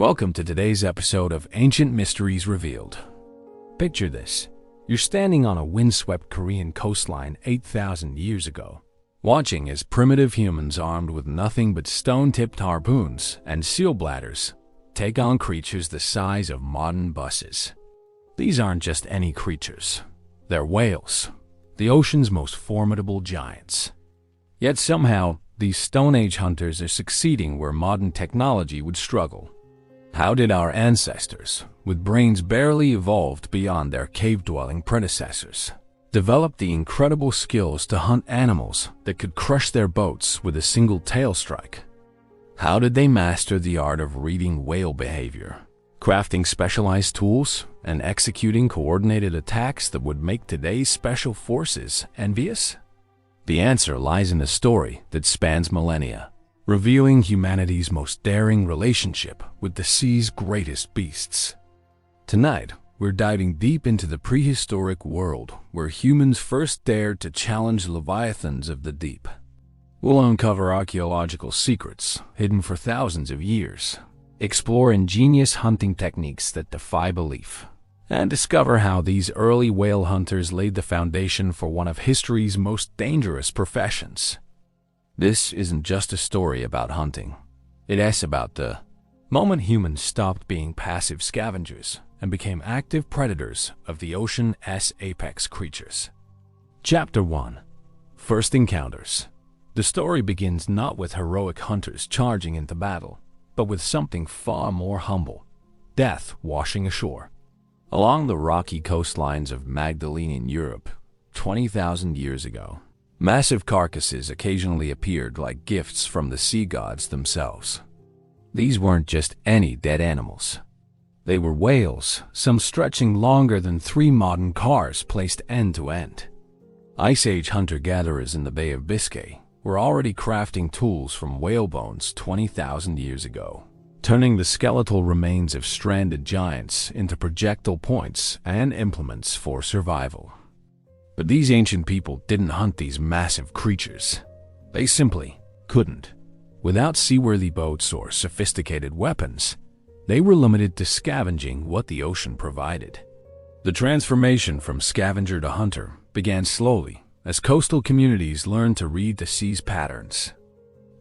Welcome to today's episode of Ancient Mysteries Revealed. Picture this. You're standing on a windswept Korean coastline 8,000 years ago, watching as primitive humans armed with nothing but stone-tipped harpoons and seal bladders take on creatures the size of modern buses. These aren't just any creatures. They're whales, the ocean's most formidable giants. Yet somehow, these Stone Age hunters are succeeding where modern technology would struggle. How did our ancestors, with brains barely evolved beyond their cave-dwelling predecessors, develop the incredible skills to hunt animals that could crush their boats with a single tail strike? How did they master the art of reading whale behavior, crafting specialized tools, and executing coordinated attacks that would make today's special forces envious? The answer lies in a story that spans millennia, revealing humanity's most daring relationship with the sea's greatest beasts. Tonight, we're diving deep into the prehistoric world where humans first dared to challenge leviathans of the deep. We'll uncover archaeological secrets hidden for thousands of years, explore ingenious hunting techniques that defy belief, and discover how these early whale hunters laid the foundation for one of history's most dangerous professions. This isn't just a story about hunting. It's about the moment humans stopped being passive scavengers and became active predators of the ocean's apex creatures. Chapter 1. First Encounters. The story begins not with heroic hunters charging into battle, but with something far more humble: death washing ashore. Along the rocky coastlines of Magdalenian Europe, 20,000 years ago, massive carcasses occasionally appeared like gifts from the sea gods themselves. These weren't just any dead animals. They were whales, some stretching longer than 3 modern cars placed end to end. Ice Age hunter-gatherers in the Bay of Biscay were already crafting tools from whale bones 20,000 years ago, turning the skeletal remains of stranded giants into projectile points and implements for survival. But these ancient people didn't hunt these massive creatures. They simply couldn't. Without seaworthy boats or sophisticated weapons, they were limited to scavenging what the ocean provided. The transformation from scavenger to hunter began slowly as coastal communities learned to read the sea's patterns.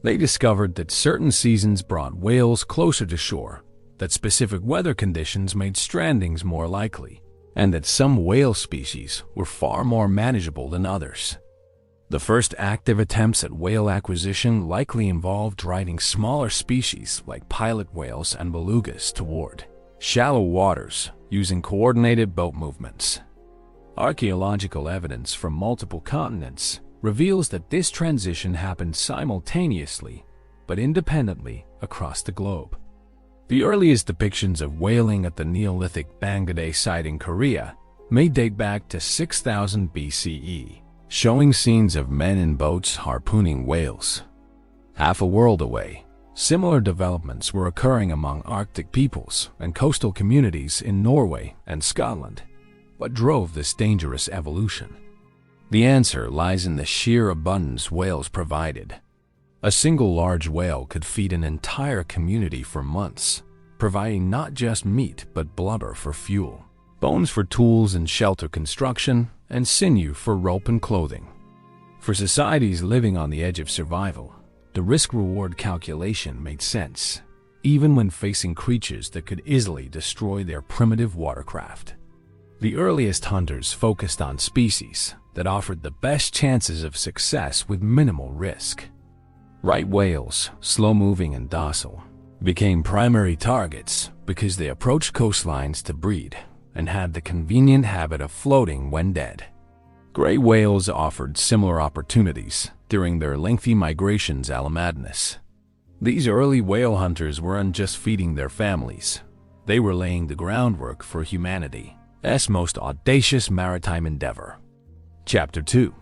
They discovered that certain seasons brought whales closer to shore, that specific weather conditions made strandings more likely, and that some whale species were far more manageable than others. The first active attempts at whale acquisition likely involved driving smaller species like pilot whales and belugas toward shallow waters using coordinated boat movements. Archaeological evidence from multiple continents reveals that this transition happened simultaneously but independently across the globe. The earliest depictions of whaling at the Neolithic Bangladesh site in Korea may date back to 6000 BCE, showing scenes of men in boats harpooning whales. Half a world away, similar developments were occurring among Arctic peoples and coastal communities in Norway and Scotland. What drove this dangerous evolution? The answer lies in the sheer abundance whales provided. A single large whale could feed an entire community for months, providing not just meat but blubber for fuel, bones for tools and shelter construction, and sinew for rope and clothing. For societies living on the edge of survival, the risk-reward calculation made sense, even when facing creatures that could easily destroy their primitive watercraft. The earliest hunters focused on species that offered the best chances of success with minimal risk. Right whales, slow-moving and docile, became primary targets because they approached coastlines to breed and had the convenient habit of floating when dead. Gray whales offered similar opportunities during their lengthy migrations a la madness. These early whale hunters weren't just feeding their families. They were laying the groundwork for humanity's most audacious maritime endeavor. Chapter 2.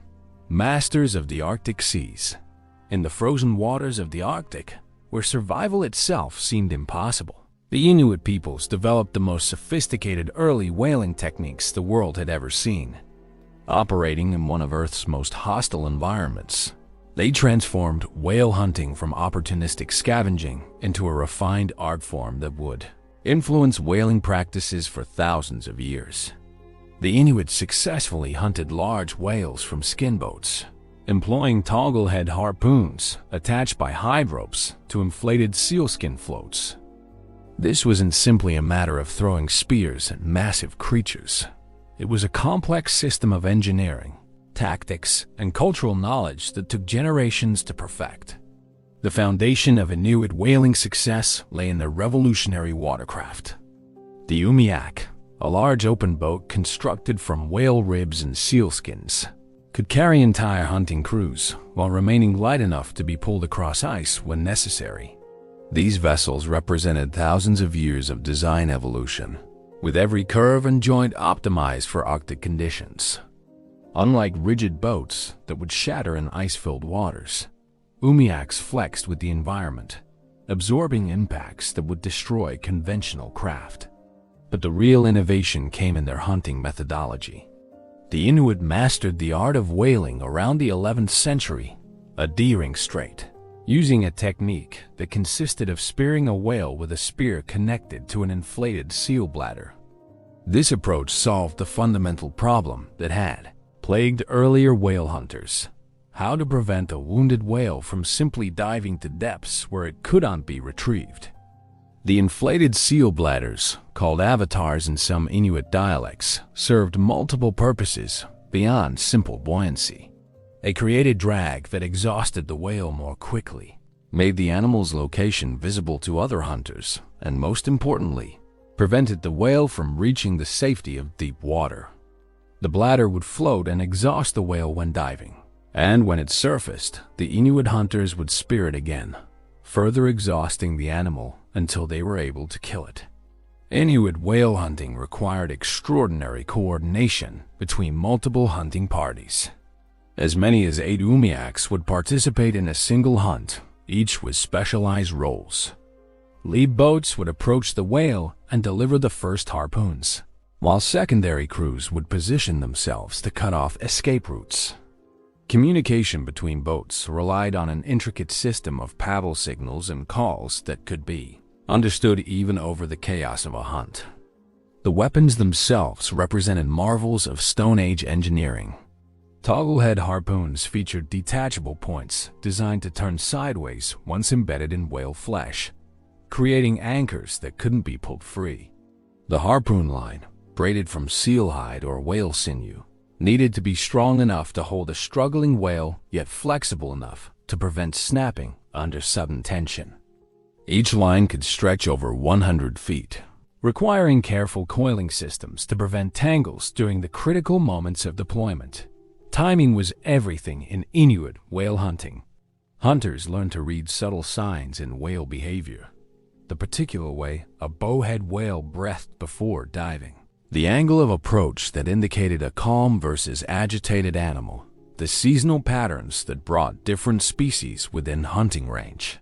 Masters of the Arctic Seas. In the frozen waters of the Arctic, where survival itself seemed impossible, the Inuit peoples developed the most sophisticated early whaling techniques the world had ever seen. Operating in one of Earth's most hostile environments, They transformed whale hunting from opportunistic scavenging into a refined art form that would influence whaling practices for thousands of years. The Inuit successfully hunted large whales from skin boats, employing toggle-head harpoons attached by hide ropes to inflated sealskin floats. This wasn't simply a matter of throwing spears at massive creatures. It was a complex system of engineering, tactics, and cultural knowledge that took generations to perfect. The foundation of Inuit whaling success lay in their revolutionary watercraft. The umiak, a large open boat constructed from whale ribs and sealskins, could carry entire hunting crews while remaining light enough to be pulled across ice when necessary. These vessels represented thousands of years of design evolution, with every curve and joint optimized for Arctic conditions. Unlike rigid boats that would shatter in ice-filled waters, umiaks flexed with the environment, absorbing impacts that would destroy conventional craft. But the real innovation came in their hunting methodology. The Inuit mastered the art of whaling around the 11th century, adhering straight, using a technique that consisted of spearing a whale with a spear connected to an inflated seal bladder. This approach solved the fundamental problem that had plagued earlier whale hunters: how to prevent a wounded whale from simply diving to depths where it could not be retrieved. The inflated seal bladders, called avatars in some Inuit dialects, served multiple purposes beyond simple buoyancy. They created drag that exhausted the whale more quickly, made the animal's location visible to other hunters, and most importantly, prevented the whale from reaching the safety of deep water. The bladder would float and exhaust the whale when diving, and when it surfaced, the Inuit hunters would spear it again, further exhausting the animal until they were able to kill it. Inuit whale hunting required extraordinary coordination between multiple hunting parties. As many as 8 umiaks would participate in a single hunt, each with specialized roles. Lead boats would approach the whale and deliver the first harpoons, while secondary crews would position themselves to cut off escape routes. Communication between boats relied on an intricate system of paddle signals and calls that could be understood even over the chaos of a hunt. The weapons themselves represented marvels of Stone Age engineering. Togglehead harpoons featured detachable points designed to turn sideways once embedded in whale flesh, creating anchors that couldn't be pulled free. The harpoon line, braided from seal hide or whale sinew, needed to be strong enough to hold a struggling whale, yet flexible enough to prevent snapping under sudden tension. Each line could stretch over 100 feet, requiring careful coiling systems to prevent tangles during the critical moments of deployment. Timing was everything in Inuit whale hunting. Hunters learned to read subtle signs in whale behavior, the particular way a bowhead whale breathed before diving, the angle of approach that indicated a calm versus agitated animal, the seasonal patterns that brought different species within hunting range.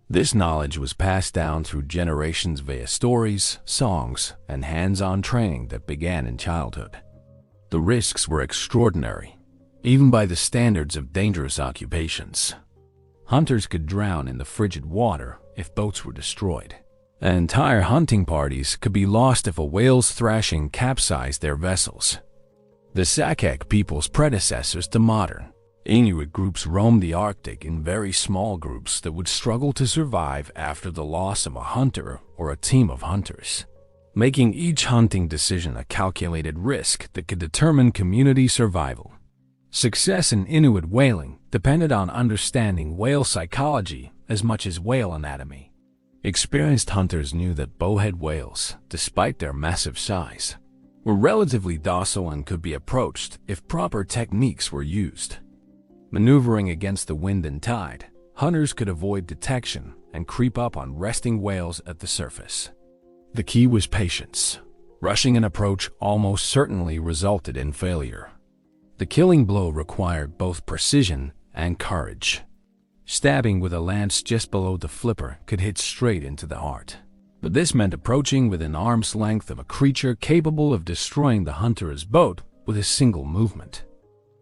This knowledge was passed down through generations via stories, songs, and hands-on training that began in childhood. The risks were extraordinary, even by the standards of dangerous occupations. Hunters could drown in the frigid water if boats were destroyed. And entire hunting parties could be lost if a whale's thrashing capsized their vessels. The Sakhak people's predecessors to modern Inuit groups roamed the Arctic in very small groups that would struggle to survive after the loss of a hunter or a team of hunters, making each hunting decision a calculated risk that could determine community survival. Success in Inuit whaling depended on understanding whale psychology as much as whale anatomy. Experienced hunters knew that bowhead whales, despite their massive size, were relatively docile and could be approached if proper techniques were used. Maneuvering against the wind and tide, hunters could avoid detection and creep up on resting whales at the surface. The key was patience. Rushing an approach almost certainly resulted in failure. The killing blow required both precision and courage. Stabbing with a lance just below the flipper could hit straight into the heart. But this meant approaching within arm's length of a creature capable of destroying the hunter's boat with a single movement.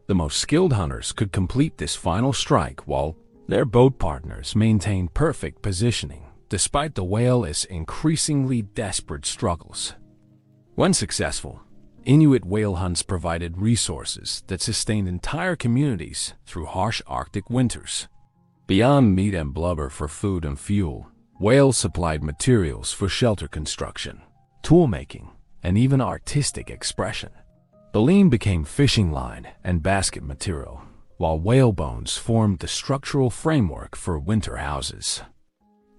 The The most skilled hunters could complete this final strike while their boat partners maintained perfect positioning, despite the whale's increasingly desperate struggles. When successful, Inuit whale hunts provided resources that sustained entire communities through harsh Arctic winters. Beyond meat and blubber for food and fuel, whales supplied materials for shelter construction, tool-making, and even artistic expression. Baleen became fishing line and basket material, while whale bones formed the structural framework for winter houses.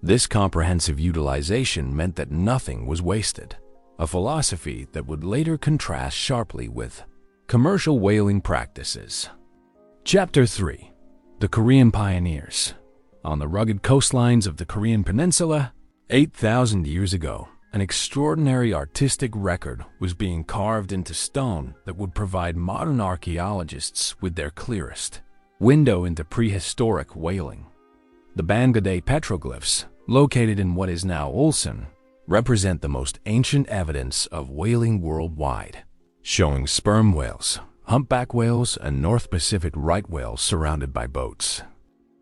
This comprehensive utilization meant that nothing was wasted, a philosophy that would later contrast sharply with commercial whaling practices. Chapter 3. The Korean Pioneers. On the rugged coastlines of the Korean Peninsula, 8,000 years ago, an extraordinary artistic record was being carved into stone that would provide modern archaeologists with their clearest window into prehistoric whaling. The Bangladesh petroglyphs, located in what is now Ulsan, represent the most ancient evidence of whaling worldwide, showing sperm whales, humpback whales, and North Pacific right whales surrounded by boats.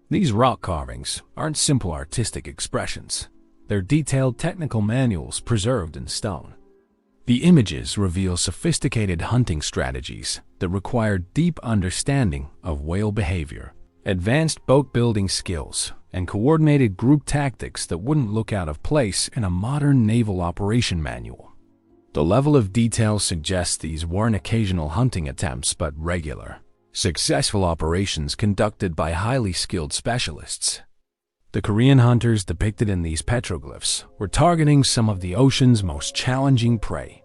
These rock carvings aren't simple artistic expressions. They're detailed technical manuals preserved in stone. The images reveal sophisticated hunting strategies that require deep understanding of whale behavior, advanced boat-building skills, and coordinated group tactics that wouldn't look out of place in a modern naval operation manual. The level of detail suggests these weren't occasional hunting attempts but regular, successful operations conducted by highly skilled specialists. The Korean hunters depicted in these petroglyphs were targeting some of the ocean's most challenging prey.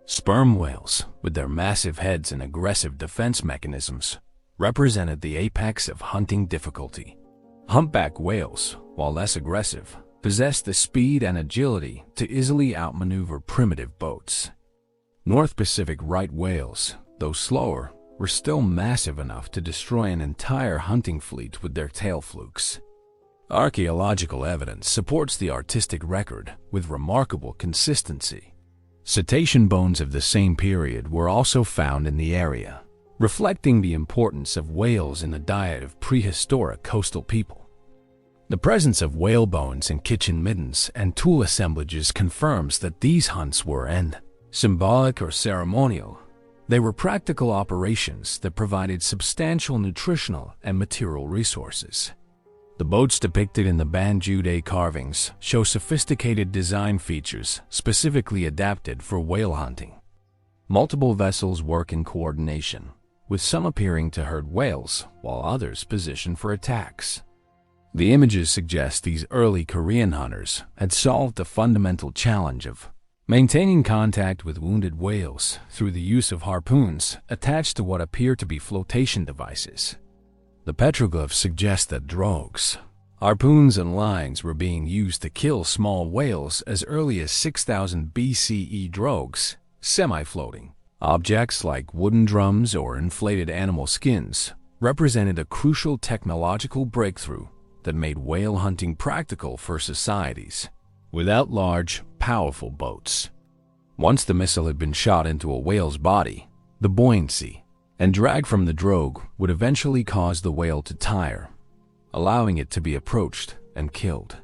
Sperm whales, with their massive heads and aggressive defense mechanisms, represented the apex of hunting difficulty. Humpback whales, while less aggressive, possessed the speed and agility to easily outmaneuver primitive boats. North Pacific right whales, though slower, were still massive enough to destroy an entire hunting fleet with their tail flukes. Archaeological evidence supports the artistic record with remarkable consistency. Cetacean bones of the same period were also found in the area, reflecting the importance of whales in the diet of prehistoric coastal people. The presence of whale bones in kitchen middens and tool assemblages confirms that these hunts weren't symbolic or ceremonial. They were practical operations that provided substantial nutritional and material resources. The boats depicted in the Banjude carvings show sophisticated design features specifically adapted for whale hunting. Multiple vessels work in coordination, with some appearing to herd whales while others positioned for attacks. The images suggest these early Korean hunters had solved the fundamental challenge of maintaining contact with wounded whales through the use of harpoons attached to what appear to be flotation devices. The petroglyphs suggest that drogues, harpoons, and lines were being used to kill small whales as early as 6000 BCE. Drogues, semi-floating objects like wooden drums or inflated animal skins, represented a crucial technological breakthrough that made whale hunting practical for societies without large, powerful boats. Once the missile had been shot into a whale's body, the buoyancy and drag from the drogue would eventually cause the whale to tire, allowing it to be approached and killed.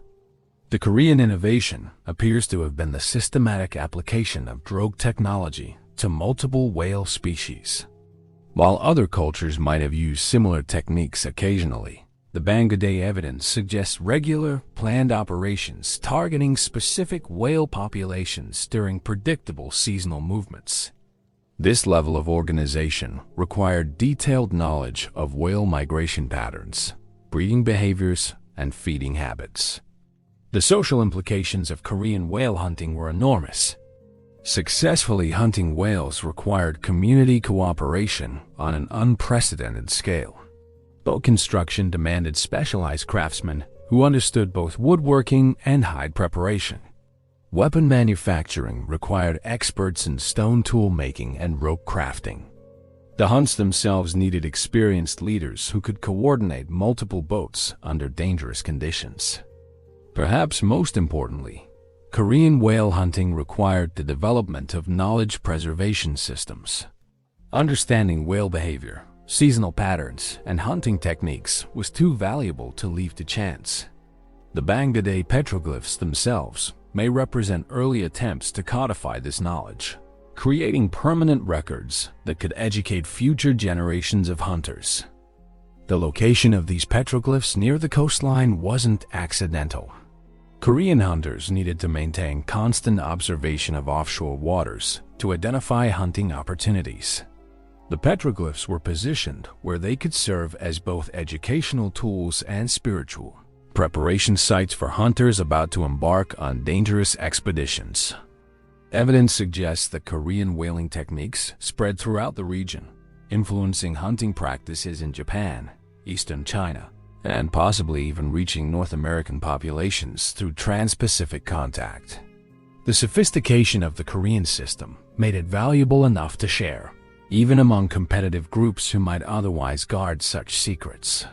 The Korean innovation appears to have been the systematic application of drogue technology to multiple whale species. While other cultures might have used similar techniques occasionally, the Bangladesh evidence suggests regular, planned operations targeting specific whale populations during predictable seasonal movements. This level of organization required detailed knowledge of whale migration patterns, breeding behaviors, and feeding habits. The social implications of Korean whale hunting were enormous. Successfully hunting whales required community cooperation on an unprecedented scale. Boat construction demanded specialized craftsmen who understood both woodworking and hide preparation. Weapon manufacturing required experts in stone tool making and rope crafting. The hunts themselves needed experienced leaders who could coordinate multiple boats under dangerous conditions. Perhaps most importantly, Korean whale hunting required the development of knowledge preservation systems. Understanding whale behavior, seasonal patterns, and hunting techniques was too valuable to leave to chance. The Bangladesh petroglyphs themselves may represent early attempts to codify this knowledge, creating permanent records that could educate future generations of hunters. The location of these petroglyphs near the coastline wasn't accidental. Korean hunters needed to maintain constant observation of offshore waters to identify hunting opportunities. The petroglyphs were positioned where they could serve as both educational tools and spiritual preparation sites for hunters about to embark on dangerous expeditions. Evidence suggests that Korean whaling techniques spread throughout the region, influencing hunting practices in Japan, Eastern China, and possibly even reaching North American populations through trans-Pacific contact. The sophistication of the Korean system made it valuable enough to share, even among competitive groups who might otherwise guard such secrets.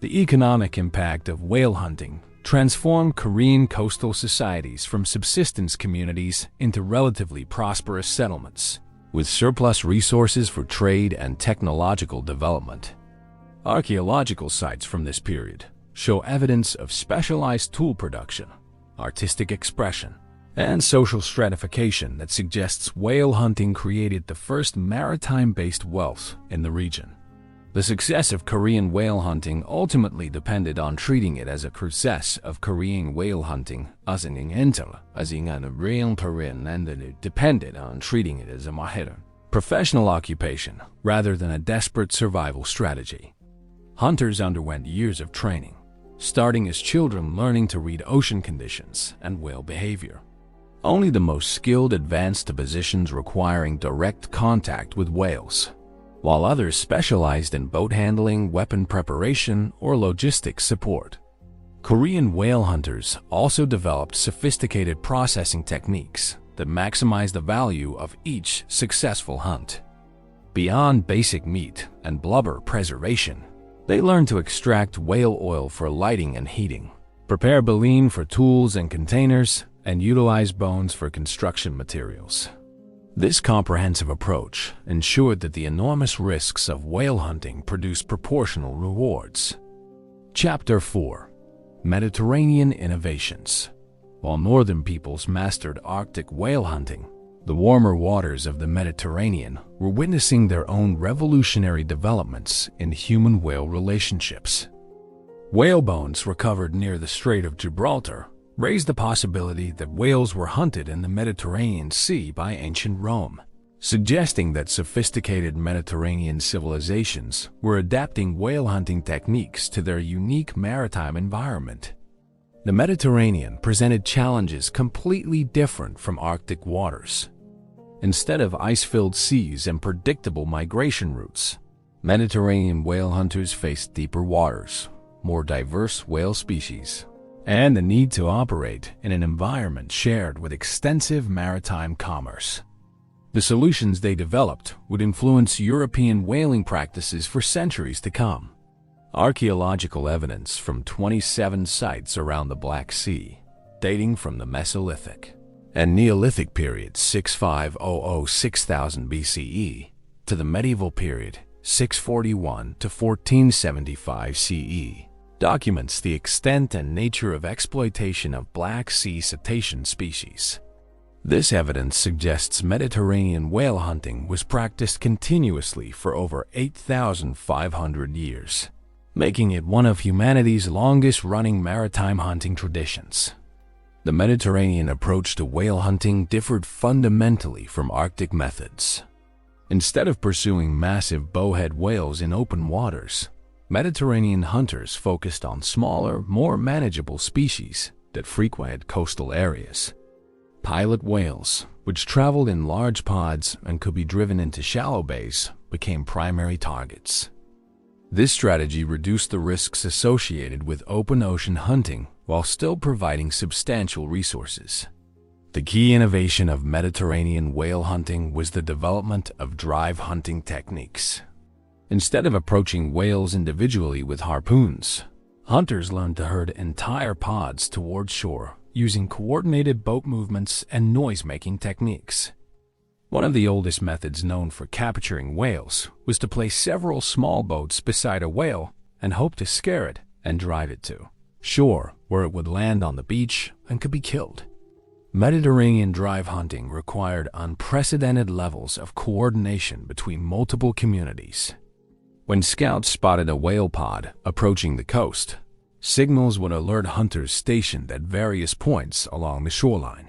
The economic impact of whale hunting transformed Korean coastal societies from subsistence communities into relatively prosperous settlements, with surplus resources for trade and technological development. Archaeological sites from this period show evidence of specialized tool production, artistic expression, and social stratification that suggests whale hunting created the first maritime-based wealth in the region. The success of Korean whale hunting ultimately depended on treating it as a process of Korean whale hunting as an real Korean, and that it depended on treating it as a mahir, professional occupation rather than a desperate survival strategy. Hunters underwent years of training, starting as children learning to read ocean conditions and whale behavior. Only the most skilled advanced to positions requiring direct contact with whales, while others specialized in boat handling, weapon preparation, or logistics support. Korean whale hunters also developed sophisticated processing techniques that maximize the value of each successful hunt. Beyond basic meat and blubber preservation, they learned to extract whale oil for lighting and heating, prepare baleen for tools and containers, and utilize bones for construction materials. This comprehensive approach ensured that the enormous risks of whale hunting produced proportional rewards. Chapter 4: Mediterranean Innovations. While northern peoples mastered Arctic whale hunting, the warmer waters of the Mediterranean were witnessing their own revolutionary developments in human-whale relationships. Whale bones recovered near the Strait of Gibraltar raised the possibility that whales were hunted in the Mediterranean Sea by ancient Rome, suggesting that sophisticated Mediterranean civilizations were adapting whale hunting techniques to their unique maritime environment. The Mediterranean presented challenges completely different from Arctic waters. Instead of ice-filled seas and predictable migration routes, Mediterranean whale hunters faced deeper waters, more diverse whale species, and the need to operate in an environment shared with extensive maritime commerce. The solutions they developed would influence European whaling practices for centuries to come. Archaeological evidence from 27 sites around the Black Sea, dating from the Mesolithic and Neolithic periods 6500–6000 BCE to the medieval period 641 to 1475 CE, documents the extent and nature of exploitation of Black Sea cetacean species. This evidence suggests Mediterranean whale hunting was practiced continuously for over 8,500 years, making it one of humanity's longest-running maritime hunting traditions. The Mediterranean approach to whale hunting differed fundamentally from Arctic methods. Instead of pursuing massive bowhead whales in open waters, Mediterranean hunters focused on smaller, more manageable species that frequented coastal areas. Pilot whales, which traveled in large pods and could be driven into shallow bays, became primary targets. This strategy reduced the risks associated with open ocean hunting while still providing substantial resources. The key innovation of Mediterranean whale hunting was the development of drive hunting techniques. Instead of approaching whales individually with harpoons, hunters learned to herd entire pods toward shore using coordinated boat movements and noise-making techniques. One of the oldest methods known for capturing whales was to place several small boats beside a whale and hope to scare it and drive it to shore, where it would land on the beach and could be killed. Mediterranean drive hunting required unprecedented levels of coordination between multiple communities. When scouts spotted a whale pod approaching the coast, signals would alert hunters stationed at various points along the shoreline.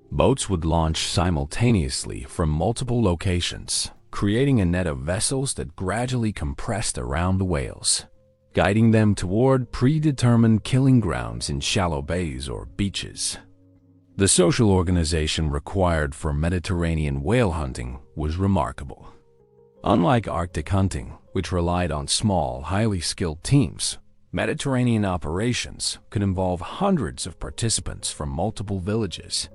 Boats would launch simultaneously from multiple locations, creating a net of vessels that gradually compressed around the whales, guiding them toward predetermined killing grounds in shallow bays or beaches. The social organization required for Mediterranean whale hunting was remarkable. Unlike Arctic hunting, which relied on small, highly skilled teams, Mediterranean operations could involve hundreds of participants from multiple villages.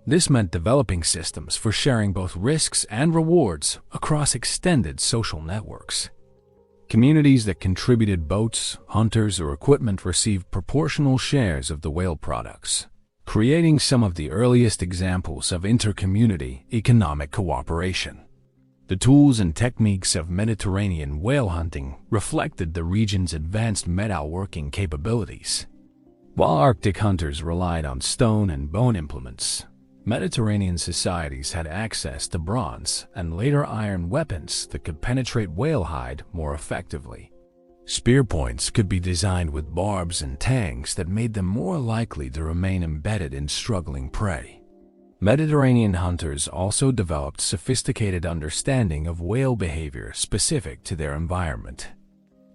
This meant developing systems for sharing both risks and rewards across extended social networks. Communities that contributed boats, hunters, or equipment received proportional shares of the whale products, creating some of the earliest examples of inter-community economic cooperation. The tools and techniques of Mediterranean whale hunting reflected the region's advanced metalworking capabilities. While Arctic hunters relied on stone and bone implements, Mediterranean societies had access to bronze and later iron weapons that could penetrate whale hide more effectively. Spear points could be designed with barbs and tangs that made them more likely to remain embedded in struggling prey. Mediterranean hunters also developed sophisticated understanding of whale behavior specific to their environment.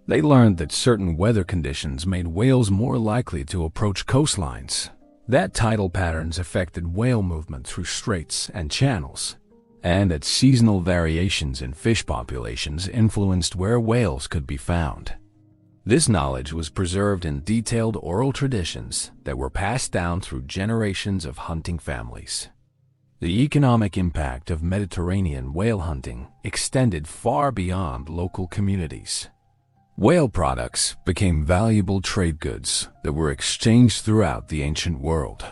They learned that certain weather conditions made whales more likely to approach coastlines, that tidal patterns affected whale movement through straits and channels, and that seasonal variations in fish populations influenced where whales could be found. This knowledge was preserved in detailed oral traditions that were passed down through generations of hunting families. The economic impact of Mediterranean whale hunting extended far beyond local communities. Whale products became valuable trade goods that were exchanged throughout the ancient world.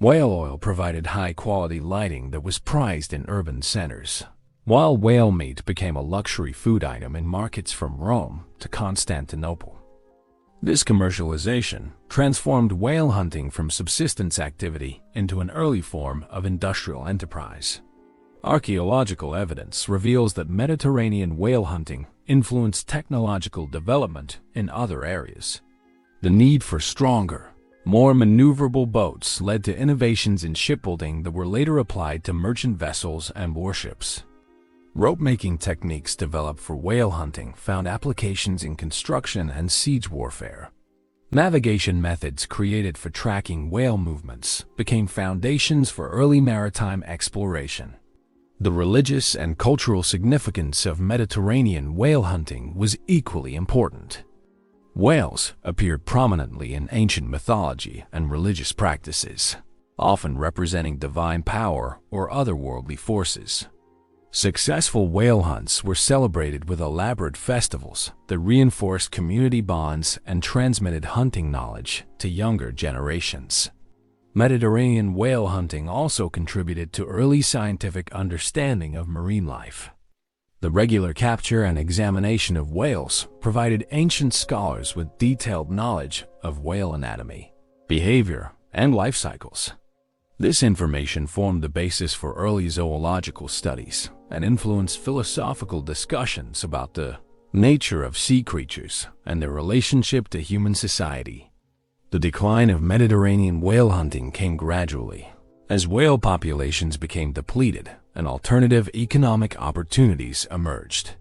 Whale oil provided high-quality lighting that was prized in urban centers, while whale meat became a luxury food item in markets from Rome to Constantinople. This commercialization transformed whale hunting from subsistence activity into an early form of industrial enterprise. Archaeological evidence reveals that Mediterranean whale hunting influenced technological development in other areas. The need for stronger, more maneuverable boats led to innovations in shipbuilding that were later applied to merchant vessels and warships. Rope-making techniques developed for whale hunting found applications in construction and siege warfare. Navigation methods created for tracking whale movements became foundations for early maritime exploration. The religious and cultural significance of Mediterranean whale hunting was equally important. Whales appeared prominently in ancient mythology and religious practices, often representing divine power or otherworldly forces. Successful whale hunts were celebrated with elaborate festivals that reinforced community bonds and transmitted hunting knowledge to younger generations. Mediterranean whale hunting also contributed to early scientific understanding of marine life. The regular capture and examination of whales provided ancient scholars with detailed knowledge of whale anatomy, behavior, and life cycles. This information formed the basis for early zoological studies and influenced philosophical discussions about the nature of sea creatures and their relationship to human society. The decline of Mediterranean whale hunting came gradually, as whale populations became depleted and alternative economic opportunities emerged.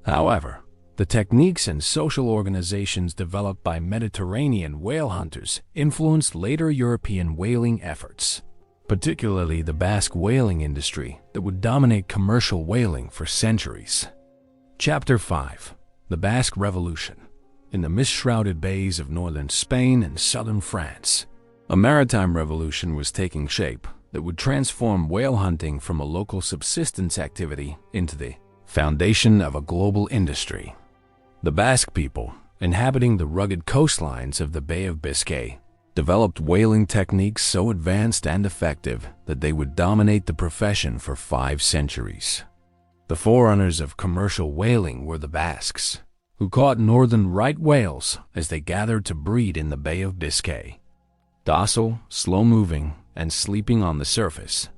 However, the techniques and social organizations developed by Mediterranean whale hunters influenced later European whaling efforts, particularly the Basque whaling industry that would dominate commercial whaling for centuries. Chapter 5: The Basque Revolution. In the mist-shrouded bays of northern Spain and southern France, a maritime revolution was taking shape that would transform whale hunting from a local subsistence activity into the foundation of a global industry. The Basque people, inhabiting the rugged coastlines of the Bay of Biscay, developed whaling techniques so advanced and effective that they would dominate the profession for 5 centuries. The forerunners of commercial whaling were the Basques, who caught northern right whales as they gathered to breed in the Bay of Biscay. Docile, slow-moving, and sleeping on the surface,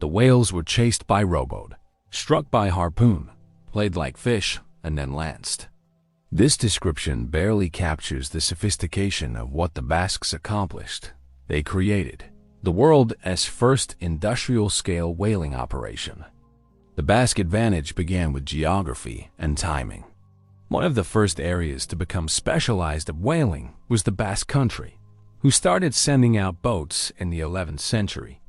the whales were chased by rowboat, struck by harpoon, played like fish, and then lanced. This description barely captures the sophistication of what the Basques accomplished. They created the world's first industrial-scale whaling operation. The Basque advantage began with geography and timing. One of the first areas to become specialized at whaling was the Basque country, who started sending out boats in the 11th century.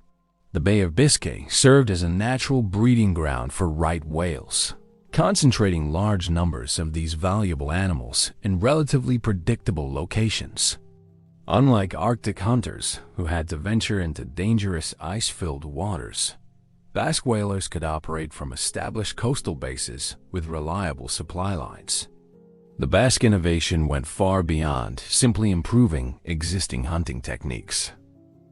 The Bay of Biscay served as a natural breeding ground for right whales, concentrating large numbers of these valuable animals in relatively predictable locations. Unlike Arctic hunters who had to venture into dangerous ice-filled waters, Basque whalers could operate from established coastal bases with reliable supply lines. The Basque innovation went far beyond simply improving existing hunting techniques.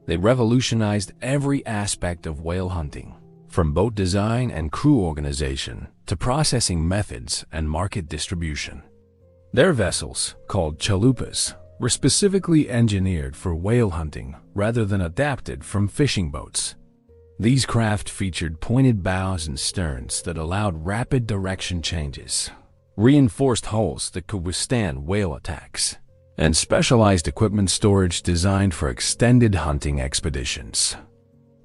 They revolutionized every aspect of whale hunting, from boat design and crew organization to processing methods and market distribution. Their vessels, called chalupas, were specifically engineered for whale hunting rather than adapted from fishing boats. These craft featured pointed bows and sterns that allowed rapid direction changes, reinforced hulls that could withstand whale attacks, and specialized equipment storage designed for extended hunting expeditions.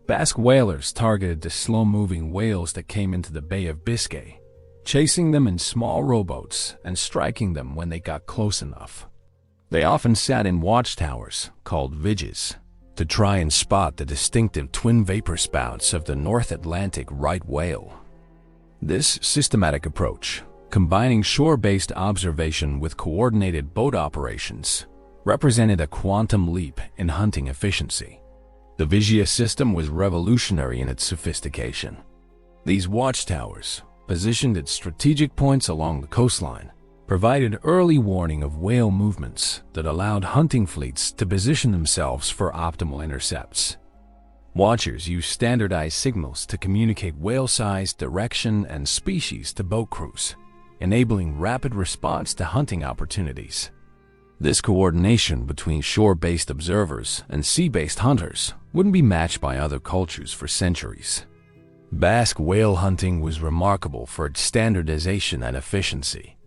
Basque whalers targeted the slow-moving whales that came into the Bay of Biscay, chasing them in small rowboats and striking them when they got close enough. They often sat in watchtowers, called vidges, to try and spot the distinctive twin vapor spouts of the North Atlantic right whale. This systematic approach, combining shore-based observation with coordinated boat operations, represented a quantum leap in hunting efficiency. The vigia system was revolutionary in its sophistication. These watchtowers, positioned at strategic points along the coastline, provided early warning of whale movements that allowed hunting fleets to position themselves for optimal intercepts. Watchers used standardized signals to communicate whale size, direction, and species to boat crews, enabling rapid response to hunting opportunities. This coordination between shore-based observers and sea-based hunters wouldn't be matched by other cultures for centuries. Basque whale hunting was remarkable for its standardization and efficiency.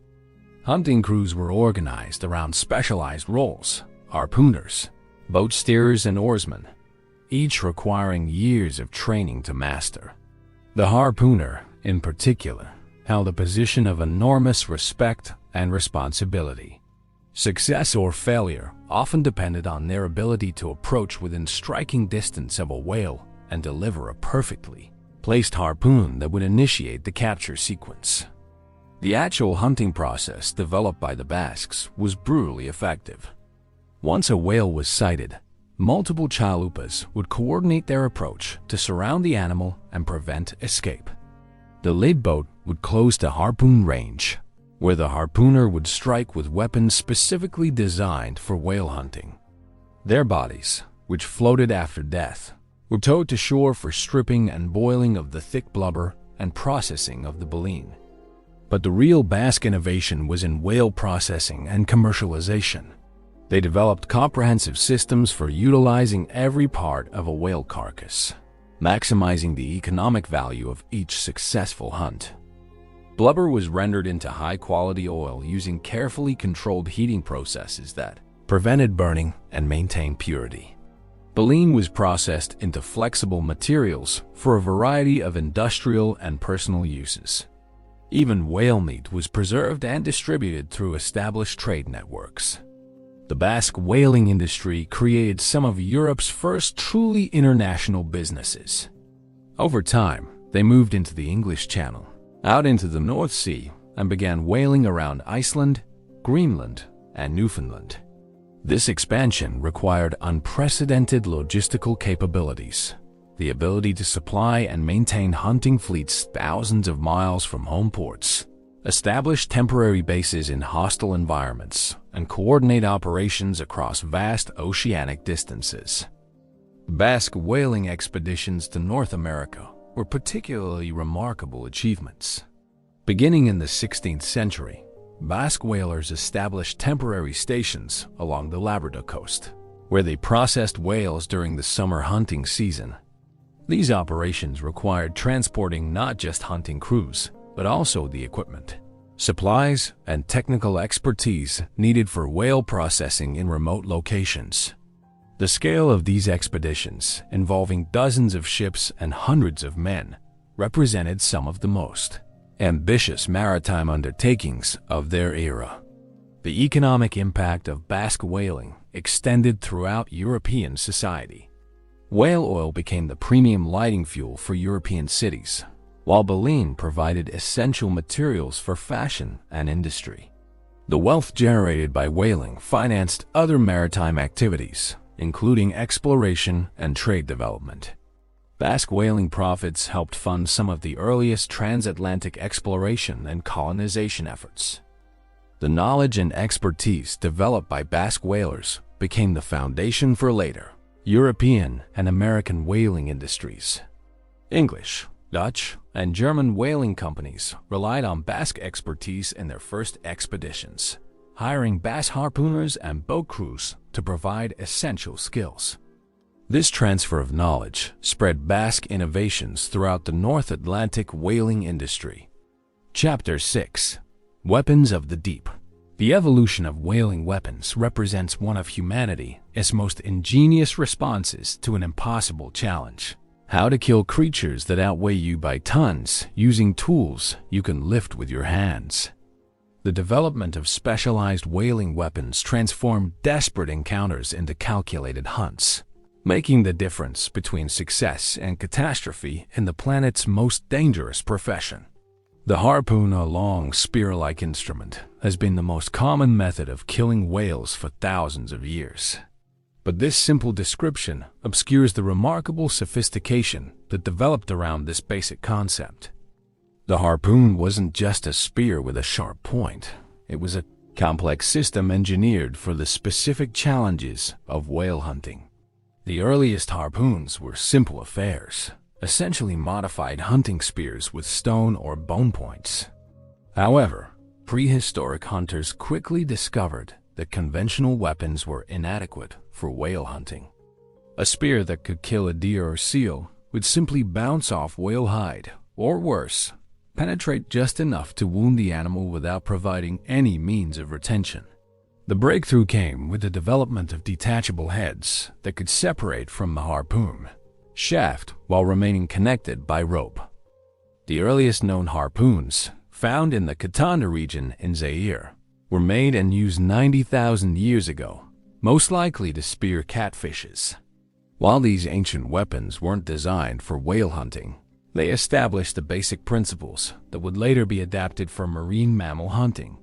Hunting crews were organized around specialized roles: harpooners, boat steerers, and oarsmen, each requiring years of training to master. The harpooner, in particular, held a position of enormous respect and responsibility. Success or failure often depended on their ability to approach within striking distance of a whale and deliver a perfectly placed harpoon that would initiate the capture sequence. The actual hunting process developed by the Basques was brutally effective. Once a whale was sighted, multiple chalupas would coordinate their approach to surround the animal and prevent escape. The lead boat would close to harpoon range, where the harpooner would strike with weapons specifically designed for whale hunting. Their bodies, which floated after death, were towed to shore for stripping and boiling of the thick blubber and processing of the baleen. But the real Basque innovation was in whale processing and commercialization. They developed comprehensive systems for utilizing every part of a whale carcass, maximizing the economic value of each successful hunt. Blubber was rendered into high-quality oil using carefully controlled heating processes that prevented burning and maintained purity. Baleen was processed into flexible materials for a variety of industrial and personal uses. Even whale meat was preserved and distributed through established trade networks. The Basque whaling industry created some of Europe's first truly international businesses. Over time, they moved into the English Channel, out into the North Sea, and began whaling around Iceland, Greenland, and Newfoundland. This expansion required unprecedented logistical capabilities, the ability to supply and maintain hunting fleets thousands of miles from home ports, establish temporary bases in hostile environments, and coordinate operations across vast oceanic distances. Basque whaling expeditions to North America were particularly remarkable achievements. Beginning in the 16th century, Basque whalers established temporary stations along the Labrador coast, where they processed whales during the summer hunting season. These operations required transporting not just hunting crews, but also the equipment, supplies, and technical expertise needed for whale processing in remote locations. The scale of these expeditions, involving dozens of ships and hundreds of men, represented some of the most ambitious maritime undertakings of their era. The economic impact of Basque whaling extended throughout European society. Whale oil became the premium lighting fuel for European cities, while baleen provided essential materials for fashion and industry. The wealth generated by whaling financed other maritime activities, including exploration and trade development. Basque whaling profits helped fund some of the earliest transatlantic exploration and colonization efforts. The knowledge and expertise developed by Basque whalers became the foundation for later European and American whaling industries. English, Dutch, and German whaling companies relied on Basque expertise in their first expeditions, hiring Basque harpooners and boat crews to provide essential skills. This transfer of knowledge spread Basque innovations throughout the North Atlantic whaling industry. Chapter 6. Weapons of the Deep. The evolution of whaling weapons represents one of humanity's most ingenious responses to an impossible challenge: how to kill creatures that outweigh you by tons using tools you can lift with your hands. The development of specialized whaling weapons transformed desperate encounters into calculated hunts, making the difference between success and catastrophe in the planet's most dangerous profession. The harpoon, a long spear-like instrument, has been the most common method of killing whales for thousands of years. But this simple description obscures the remarkable sophistication that developed around this basic concept. The harpoon wasn't just a spear with a sharp point. It was a complex system engineered for the specific challenges of whale hunting. The earliest harpoons were simple affairs, essentially modified hunting spears with stone or bone points. However, prehistoric hunters quickly discovered that conventional weapons were inadequate for whale hunting. A spear that could kill a deer or seal would simply bounce off whale hide, or worse, penetrate just enough to wound the animal without providing any means of retention. The breakthrough came with the development of detachable heads that could separate from the harpoon shaft while remaining connected by rope. The earliest known harpoons, found in the Katanga region in Zaire, were made and used 90,000 years ago, most likely to spear catfishes. While these ancient weapons weren't designed for whale hunting, they established the basic principles that would later be adapted for marine mammal hunting.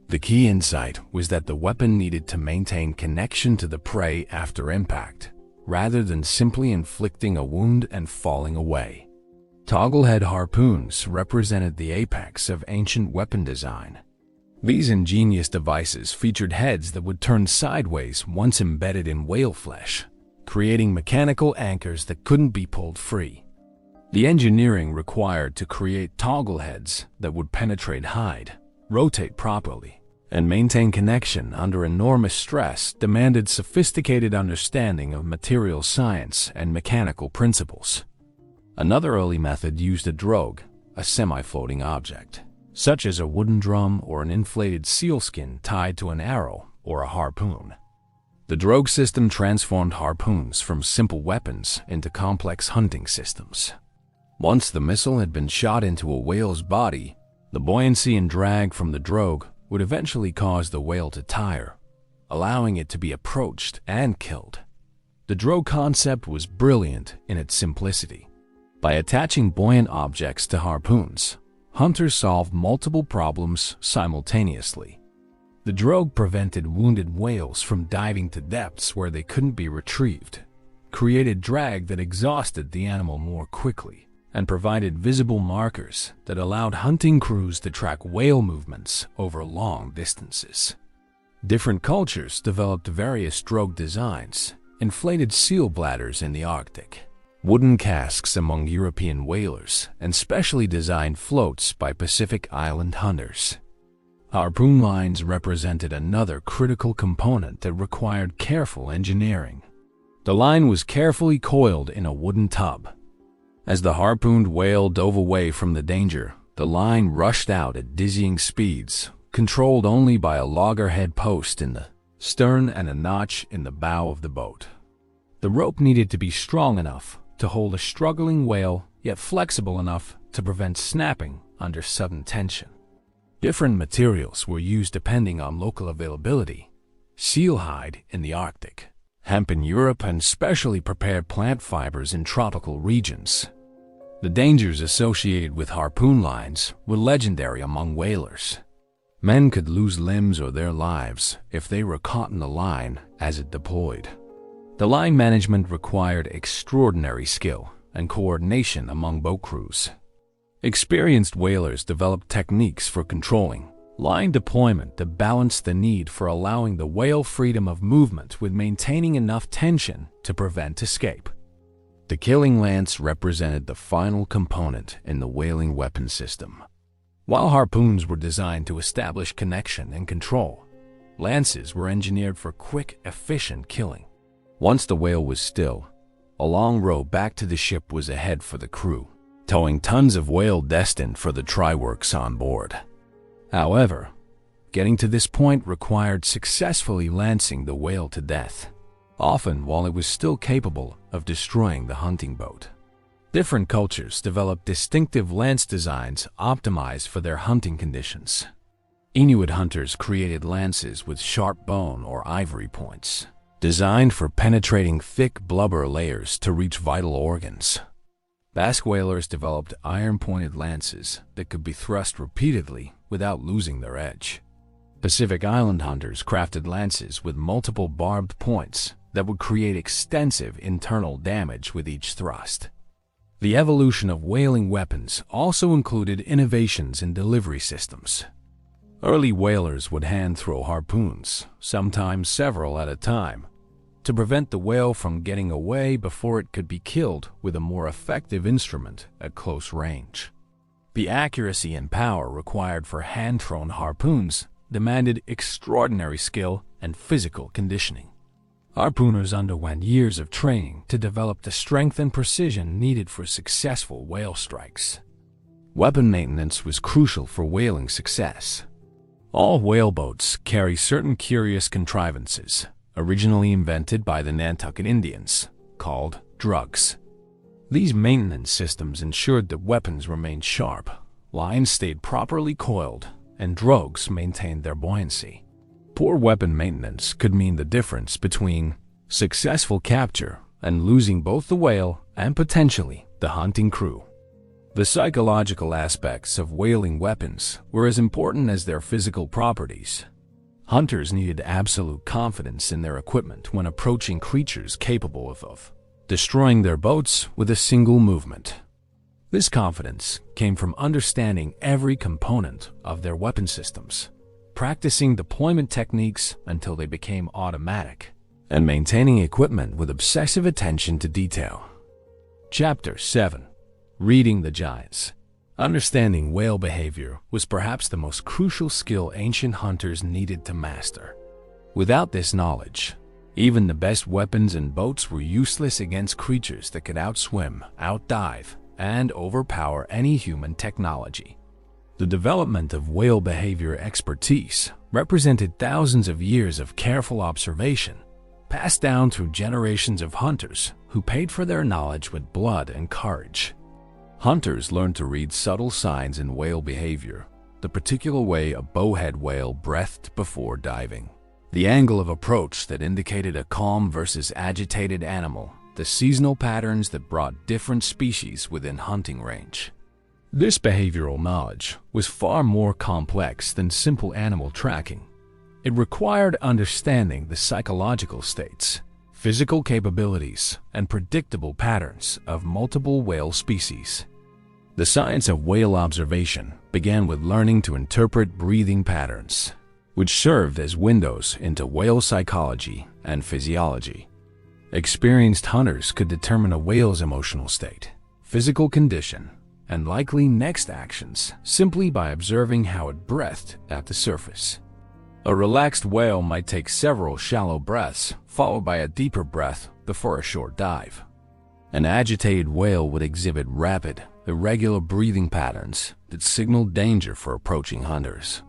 The key insight was that the weapon needed to maintain connection to the prey after impact, rather than simply inflicting a wound and falling away. Togglehead harpoons represented the apex of ancient weapon design. These ingenious devices featured heads that would turn sideways once embedded in whale flesh, creating mechanical anchors that couldn't be pulled free. The engineering required to create toggle heads that would penetrate hide, rotate properly, and maintain connection under enormous stress demanded sophisticated understanding of material science and mechanical principles. Another early method used a drogue, a semi-floating object, such as a wooden drum or an inflated sealskin tied to an arrow or a harpoon. The drogue system transformed harpoons from simple weapons into complex hunting systems. Once the missile had been shot into a whale's body, the buoyancy and drag from the drogue would eventually cause the whale to tire, allowing it to be approached and killed. The drogue concept was brilliant in its simplicity. By attaching buoyant objects to harpoons, hunters solved multiple problems simultaneously. The drogue prevented wounded whales from diving to depths where they couldn't be retrieved, created drag that exhausted the animal more quickly, and provided visible markers that allowed hunting crews to track whale movements over long distances. Different cultures developed various stroke designs, inflated seal bladders in the Arctic, wooden casks among European whalers, and specially designed floats by Pacific Island hunters. Harpoon lines represented another critical component that required careful engineering. The line was carefully coiled in a wooden tub. As the harpooned whale dove away from the danger, the line rushed out at dizzying speeds, controlled only by a loggerhead post in the stern and a notch in the bow of the boat. The rope needed to be strong enough to hold a struggling whale, yet flexible enough to prevent snapping under sudden tension. Different materials were used depending on local availability: seal hide in the Arctic, hemp in Europe, and specially prepared plant fibers in tropical regions. The dangers associated with harpoon lines were legendary among whalers. Men could lose limbs or their lives if they were caught in the line as it deployed. The line management required extraordinary skill and coordination among boat crews. Experienced whalers developed techniques for controlling line deployment to balance the need for allowing the whale freedom of movement with maintaining enough tension to prevent escape. The killing lance represented the final component in the whaling weapon system. While harpoons were designed to establish connection and control, lances were engineered for quick, efficient killing. Once the whale was still, a long row back to the ship was ahead for the crew, towing tons of whale destined for the try-works on board. However, getting to this point required successfully lancing the whale to death, often while it was still capable of destroying the hunting boat. Different cultures developed distinctive lance designs optimized for their hunting conditions. Inuit hunters created lances with sharp bone or ivory points, designed for penetrating thick blubber layers to reach vital organs. Basque whalers developed iron-pointed lances that could be thrust repeatedly without losing their edge. Pacific Island hunters crafted lances with multiple barbed points that would create extensive internal damage with each thrust. The evolution of whaling weapons also included innovations in delivery systems. Early whalers would hand-throw harpoons, sometimes several at a time, to prevent the whale from getting away before it could be killed with a more effective instrument at close range. The accuracy and power required for hand-thrown harpoons demanded extraordinary skill and physical conditioning. Harpooners underwent years of training to develop the strength and precision needed for successful whale strikes. Weapon maintenance was crucial for whaling success. All whaleboats carry certain curious contrivances, originally invented by the Nantucket Indians, called drugs. These maintenance systems ensured that weapons remained sharp, lines stayed properly coiled, and drogues maintained their buoyancy. Poor weapon maintenance could mean the difference between successful capture and losing both the whale and potentially the hunting crew. The psychological aspects of whaling weapons were as important as their physical properties. Hunters needed absolute confidence in their equipment when approaching creatures capable of destroying their boats with a single movement. This confidence came from understanding every component of their weapon systems, practicing deployment techniques until they became automatic, and maintaining equipment with obsessive attention to detail. Chapter 7. Reading the Giants. Understanding whale behavior was perhaps the most crucial skill ancient hunters needed to master. Without this knowledge, even the best weapons and boats were useless against creatures that could outswim, outdive, and overpower any human technology. The development of whale behavior expertise represented thousands of years of careful observation, passed down through generations of hunters who paid for their knowledge with blood and courage. Hunters learned to read subtle signs in whale behavior, the particular way a bowhead whale breathed before diving, the angle of approach that indicated a calm versus agitated animal, the seasonal patterns that brought different species within hunting range. This behavioral knowledge was far more complex than simple animal tracking. It required understanding the psychological states, physical capabilities, and predictable patterns of multiple whale species. The science of whale observation began with learning to interpret breathing patterns, which served as windows into whale psychology and physiology. Experienced hunters could determine a whale's emotional state, physical condition, and likely next actions simply by observing how it breathed at the surface. A relaxed whale might take several shallow breaths, followed by a deeper breath before a short dive. An agitated whale would exhibit rapid, irregular breathing patterns that signaled danger for approaching hunters.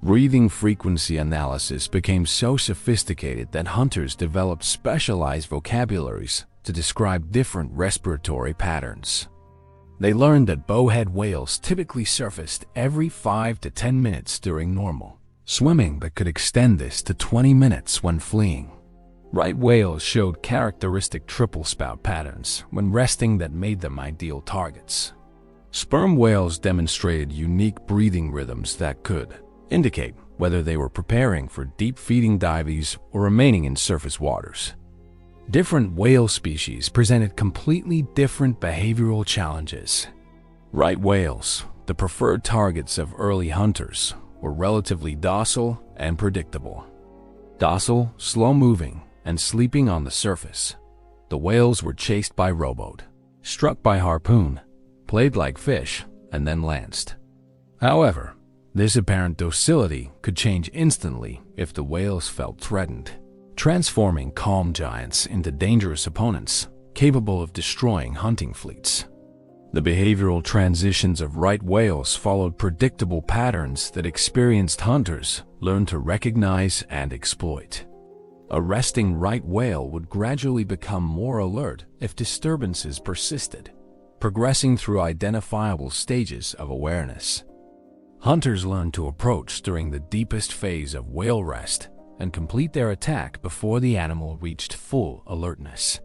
Breathing frequency analysis became so sophisticated that hunters developed specialized vocabularies to describe different respiratory patterns. They learned that bowhead whales typically surfaced every 5 to 10 minutes during normal swimming, but could extend this to 20 minutes when fleeing. Right whales showed characteristic triple spout patterns when resting that made them ideal targets. Sperm whales demonstrated unique breathing rhythms that could indicate whether they were preparing for deep feeding dives or remaining in surface waters. Different whale species presented completely different behavioral challenges. Right whales, the preferred targets of early hunters, were relatively docile and predictable. Docile, slow-moving, and sleeping on the surface, the whales were chased by rowboat, struck by harpoon, played like fish, and then lanced. However, this apparent docility could change instantly if the whales felt threatened, transforming calm giants into dangerous opponents capable of destroying hunting fleets. The behavioral transitions of right whales followed predictable patterns that experienced hunters learned to recognize and exploit. A resting right whale would gradually become more alert if disturbances persisted, progressing through identifiable stages of awareness. Hunters learned to approach during the deepest phase of whale rest and complete their attack before the animal reached full alertness.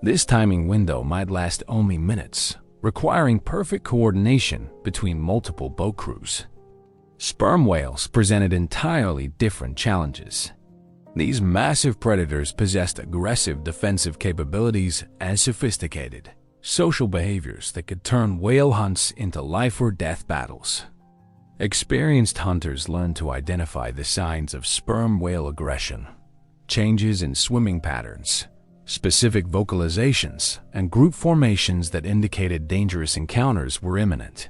This timing window might last only minutes, requiring perfect coordination between multiple boat crews. Sperm whales presented entirely different challenges. These massive predators possessed aggressive defensive capabilities and sophisticated social behaviors that could turn whale hunts into life-or-death battles. Experienced hunters learned to identify the signs of sperm whale aggression, changes in swimming patterns, specific vocalizations, and group formations that indicated dangerous encounters were imminent.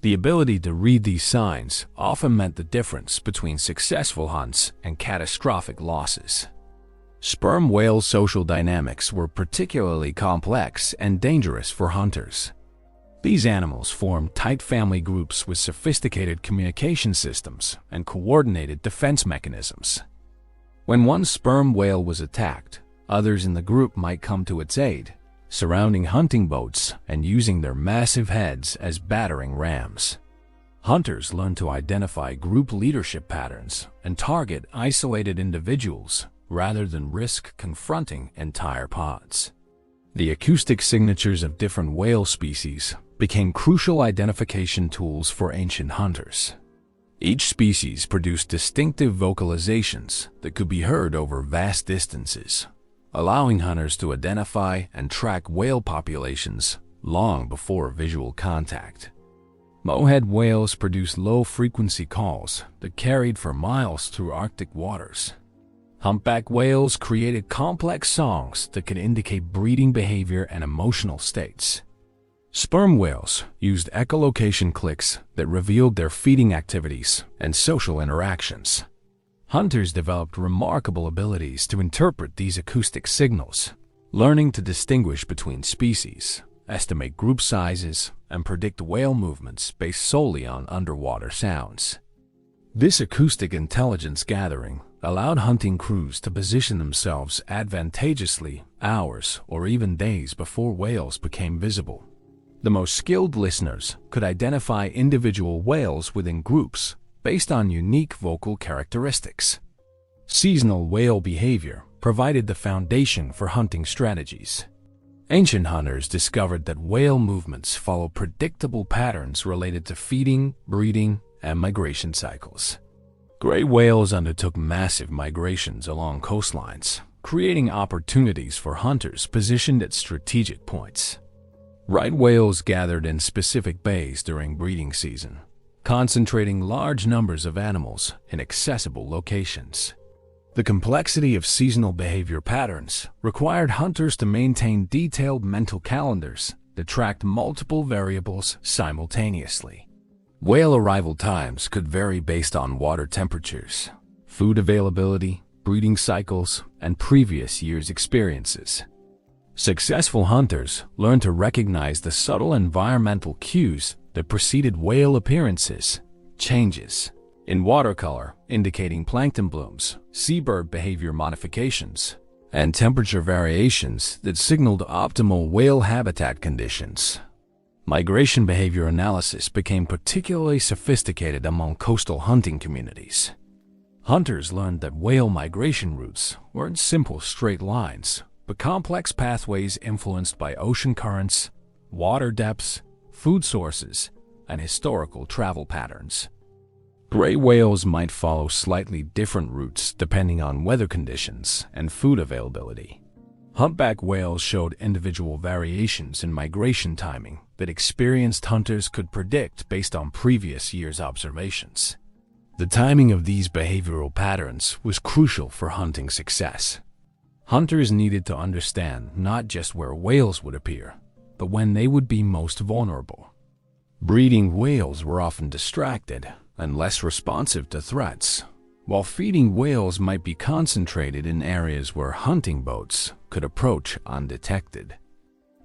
The ability to read these signs often meant the difference between successful hunts and catastrophic losses. Sperm whale social dynamics were particularly complex and dangerous for hunters. These animals formed tight family groups with sophisticated communication systems and coordinated defense mechanisms. When one sperm whale was attacked, others in the group might come to its aid, surrounding hunting boats and using their massive heads as battering rams. Hunters learned to identify group leadership patterns and target isolated individuals rather than risk confronting entire pods. The acoustic signatures of different whale species became crucial identification tools for ancient hunters. Each species produced distinctive vocalizations that could be heard over vast distances, allowing hunters to identify and track whale populations long before visual contact. Bowhead whales produced low-frequency calls that carried for miles through Arctic waters. Humpback whales created complex songs that could indicate breeding behavior and emotional states. Sperm whales used echolocation clicks that revealed their feeding activities and social interactions. Hunters developed remarkable abilities to interpret these acoustic signals, learning to distinguish between species, estimate group sizes, and predict whale movements based solely on underwater sounds. This acoustic intelligence gathering allowed hunting crews to position themselves advantageously hours or even days before whales became visible. The most skilled listeners could identify individual whales within groups based on unique vocal characteristics. Seasonal whale behavior provided the foundation for hunting strategies. Ancient hunters discovered that whale movements follow predictable patterns related to feeding, breeding, and migration cycles. Gray whales undertook massive migrations along coastlines, creating opportunities for hunters positioned at strategic points. Right whales gathered in specific bays during breeding season, concentrating large numbers of animals in accessible locations. The complexity of seasonal behavior patterns required hunters to maintain detailed mental calendars that tracked multiple variables simultaneously. Whale arrival times could vary based on water temperatures, food availability, breeding cycles, and previous year's experiences. Successful hunters learned to recognize the subtle environmental cues that preceded whale appearances, changes in water color indicating plankton blooms, seabird behavior modifications, and temperature variations that signaled optimal whale habitat conditions. Migration behavior analysis became particularly sophisticated among coastal hunting communities. Hunters learned that whale migration routes weren't simple straight lines, but complex pathways influenced by ocean currents, water depths, food sources, and historical travel patterns. Gray whales might follow slightly different routes depending on weather conditions and food availability. Humpback whales showed individual variations in migration timing that experienced hunters could predict based on previous year's observations. The timing of these behavioral patterns was crucial for hunting success. Hunters needed to understand not just where whales would appear, but when they would be most vulnerable. Breeding whales were often distracted and less responsive to threats, while feeding whales might be concentrated in areas where hunting boats could approach undetected.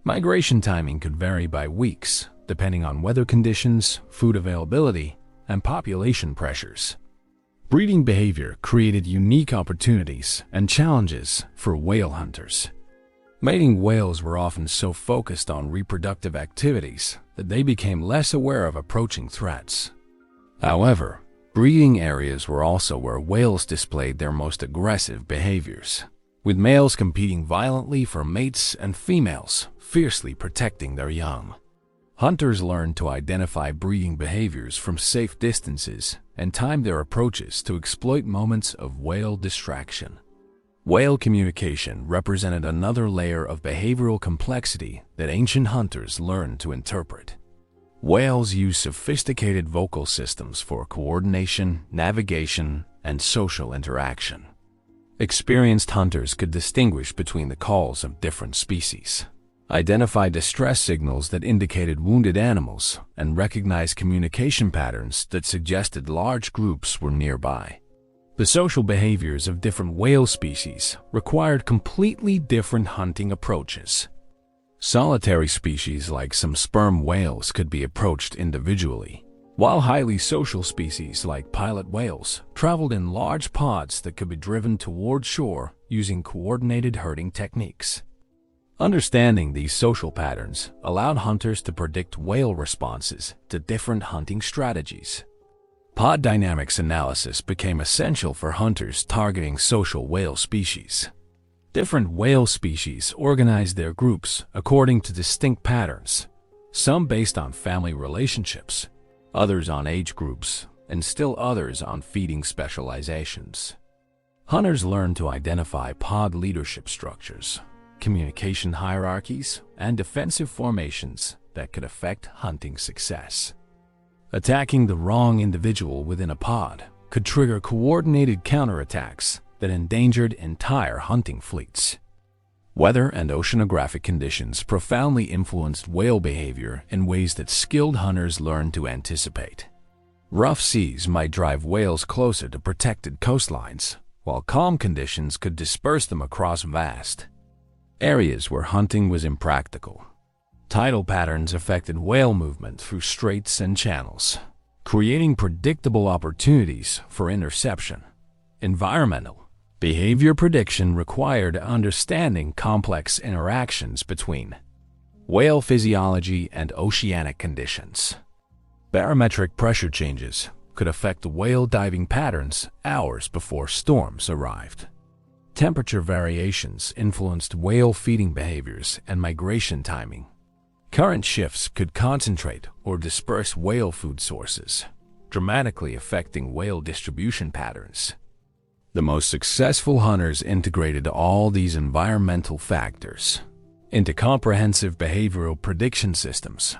Migration timing could vary by weeks, depending on weather conditions, food availability, and population pressures. Breeding behavior created unique opportunities and challenges for whale hunters. Mating whales were often so focused on reproductive activities that they became less aware of approaching threats. However, breeding areas were also where whales displayed their most aggressive behaviors, with males competing violently for mates and females fiercely protecting their young. Hunters learned to identify breeding behaviors from safe distances and time their approaches to exploit moments of whale distraction. Whale communication represented another layer of behavioral complexity that ancient hunters learned to interpret. Whales use sophisticated vocal systems for coordination, navigation, and social interaction. Experienced hunters could distinguish between the calls of different species, identify distress signals that indicated wounded animals, and recognize communication patterns that suggested large groups were nearby. The social behaviors of different whale species required completely different hunting approaches. Solitary species like some sperm whales could be approached individually, while highly social species like pilot whales traveled in large pods that could be driven toward shore using coordinated herding techniques. Understanding these social patterns allowed hunters to predict whale responses to different hunting strategies. Pod dynamics analysis became essential for hunters targeting social whale species. Different whale species organized their groups according to distinct patterns, some based on family relationships, others on age groups, and still others on feeding specializations. Hunters learned to identify pod leadership structures, communication hierarchies, and defensive formations that could affect hunting success. Attacking the wrong individual within a pod could trigger coordinated counterattacks that endangered entire hunting fleets. Weather and oceanographic conditions profoundly influenced whale behavior in ways that skilled hunters learned to anticipate. Rough seas might drive whales closer to protected coastlines, while calm conditions could disperse them across vast areas where hunting was impractical. Tidal patterns affected whale movement through straits and channels, creating predictable opportunities for interception. Environmental behavior prediction required understanding complex interactions between whale physiology and oceanic conditions. Barometric pressure changes could affect whale diving patterns hours before storms arrived. Temperature variations influenced whale feeding behaviors and migration timing. Current shifts could concentrate or disperse whale food sources, dramatically affecting whale distribution patterns. The most successful hunters integrated all these environmental factors. into comprehensive behavioral prediction systems.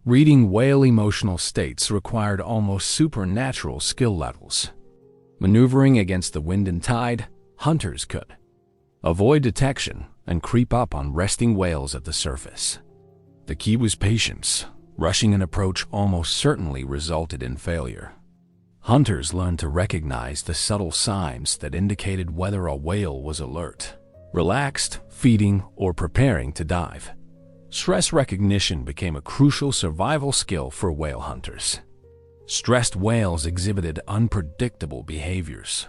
Reading whale emotional states required almost supernatural skill levels. Maneuvering against the wind and tide, hunters could avoid detection and creep up on resting whales at the surface. The key was patience. Rushing an approach almost certainly resulted in failure. Hunters learned to recognize the subtle signs that indicated whether a whale was alert, relaxed, feeding, or preparing to dive. Stress recognition became a crucial survival skill for whale hunters. Stressed whales exhibited unpredictable behaviors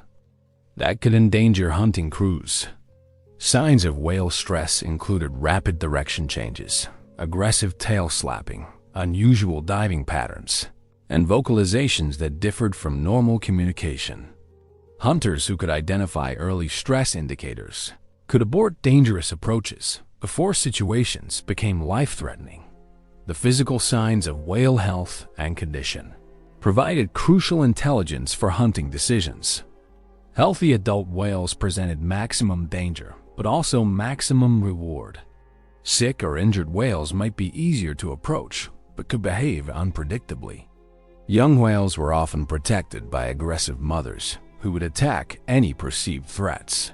that could endanger hunting crews. Signs of whale stress included rapid direction changes, aggressive tail slapping, unusual diving patterns, and vocalizations that differed from normal communication. Hunters who could identify early stress indicators could abort dangerous approaches before situations became life-threatening. The physical signs of whale health and condition provided crucial intelligence for hunting decisions. Healthy adult whales presented maximum danger, but also maximum reward. Sick or injured whales might be easier to approach, but could behave unpredictably. Young whales were often protected by aggressive mothers who would attack any perceived threats.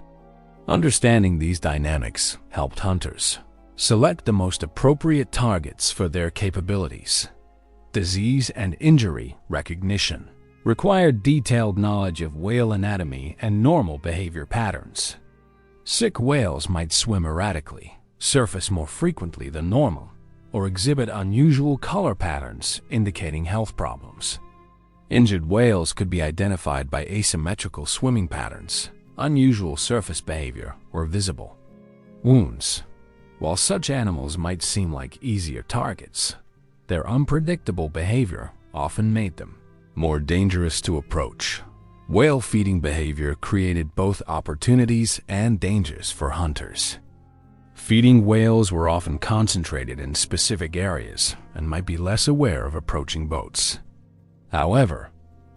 Understanding these dynamics helped hunters select the most appropriate targets for their capabilities. Disease and injury recognition required detailed knowledge of whale anatomy and normal behavior patterns. Sick whales might swim erratically, surface more frequently than normal, or exhibit unusual color patterns indicating health problems. Injured whales could be identified by asymmetrical swimming patterns, unusual surface behavior, or visible wounds. While such animals might seem like easier targets, their unpredictable behavior often made them more dangerous to approach. Whale feeding behavior created both opportunities and dangers for hunters. Feeding whales were often concentrated in specific areas and might be less aware of approaching boats. However,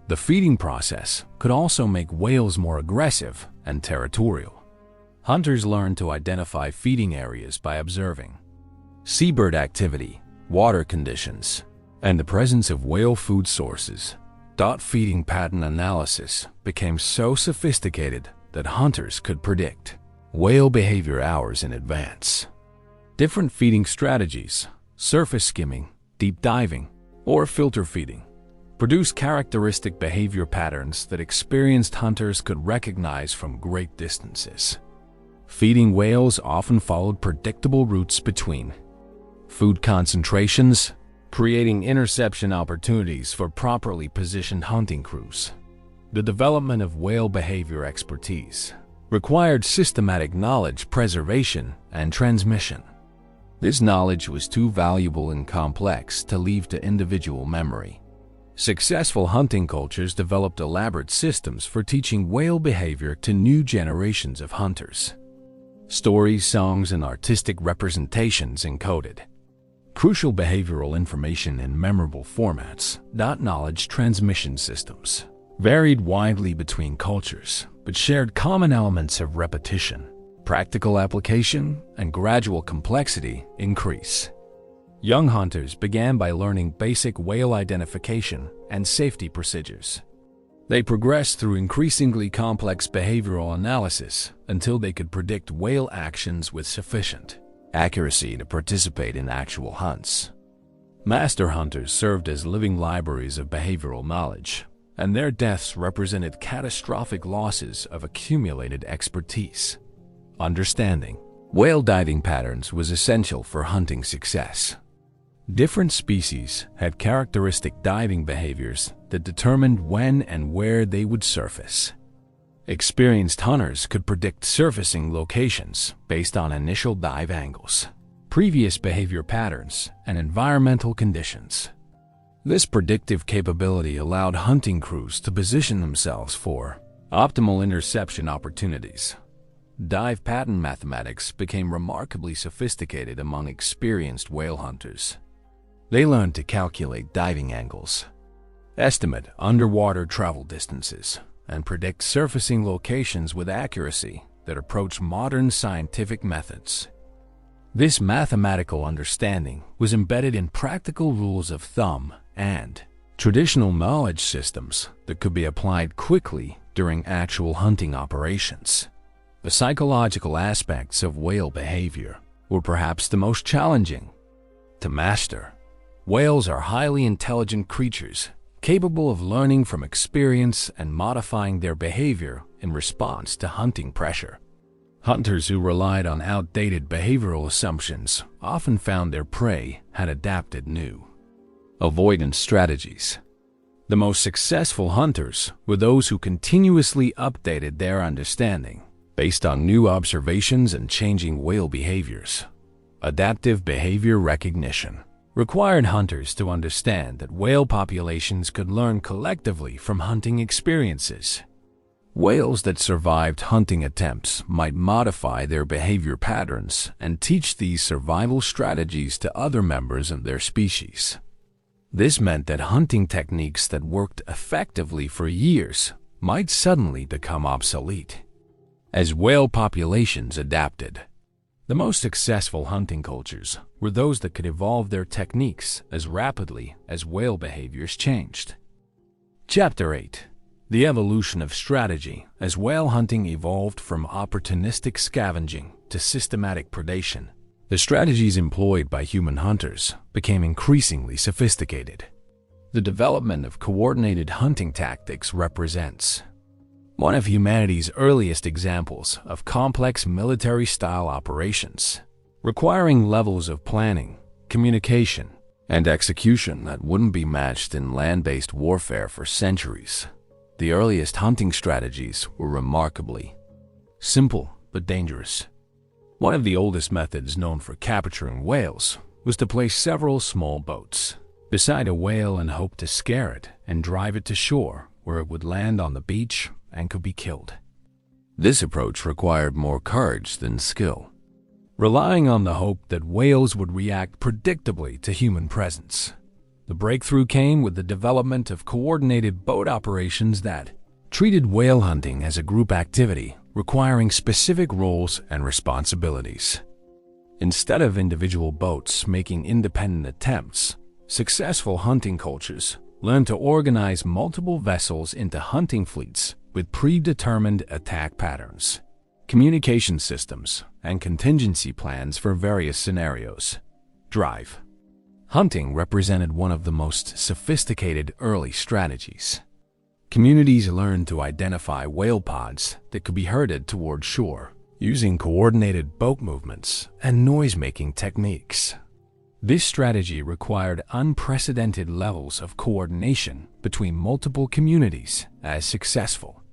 the feeding process could also make whales more aggressive and territorial. Hunters learned to identify feeding areas by observing seabird activity, water conditions, and the presence of whale food sources. Feeding pattern analysis became so sophisticated that hunters could predict whale behavior hours in advance. Different feeding strategies, surface skimming, deep diving, or filter feeding, produced characteristic behavior patterns that experienced hunters could recognize from great distances. Feeding whales often followed predictable routes between food concentrations, creating interception opportunities for properly positioned hunting crews. The development of whale behavior expertise required systematic knowledge preservation and transmission. This knowledge was too valuable and complex to leave to individual memory. Successful hunting cultures developed elaborate systems for teaching whale behavior to new generations of hunters. Stories, songs, and artistic representations encoded crucial behavioral information in memorable formats. Knowledge transmission systems varied widely between cultures, but shared common elements of repetition, practical application, and gradual complexity increase. Young hunters began by learning basic whale identification and safety procedures. They progressed through increasingly complex behavioral analysis until they could predict whale actions with sufficient accuracy to participate in actual hunts. Master hunters served as living libraries of behavioral knowledge, and their deaths represented catastrophic losses of accumulated expertise. Understanding whale diving patterns was essential for hunting success. Different species had characteristic diving behaviors that determined when and where they would surface. Experienced hunters could predict surfacing locations based on initial dive angles, previous behavior patterns, and environmental conditions. This predictive capability allowed hunting crews to position themselves for optimal interception opportunities. Dive pattern mathematics became remarkably sophisticated among experienced whale hunters. They learned to calculate diving angles, estimate underwater travel distances, and predict surfacing locations with accuracy that approached modern scientific methods. This mathematical understanding was embedded in practical rules of thumb and traditional knowledge systems that could be applied quickly during actual hunting operations. The psychological aspects of whale behavior were perhaps the most challenging to master. Whales are highly intelligent creatures, capable of learning from experience and modifying their behavior in response to hunting pressure. Hunters who relied on outdated behavioral assumptions often found their prey had adapted new avoidance strategies. The most successful hunters were those who continuously updated their understanding based on new observations and changing whale behaviors. Adaptive behavior recognition required hunters to understand that whale populations could learn collectively from hunting experiences. Whales that survived hunting attempts might modify their behavior patterns and teach these survival strategies to other members of their species. This meant that hunting techniques that worked effectively for years might suddenly become obsolete. As whale populations adapted, the most successful hunting cultures were those that could evolve their techniques as rapidly as whale behaviors changed. Chapter 8. The evolution of strategy as whale hunting evolved from opportunistic scavenging to systematic predation. The strategies employed by human hunters became increasingly sophisticated. The development of coordinated hunting tactics represents one of humanity's earliest examples of complex military-style operations, requiring levels of planning, communication, and execution that wouldn't be matched in land-based warfare for centuries. The earliest hunting strategies were remarkably simple but dangerous. One of the oldest methods known for capturing whales was to place several small boats beside a whale and hope to scare it and drive it to shore, where it would land on the beach and could be killed. This approach required more courage than skill, relying on the hope that whales would react predictably to human presence. The breakthrough came with the development of coordinated boat operations that treated whale hunting as a group activity, requiring specific roles and responsibilities. Instead of individual boats making independent attempts, successful hunting cultures learned to organize multiple vessels into hunting fleets with predetermined attack patterns, communication systems, and contingency plans for various scenarios. Drive hunting represented one of the most sophisticated early strategies. Communities learned to identify whale pods that could be herded toward shore using coordinated boat movements and noise-making techniques. This strategy required unprecedented levels of coordination between multiple communities as successful.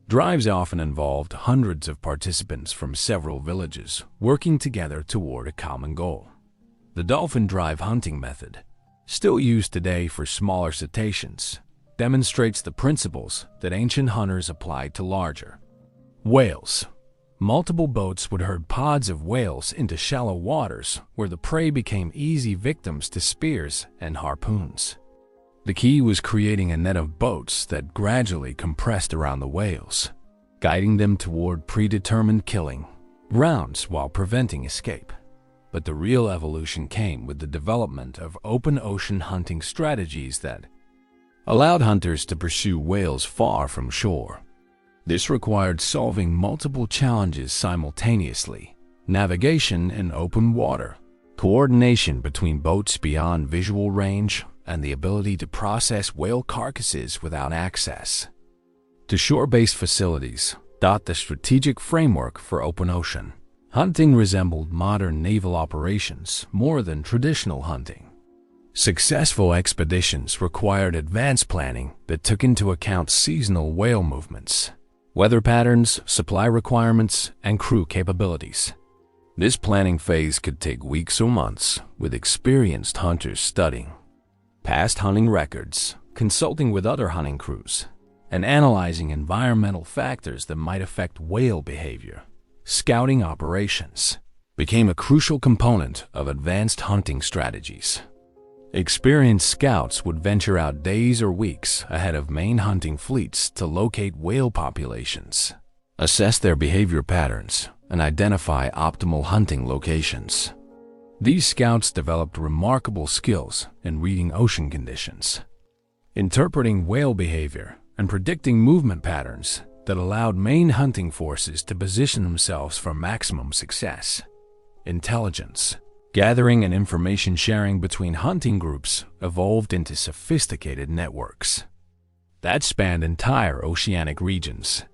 Drives often involved hundreds of participants from several villages working together toward a common goal. The dolphin drive hunting method, still used today for smaller cetaceans, demonstrates the principles that ancient hunters applied to larger whales. Multiple boats would herd pods of whales into shallow waters where the prey became easy victims to spears and harpoons. The key was creating a net of boats that gradually compressed around the whales, guiding them toward predetermined killing rounds while preventing escape. But the real evolution came with the development of open ocean hunting strategies that allowed hunters to pursue whales far from shore. This required solving multiple challenges simultaneously: navigation in open water, coordination between boats beyond visual range, and the ability to process whale carcasses without access to shore-based facilities. The strategic framework for open ocean hunting resembled modern naval operations more than traditional hunting. Successful expeditions required advanced planning that took into account seasonal whale movements, weather patterns, supply requirements, and crew capabilities. This planning phase could take weeks or months, with experienced hunters studying past hunting records, consulting with other hunting crews, and analyzing environmental factors that might affect whale behavior. Scouting operations became a crucial component of advanced hunting strategies. Experienced scouts would venture out days or weeks ahead of main hunting fleets to locate whale populations, assess their behavior patterns, and identify optimal hunting locations. These scouts developed remarkable skills in reading ocean conditions, interpreting whale behavior, and predicting movement patterns that allowed main hunting forces to position themselves for maximum success. Intelligence, gathering and information sharing between hunting groups evolved into sophisticated networks that spanned entire oceanic regions.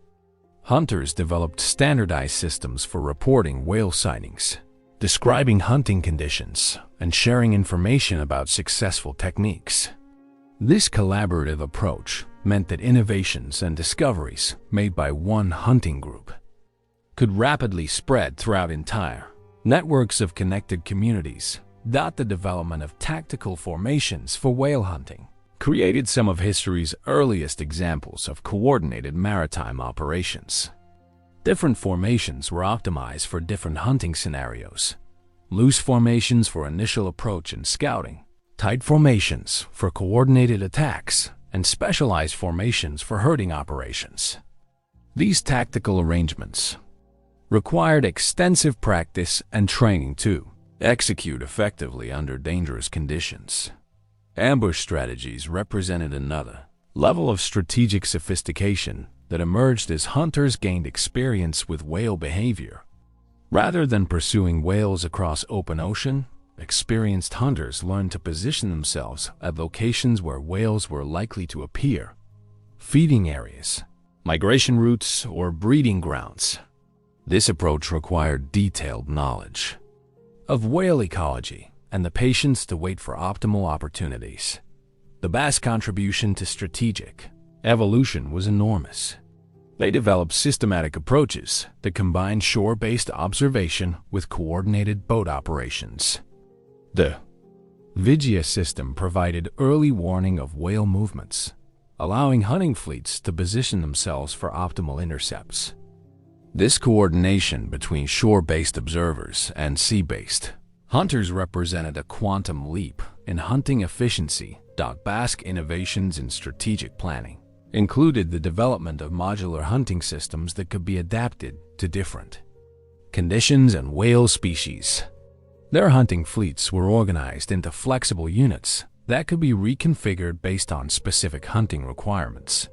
Hunters developed standardized systems for reporting whale sightings, describing hunting conditions, and sharing information about successful techniques. This collaborative approach meant that innovations and discoveries made by one hunting group could rapidly spread throughout entire networks of connected communities. The development of tactical formations for whale hunting created some of history's earliest examples of coordinated maritime operations. Different formations were optimized for different hunting scenarios. Loose formations for initial approach and scouting, tight formations for coordinated attacks, and specialized formations for herding operations. These tactical arrangements required extensive practice and training to execute effectively under dangerous conditions. Ambush strategies represented another level of strategic sophistication that emerged as hunters gained experience with whale behavior. Rather than pursuing whales across open ocean, experienced hunters learned to position themselves at locations where whales were likely to appear, feeding areas, migration routes, or breeding grounds. This approach required detailed knowledge of whale ecology and the patience to wait for optimal opportunities. The Basque contribution to strategic evolution was enormous. They developed systematic approaches that combined shore-based observation with coordinated boat operations. The Vigia system provided early warning of whale movements, allowing hunting fleets to position themselves for optimal intercepts. This coordination between shore-based observers and sea-based hunters represented a quantum leap in hunting efficiency. Basque innovations in strategic planning included the development of modular hunting systems that could be adapted to different conditions and whale species. Their hunting fleets were organized into flexible units that could be reconfigured based on specific hunting requirements.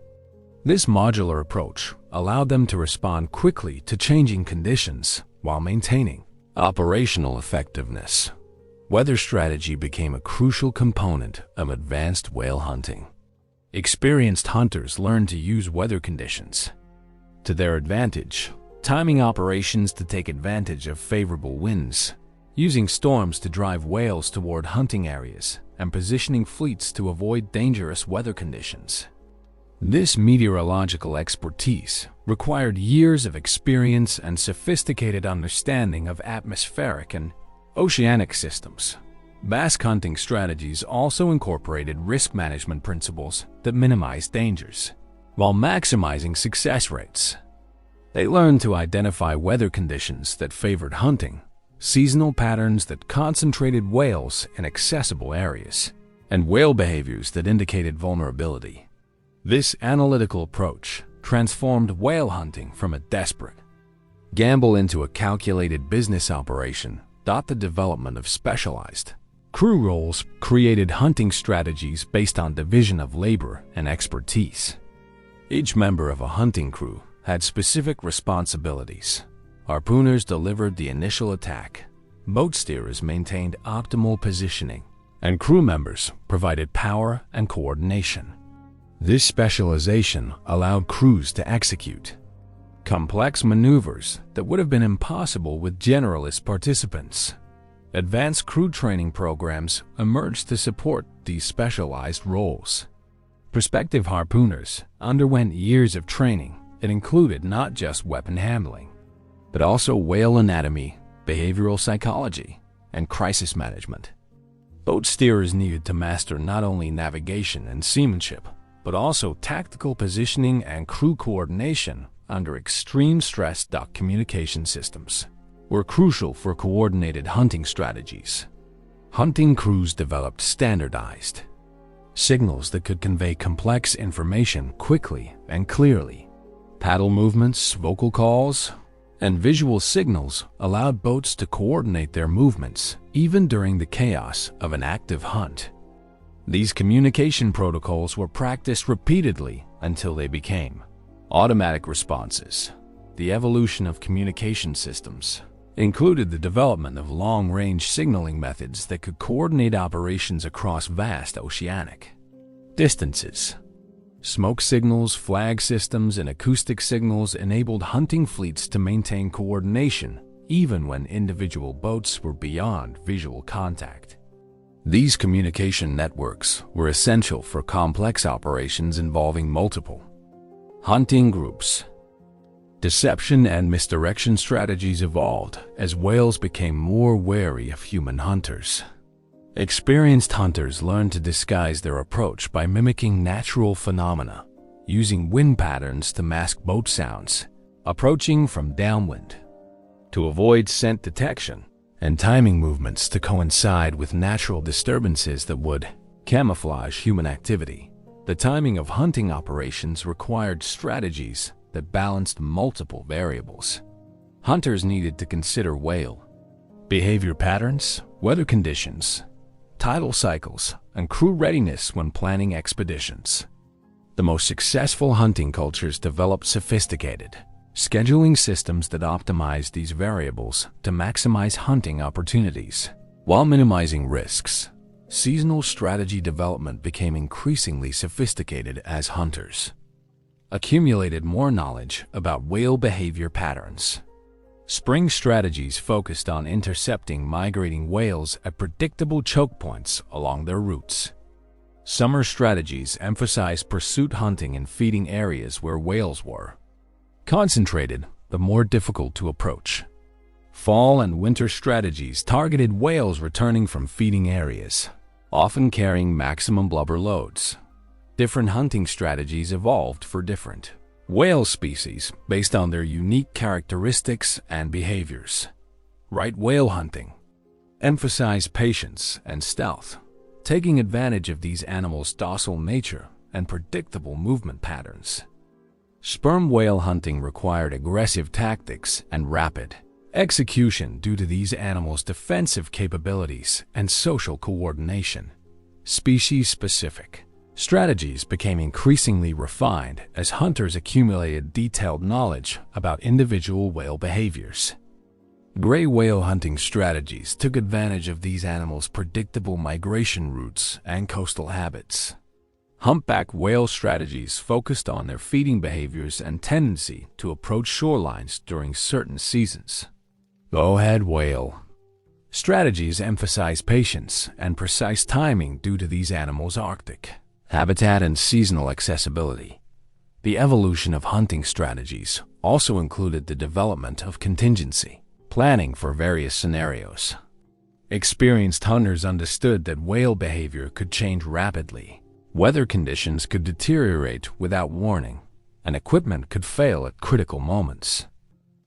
This modular approach allowed them to respond quickly to changing conditions while maintaining operational effectiveness. Weather strategy became a crucial component of advanced whale hunting. Experienced hunters learned to use weather conditions to their advantage, timing operations to take advantage of favorable winds, using storms to drive whales toward hunting areas, and positioning fleets to avoid dangerous weather conditions. This meteorological expertise required years of experience and sophisticated understanding of atmospheric and oceanic systems. Basque hunting strategies also incorporated risk management principles that minimized dangers while maximizing success rates. They learned to identify weather conditions that favored hunting, seasonal patterns that concentrated whales in accessible areas, and whale behaviors that indicated vulnerability. This analytical approach transformed whale hunting from a desperate gamble into a calculated business operation. The development of specialized crew roles created hunting strategies based on division of labor and expertise. Each member of a hunting crew had specific responsibilities. Harpooners delivered the initial attack, boat steerers maintained optimal positioning, and crew members provided power and coordination. This specialization allowed crews to execute complex maneuvers that would have been impossible with generalist participants. Advanced crew training programs emerged to support these specialized roles. Prospective harpooners underwent years of training that included not just weapon handling, but also whale anatomy, behavioral psychology, and crisis management. Boat steerers needed to master not only navigation and seamanship, but also tactical positioning and crew coordination under extreme stress. Communication systems were crucial for coordinated hunting strategies. Hunting crews developed standardized signals that could convey complex information quickly and clearly. Paddle movements, vocal calls, and visual signals allowed boats to coordinate their movements even during the chaos of an active hunt. These communication protocols were practiced repeatedly until they became automatic responses. The evolution of communication systems included the development of long-range signaling methods that could coordinate operations across vast oceanic distances. Smoke signals, flag systems, and acoustic signals enabled hunting fleets to maintain coordination even when individual boats were beyond visual contact. These communication networks were essential for complex operations involving multiple hunting groups. Deception and misdirection strategies evolved as whales became more wary of human hunters. Experienced hunters learned to disguise their approach by mimicking natural phenomena, using wind patterns to mask boat sounds, approaching from downwind to avoid scent detection, and timing movements to coincide with natural disturbances that would camouflage human activity. The timing of hunting operations required strategies that balanced multiple variables. Hunters needed to consider whale behavior patterns, weather conditions, tidal cycles, and crew readiness when planning expeditions. The most successful hunting cultures developed sophisticated scheduling systems that optimized these variables to maximize hunting opportunities while minimizing risks. Seasonal strategy development became increasingly sophisticated as hunters accumulated more knowledge about whale behavior patterns. Spring strategies focused on intercepting migrating whales at predictable choke points along their routes. Summer strategies emphasized pursuit hunting in feeding areas where whales were concentrated, but more difficult to approach. Fall and winter strategies targeted whales returning from feeding areas, often carrying maximum blubber loads. Different hunting strategies evolved for different whale species based on their unique characteristics and behaviors. Right whale hunting emphasized patience and stealth, taking advantage of these animals' docile nature and predictable movement patterns. Sperm whale hunting required aggressive tactics and rapid execution due to these animals' defensive capabilities and social coordination. Species-specific strategies became increasingly refined as hunters accumulated detailed knowledge about individual whale behaviors. Gray whale hunting strategies took advantage of these animals' predictable migration routes and coastal habits. Humpback whale strategies focused on their feeding behaviors and tendency to approach shorelines during certain seasons. Bowhead whale strategies emphasize patience and precise timing due to these animals' Arctic habitat and seasonal accessibility. The evolution of hunting strategies also included the development of contingency planning for various scenarios. Experienced hunters understood that whale behavior could change rapidly. Weather conditions could deteriorate without warning, and equipment could fail at critical moments.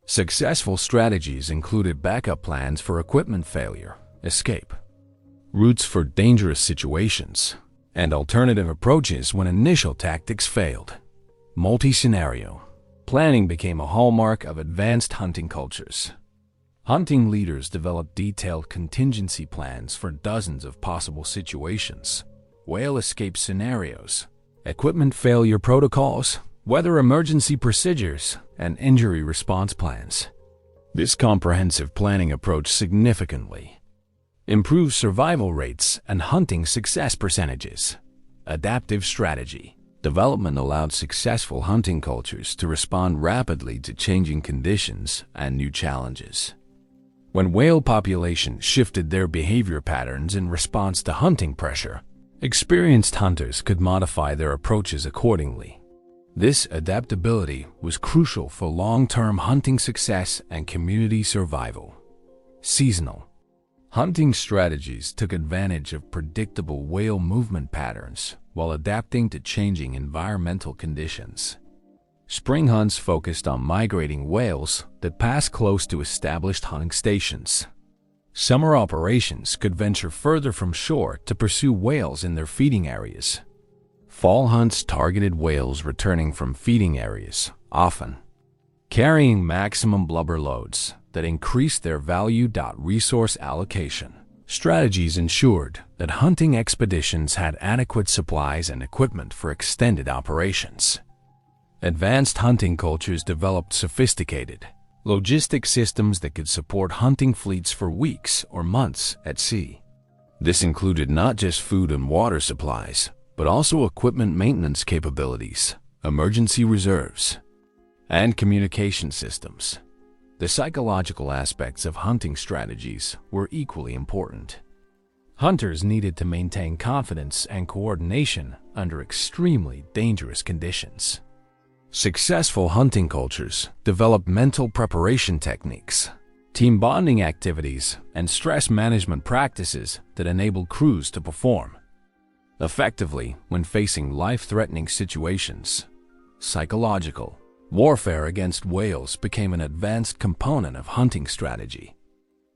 Successful strategies included backup plans for equipment failure, escape routes for dangerous situations, and alternative approaches when initial tactics failed. Multi-scenario planning became a hallmark of advanced hunting cultures. Hunting leaders developed detailed contingency plans for dozens of possible situations: whale escape scenarios, equipment failure protocols, weather emergency procedures, and injury response plans. This comprehensive planning approach significantly improved survival rates and hunting success percentages. Adaptive strategy development allowed successful hunting cultures to respond rapidly to changing conditions and new challenges. When whale populations shifted their behavior patterns in response to hunting pressure, experienced hunters could modify their approaches accordingly. This adaptability was crucial for long-term hunting success and community survival. Seasonal hunting strategies took advantage of predictable whale movement patterns while adapting to changing environmental conditions. Spring hunts focused on migrating whales that passed close to established hunting stations. Summer operations could venture further from shore to pursue whales in their feeding areas. Fall hunts targeted whales returning from feeding areas, often carrying maximum blubber loads that increased their value. Resource allocation strategies ensured that hunting expeditions had adequate supplies and equipment for extended operations. Advanced hunting cultures developed sophisticated logistic systems that could support hunting fleets for weeks or months at sea. This included not just food and water supplies, but also equipment maintenance capabilities, emergency reserves, and communication systems. The psychological aspects of hunting strategies were equally important. Hunters needed to maintain confidence and coordination under extremely dangerous conditions. Successful hunting cultures developed mental preparation techniques, team bonding activities, and stress management practices that enabled crews to perform effectively when facing life-threatening situations. Psychological warfare against whales became an advanced component of hunting strategy.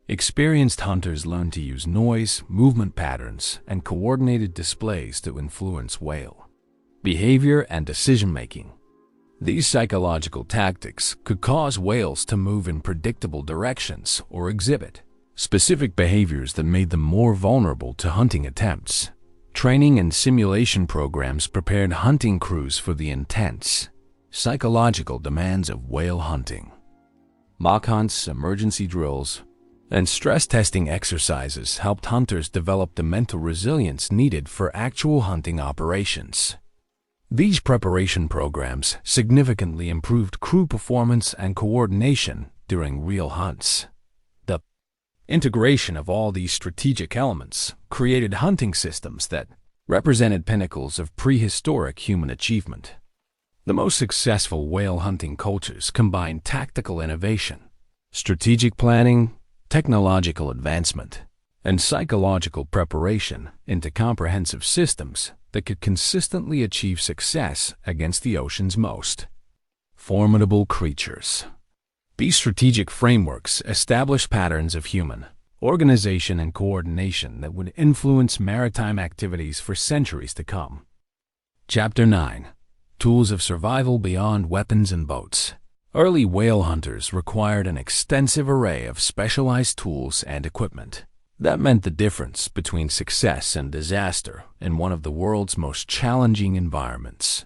Experienced hunters learned to use noise, movement patterns, and coordinated displays to influence whale behavior and decision-making. These psychological tactics could cause whales to move in predictable directions or exhibit specific behaviors that made them more vulnerable to hunting attempts. Training and simulation programs prepared hunting crews for the intense psychological demands of whale hunting. Mock hunts, emergency drills, and stress testing exercises helped hunters develop the mental resilience needed for actual hunting operations. These preparation programs significantly improved crew performance and coordination during real hunts. The integration of all these strategic elements created hunting systems that represented pinnacles of prehistoric human achievement. The most successful whale hunting cultures combined tactical innovation, strategic planning, technological advancement, and psychological preparation into comprehensive systems that could consistently achieve success against the ocean's most formidable creatures. These strategic frameworks established patterns of human organization and coordination that would influence maritime activities for centuries to come. Chapter 9. Tools of Survival Beyond Weapons and Boats. Early whale hunters required an extensive array of specialized tools and equipment. That meant the difference between success and disaster in one of the world's most challenging environments.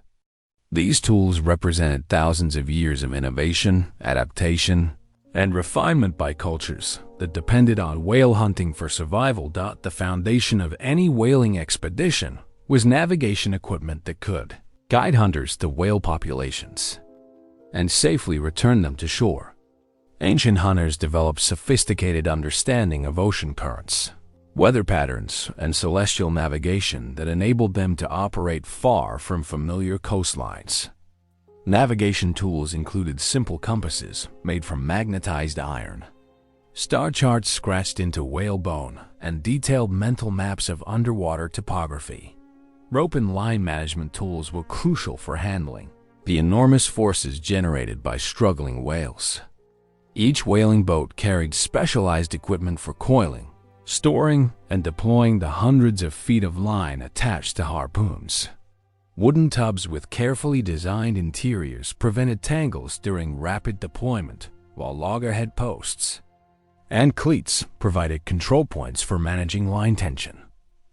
These tools represented thousands of years of innovation, adaptation, and refinement by cultures that depended on whale hunting for survival. The foundation of any whaling expedition was navigation equipment that could guide hunters to whale populations and safely return them to shore. Ancient hunters developed sophisticated understanding of ocean currents, weather patterns, and celestial navigation that enabled them to operate far from familiar coastlines. Navigation tools included simple compasses made from magnetized iron, star charts scratched into whalebone, and detailed mental maps of underwater topography. Rope and line management tools were crucial for handling the enormous forces generated by struggling whales. Each whaling boat carried specialized equipment for coiling, storing, and deploying the hundreds of feet of line attached to harpoons. Wooden tubs with carefully designed interiors prevented tangles during rapid deployment, while loggerhead posts and cleats provided control points for managing line tension.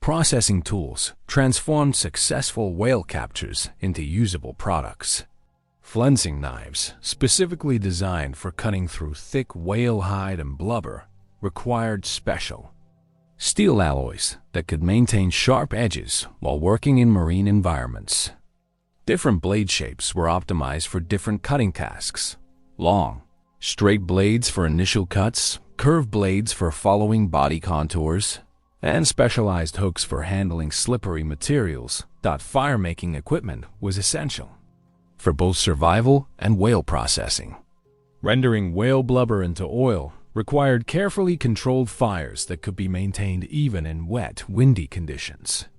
Processing tools transformed successful whale captures into usable products. Flensing knives, specifically designed for cutting through thick whale hide and blubber, required special steel alloys that could maintain sharp edges while working in marine environments. Different blade shapes were optimized for different cutting tasks: long, straight blades for initial cuts, curved blades for following body contours, and specialized hooks for handling slippery materials. Fire-making equipment was essential for both survival and whale processing. Rendering whale blubber into oil required carefully controlled fires that could be maintained even in wet, windy conditions.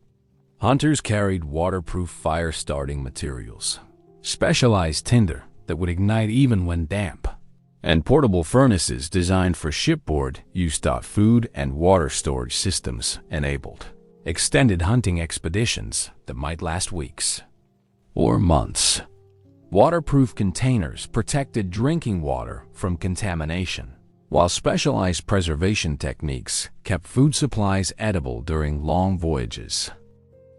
Hunters carried waterproof fire-starting materials, specialized tinder that would ignite even when damp, and portable furnaces designed for shipboard use. Food and water storage systems enabled extended hunting expeditions that might last weeks or months. Waterproof containers protected drinking water from contamination, while specialized preservation techniques kept food supplies edible during long voyages.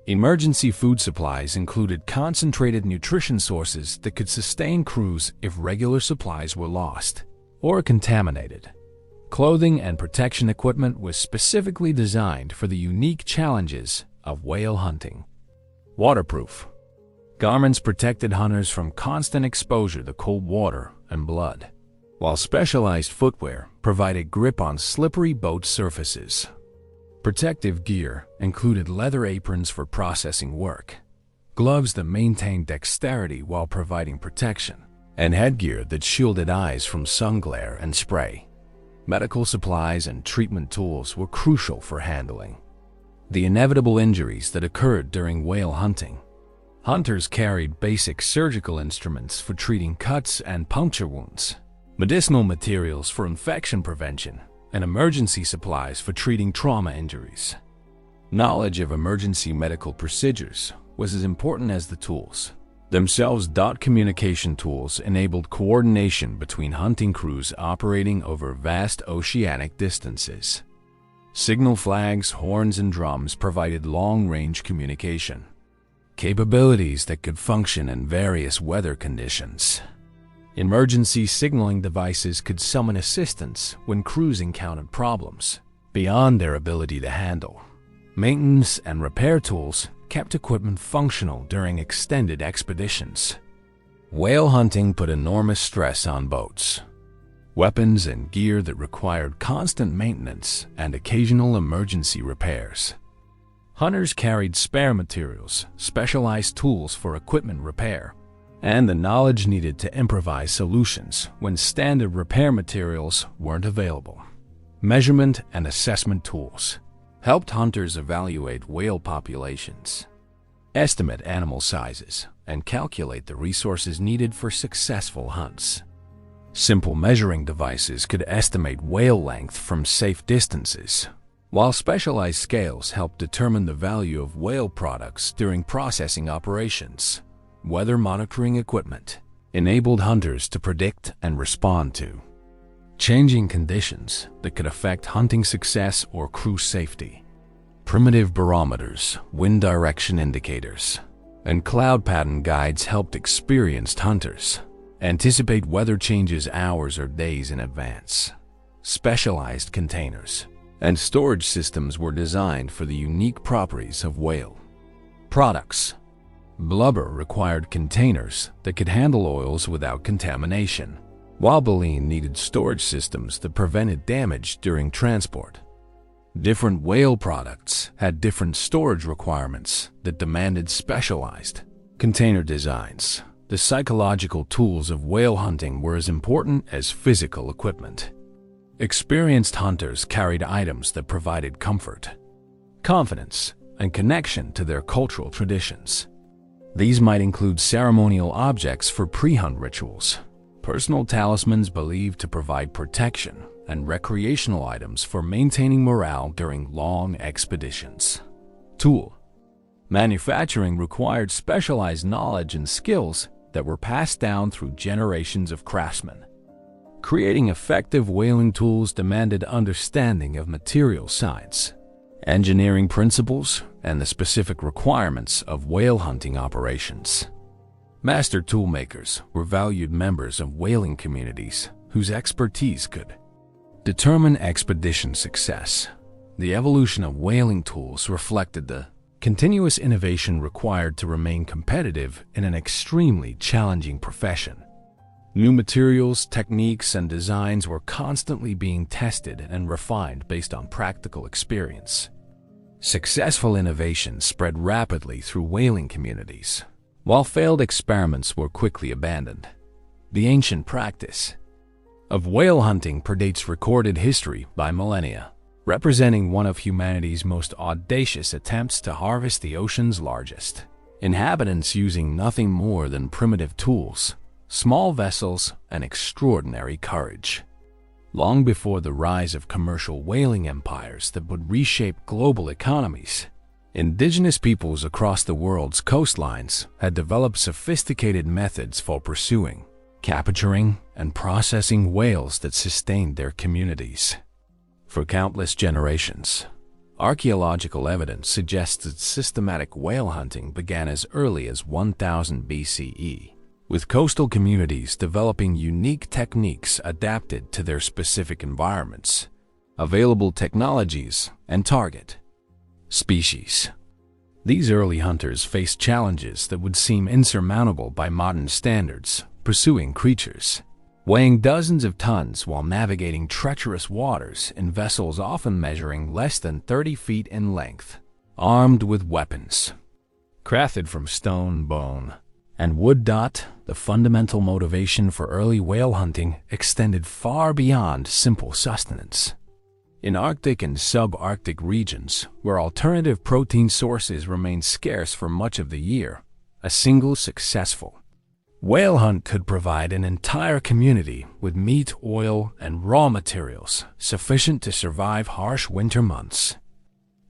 Emergency food supplies included concentrated nutrition sources that could sustain crews if regular supplies were lost or contaminated. Clothing and protection equipment was specifically designed for the unique challenges of whale hunting. Waterproof garments protected hunters from constant exposure to cold water and blood, while specialized footwear provided grip on slippery boat surfaces. Protective gear included leather aprons for processing work, gloves that maintained dexterity while providing protection, and headgear that shielded eyes from sun glare and spray. Medical supplies and treatment tools were crucial for handling the inevitable injuries that occurred during whale hunting. Hunters carried basic surgical instruments for treating cuts and puncture wounds, medicinal materials for infection prevention, and emergency supplies for treating trauma injuries. Knowledge of emergency medical procedures was as important as the tools themselves. Communication tools enabled coordination between hunting crews operating over vast oceanic distances. Signal flags, horns, and drums provided long-range communication capabilities that could function in various weather conditions. Emergency signaling devices could summon assistance when crews encountered problems beyond their ability to handle. Maintenance and repair tools kept equipment functional during extended expeditions. Whale hunting put enormous stress on boats. Weapons and gear that required constant maintenance and occasional emergency repairs. Hunters carried spare materials, specialized tools for equipment repair, and the knowledge needed to improvise solutions when standard repair materials weren't available. Measurement and assessment tools helped hunters evaluate whale populations, estimate animal sizes, and calculate the resources needed for successful hunts. Simple measuring devices could estimate whale length from safe distances, while specialized scales helped determine the value of whale products during processing operations. Weather monitoring equipment enabled hunters to predict and respond to changing conditions that could affect hunting success or crew safety. Primitive barometers, wind direction indicators, and cloud pattern guides helped experienced hunters anticipate weather changes hours or days in advance. Specialized containers and storage systems were designed for the unique properties of whale products. Blubber required containers that could handle oils without contamination, while baleen needed storage systems that prevented damage during transport. Different whale products had different storage requirements that demanded specialized container designs. The psychological tools of whale hunting were as important as physical equipment. Experienced hunters carried items that provided comfort, confidence, and connection to their cultural traditions. These might include ceremonial objects for pre-hunt rituals, personal talismans believed to provide protection, and recreational items for maintaining morale during long expeditions. Tool manufacturing required specialized knowledge and skills that were passed down through generations of craftsmen. Creating effective whaling tools demanded understanding of material science, engineering principles, and the specific requirements of whale hunting operations. Master toolmakers were valued members of whaling communities whose expertise could determine expedition success. The evolution of whaling tools reflected the continuous innovation required to remain competitive in an extremely challenging profession. New materials, techniques, and designs were constantly being tested and refined based on practical experience. Successful innovation spread rapidly through whaling communities, while failed experiments were quickly abandoned. The ancient practice of whale hunting predates recorded history by millennia, representing one of humanity's most audacious attempts to harvest the ocean's largest inhabitants using nothing more than primitive tools, small vessels, and extraordinary courage. Long before the rise of commercial whaling empires that would reshape global economies, Indigenous peoples across the world's coastlines had developed sophisticated methods for pursuing, capturing, and processing whales that sustained their communities. For countless generations, archaeological evidence suggests that systematic whale hunting began as early as 1000 BCE, with coastal communities developing unique techniques adapted to their specific environments, available technologies, and target species. These early hunters faced challenges that would seem insurmountable by modern standards, pursuing creatures weighing dozens of tons while navigating treacherous waters in vessels often measuring less than 30 feet in length, armed with weapons crafted from stone, bone, and wood. The fundamental motivation for early whale hunting extended far beyond simple sustenance. In Arctic and subarctic regions, where alternative protein sources remained scarce for much of the year, a single successful whale hunt could provide an entire community with meat, oil, and raw materials sufficient to survive harsh winter months.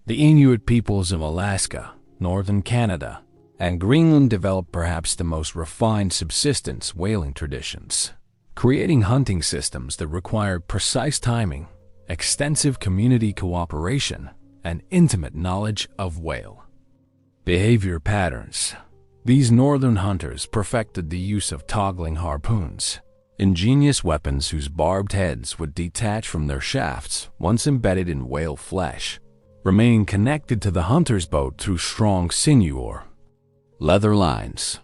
The Inuit peoples of Alaska, northern Canada, and Greenland developed perhaps the most refined subsistence whaling traditions, creating hunting systems that required precise timing, extensive community cooperation, and intimate knowledge of whale behavior patterns. These northern hunters perfected the use of toggling harpoons, ingenious weapons whose barbed heads would detach from their shafts once embedded in whale flesh, remaining connected to the hunter's boat through strong sinew or leather lines.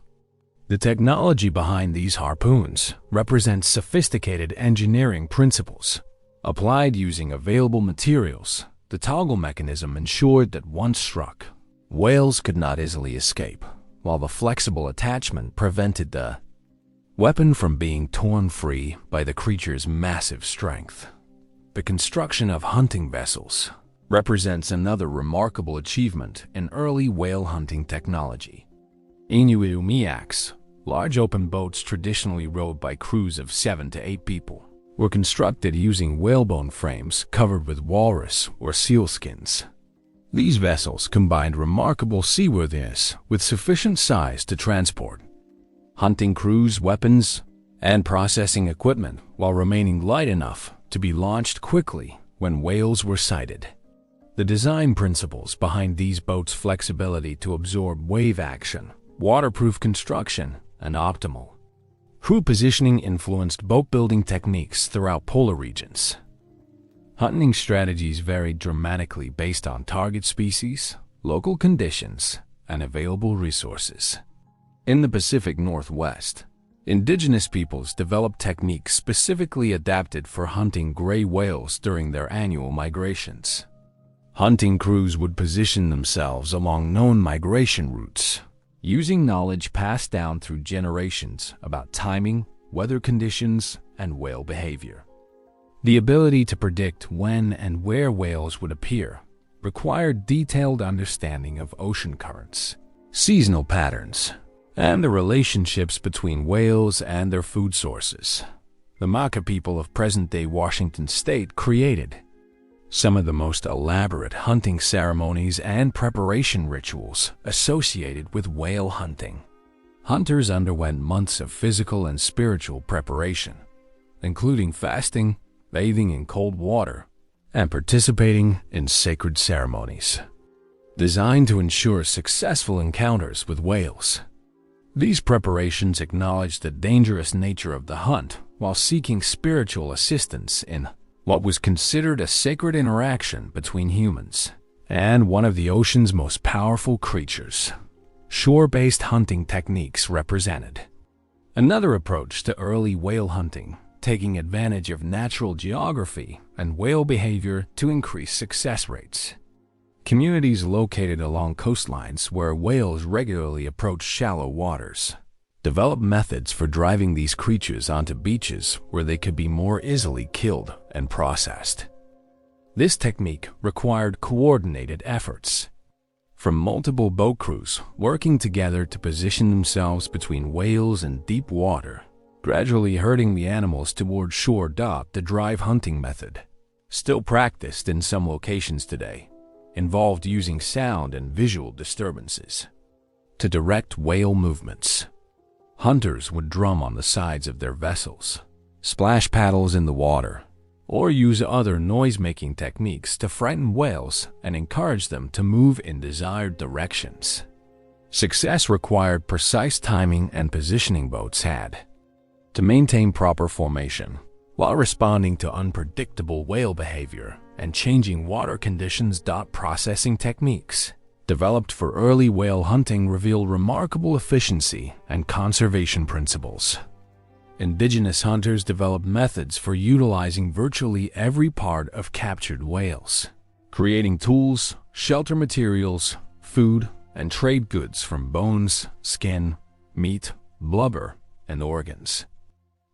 The technology behind these harpoons represents sophisticated engineering principles. Applied using available materials, the toggle mechanism ensured that once struck, whales could not easily escape, while the flexible attachment prevented the weapon from being torn free by the creature's massive strength. The construction of hunting vessels represents another remarkable achievement in early whale hunting technology. Inuit large open boats traditionally rowed by crews of 7 to 8 people, were constructed using whalebone frames covered with walrus or seal skins. These vessels combined remarkable seaworthiness with sufficient size to transport hunting crews, weapons, and processing equipment while remaining light enough to be launched quickly when whales were sighted. The design principles behind these boats' flexibility to absorb wave action, waterproof construction, and optimal crew positioning influenced boat-building techniques throughout polar regions. Hunting strategies varied dramatically based on target species, local conditions, and available resources. In the Pacific Northwest, indigenous peoples developed techniques specifically adapted for hunting gray whales during their annual migrations. Hunting crews would position themselves along known migration routes, using knowledge passed down through generations about timing, weather conditions, and whale behavior. The ability to predict when and where whales would appear required detailed understanding of ocean currents, seasonal patterns, and the relationships between whales and their food sources. The Maka people of present-day Washington state created some of the most elaborate hunting ceremonies and preparation rituals associated with whale hunting. Hunters underwent months of physical and spiritual preparation, including fasting, bathing in cold water, and participating in sacred ceremonies, designed to ensure successful encounters with whales. These preparations acknowledged the dangerous nature of the hunt while seeking spiritual assistance in what was considered a sacred interaction between humans and one of the ocean's most powerful creatures. Shore-based hunting techniques represented another approach to early whale hunting, taking advantage of natural geography and whale behavior to increase success rates. Communities located along coastlines where whales regularly approach shallow waters developed methods for driving these creatures onto beaches where they could be more easily killed and processed. This technique required coordinated efforts from multiple boat crews working together to position themselves between whales and deep water, gradually herding the animals toward shore. The drive hunting method, still practiced in some locations today, involved using sound and visual disturbances to direct whale movements. Hunters would drum on the sides of their vessels, splash paddles in the water, or use other noise-making techniques to frighten whales and encourage them to move in desired directions. Success required precise timing and positioning boats had to maintain proper formation while responding to unpredictable whale behavior and changing water conditions. Processing techniques developed for early whale hunting revealed remarkable efficiency and conservation principles. Indigenous hunters developed methods for utilizing virtually every part of captured whales, creating tools, shelter materials, food, and trade goods from bones, skin, meat, blubber, and organs.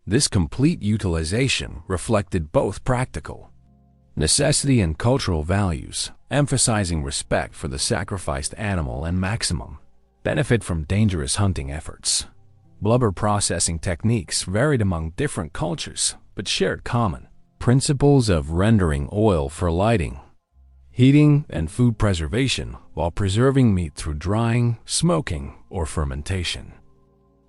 This complete utilization reflected both practical necessity and cultural values, emphasizing respect for the sacrificed animal and maximum benefit from dangerous hunting efforts. Blubber processing techniques varied among different cultures, but shared common principles of rendering oil for lighting, heating, and food preservation while preserving meat through drying, smoking, or fermentation.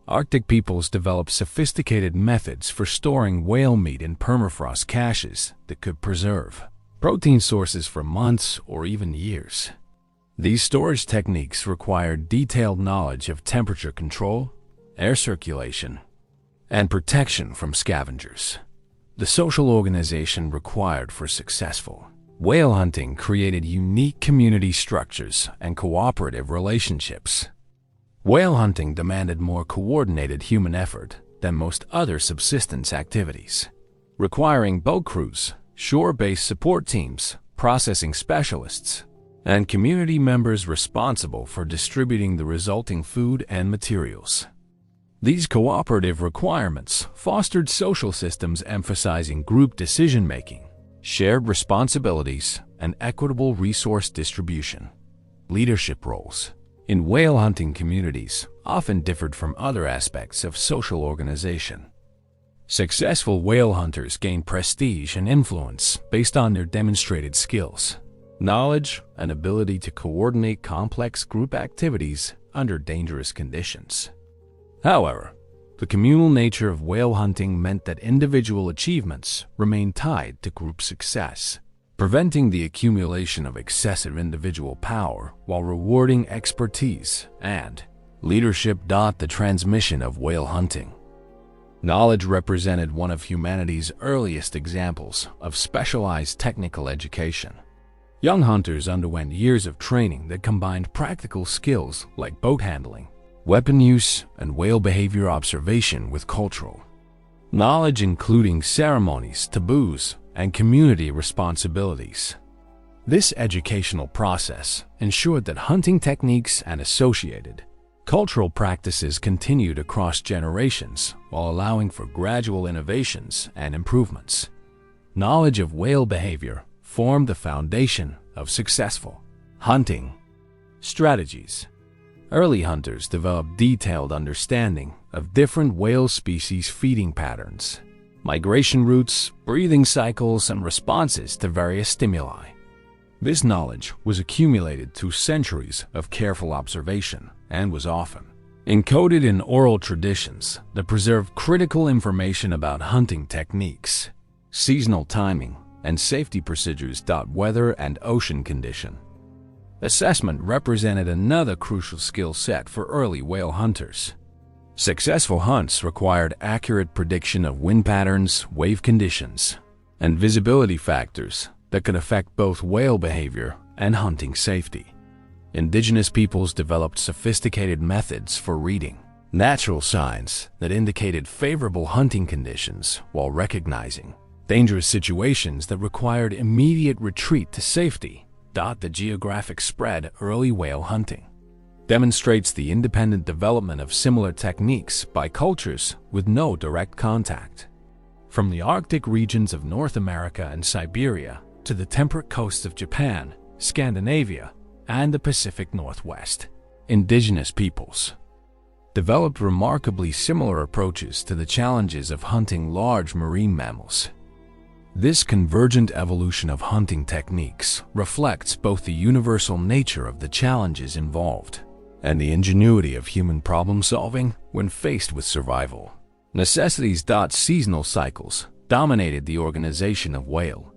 Arctic peoples developed sophisticated methods for storing whale meat in permafrost caches that could preserve protein sources for months or even years. These storage techniques required detailed knowledge of temperature control, air circulation, and protection from scavengers. The social organization required for successful whale hunting created unique community structures and cooperative relationships. Whale hunting demanded more coordinated human effort than most other subsistence activities, requiring boat crews, shore-based support teams, processing specialists, and community members responsible for distributing the resulting food and materials. These cooperative requirements fostered social systems emphasizing group decision-making, shared responsibilities, and equitable resource distribution. Leadership roles in whale hunting communities often differed from other aspects of social organization. Successful whale hunters gained prestige and influence based on their demonstrated skills, knowledge, and ability to coordinate complex group activities under dangerous conditions. However, the communal nature of whale hunting meant that individual achievements remained tied to group success, preventing the accumulation of excessive individual power while rewarding expertise and leadership. The transmission of whale hunting knowledge represented one of humanity's earliest examples of specialized technical education. Young hunters underwent years of training that combined practical skills like boat handling, weapon use, and whale behavior observation with cultural knowledge, including ceremonies, taboos, and community responsibilities. This educational process ensured that hunting techniques and associated cultural practices continued across generations while allowing for gradual innovations and improvements. Knowledge of whale behavior formed the foundation of successful hunting strategies. Early hunters developed detailed understanding of different whale species' feeding patterns, migration routes, breathing cycles, and responses to various stimuli. This knowledge was accumulated through centuries of careful observation and was often encoded in oral traditions that preserved critical information about hunting techniques, seasonal timing, and safety procedures. Weather and ocean condition assessment represented another crucial skill set for early whale hunters. Successful hunts required accurate prediction of wind patterns, wave conditions, and visibility factors that could affect both whale behavior and hunting safety. Indigenous peoples developed sophisticated methods for reading natural signs that indicated favorable hunting conditions while recognizing dangerous situations that required immediate retreat to safety. The geographic spread early whale hunting demonstrates the independent development of similar techniques by cultures with no direct contact. From the Arctic regions of North America and Siberia to the temperate coasts of Japan, Scandinavia, and the Pacific Northwest, indigenous peoples developed remarkably similar approaches to the challenges of hunting large marine mammals. This convergent evolution of hunting techniques reflects both the universal nature of the challenges involved and the ingenuity of human problem-solving when faced with survival. Necessities. Seasonal cycles dominated the organization of whale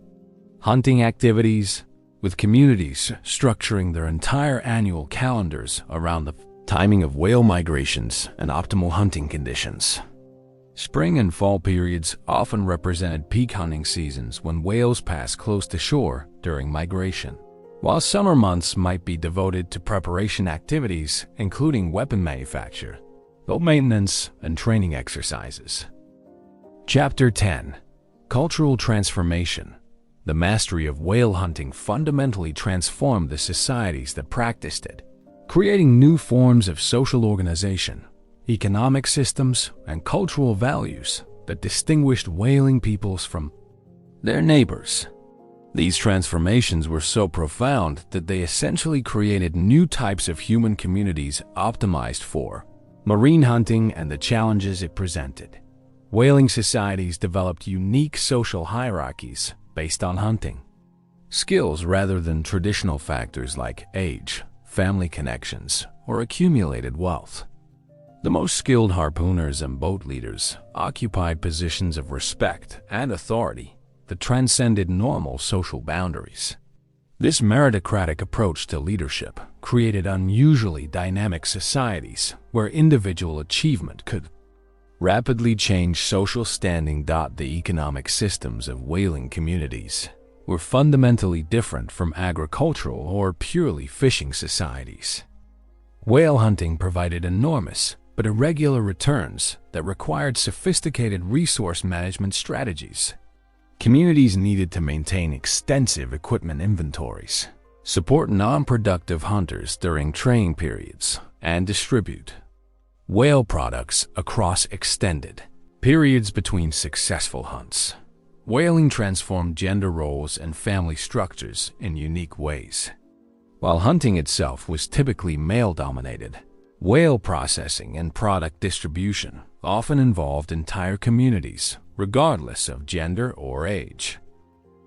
hunting activities, with communities structuring their entire annual calendars around the timing of whale migrations and optimal hunting conditions. Spring and fall periods often represented peak hunting seasons when whales pass close to shore during migration, while summer months might be devoted to preparation activities including weapon manufacture, boat maintenance, and training exercises. Chapter 10. Cultural Transformation. The mastery of whale hunting fundamentally transformed the societies that practiced it, creating new forms of social organization, economic systems, and cultural values that distinguished whaling peoples from their neighbors. These transformations were so profound that they essentially created new types of human communities optimized for marine hunting and the challenges it presented. Whaling societies developed unique social hierarchies based on hunting skills rather than traditional factors like age, family connections, or accumulated wealth. The most skilled harpooners and boat leaders occupied positions of respect and authority that transcended normal social boundaries. This meritocratic approach to leadership created unusually dynamic societies where individual achievement could rapidly change social standing. The economic systems of whaling communities were fundamentally different from agricultural or purely fishing societies. Whale hunting provided enormous but irregular returns that required sophisticated resource management strategies. Communities needed to maintain extensive equipment inventories, support non-productive hunters during training periods, and distribute whale products across extended periods between successful hunts. Whaling transformed gender roles and family structures in unique ways. While hunting itself was typically male-dominated, whale processing and product distribution often involved entire communities, regardless of gender or age.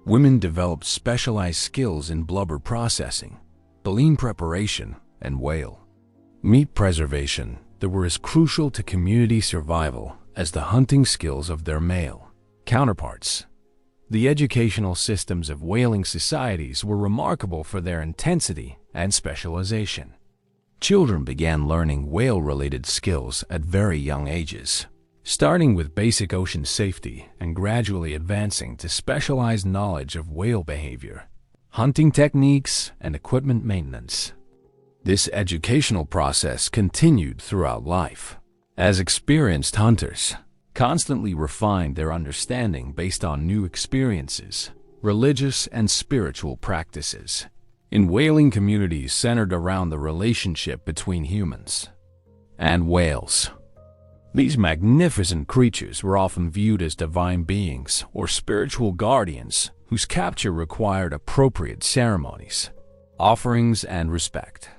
Women developed specialized skills in blubber processing, baleen preparation, and whale meat preservation that were as crucial to community survival as the hunting skills of their male counterparts. The educational systems of whaling societies were remarkable for their intensity and specialization. Children began learning whale-related skills at very young ages, starting with basic ocean safety and gradually advancing to specialized knowledge of whale behavior, hunting techniques, and equipment maintenance. This educational process continued throughout life, as experienced hunters constantly refined their understanding based on new experiences, religious and spiritual practices. In whaling communities centered around the relationship between humans and whales. These magnificent creatures were often viewed as divine beings or spiritual guardians whose capture required appropriate ceremonies, offerings, and respect.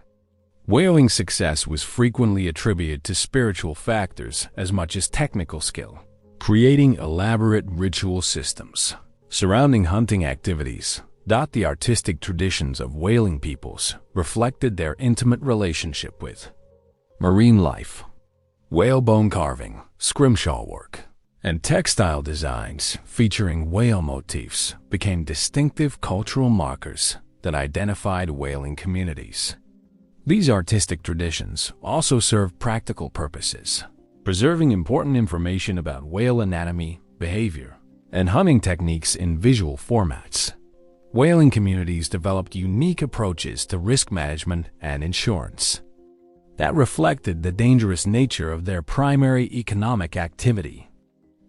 Whaling success was frequently attributed to spiritual factors as much as technical skill, creating elaborate ritual systems surrounding hunting activities. The artistic traditions of whaling peoples reflected their intimate relationship with marine life. Whale bone carving, scrimshaw work, and textile designs featuring whale motifs became distinctive cultural markers that identified whaling communities. These artistic traditions also served practical purposes, preserving important information about whale anatomy, behavior, and hunting techniques in visual formats. Whaling communities developed unique approaches to risk management and insurance that reflected the dangerous nature of their primary economic activity.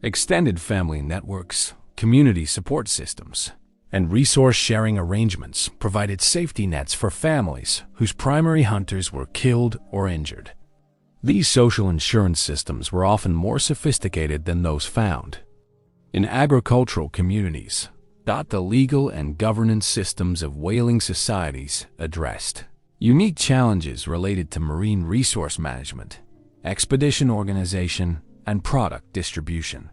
Extended family networks, community support systems, and resource-sharing arrangements provided safety nets for families whose primary hunters were killed or injured. These social insurance systems were often more sophisticated than those found in agricultural communities. The legal and governance systems of whaling societies addressed unique challenges related to marine resource management, expedition organization, and product distribution.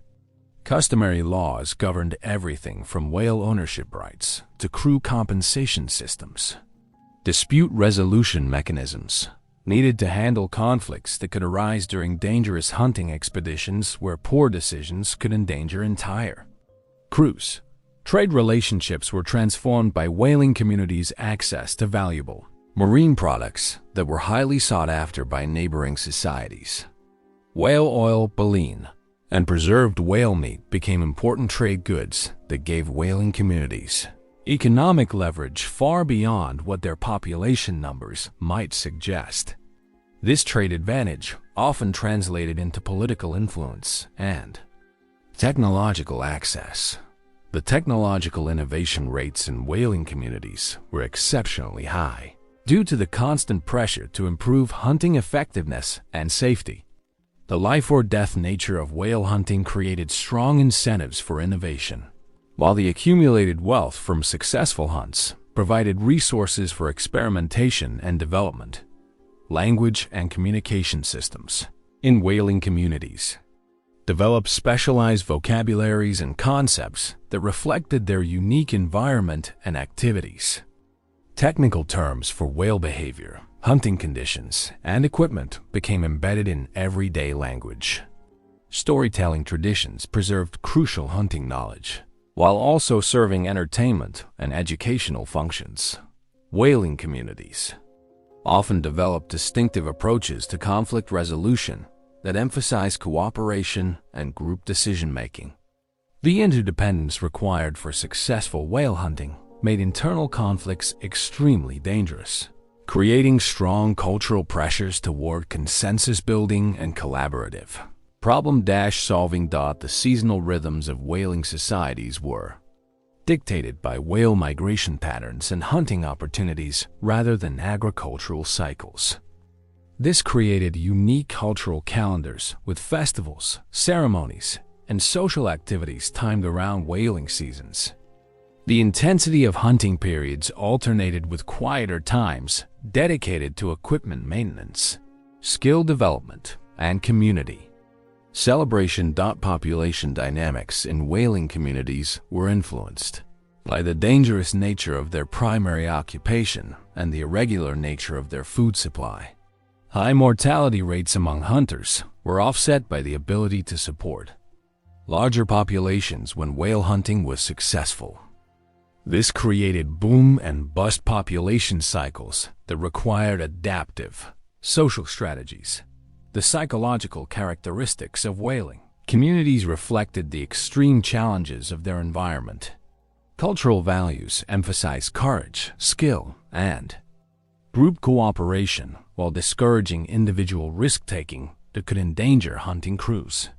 Customary laws governed everything from whale ownership rights to crew compensation systems. Dispute resolution mechanisms needed to handle conflicts that could arise during dangerous hunting expeditions where poor decisions could endanger entire crews. Trade relationships were transformed by whaling communities' access to valuable marine products that were highly sought after by neighboring societies. Whale oil, baleen, and preserved whale meat became important trade goods that gave whaling communities economic leverage far beyond what their population numbers might suggest. This trade advantage often translated into political influence and technological access. The technological innovation rates in whaling communities were exceptionally high due to the constant pressure to improve hunting effectiveness and safety. The life-or-death nature of whale hunting created strong incentives for innovation, while the accumulated wealth from successful hunts provided resources for experimentation and development. Language and communication systems in whaling communities developed specialized vocabularies and concepts that reflected their unique environment and activities. Technical terms for whale behavior, hunting conditions, and equipment became embedded in everyday language. Storytelling traditions preserved crucial hunting knowledge, while also serving entertainment and educational functions. Whaling communities often developed distinctive approaches to conflict resolution that emphasize cooperation and group decision-making. The interdependence required for successful whale hunting made internal conflicts extremely dangerous, creating strong cultural pressures toward consensus building and collaborative problem-solving. The seasonal rhythms of whaling societies were dictated by whale migration patterns and hunting opportunities rather than agricultural cycles. This created unique cultural calendars with festivals, ceremonies, and social activities timed around whaling seasons. The intensity of hunting periods alternated with quieter times dedicated to equipment maintenance, skill development, and community celebration. Population dynamics in whaling communities were influenced by the dangerous nature of their primary occupation and the irregular nature of their food supply. High mortality rates among hunters were offset by the ability to support larger populations when whale hunting was successful. This created boom and bust population cycles that required adaptive social strategies. The psychological characteristics of whaling communities reflected the extreme challenges of their environment. Cultural values emphasize courage, skill, and group cooperation while discouraging individual risk-taking that could endanger hunting crews.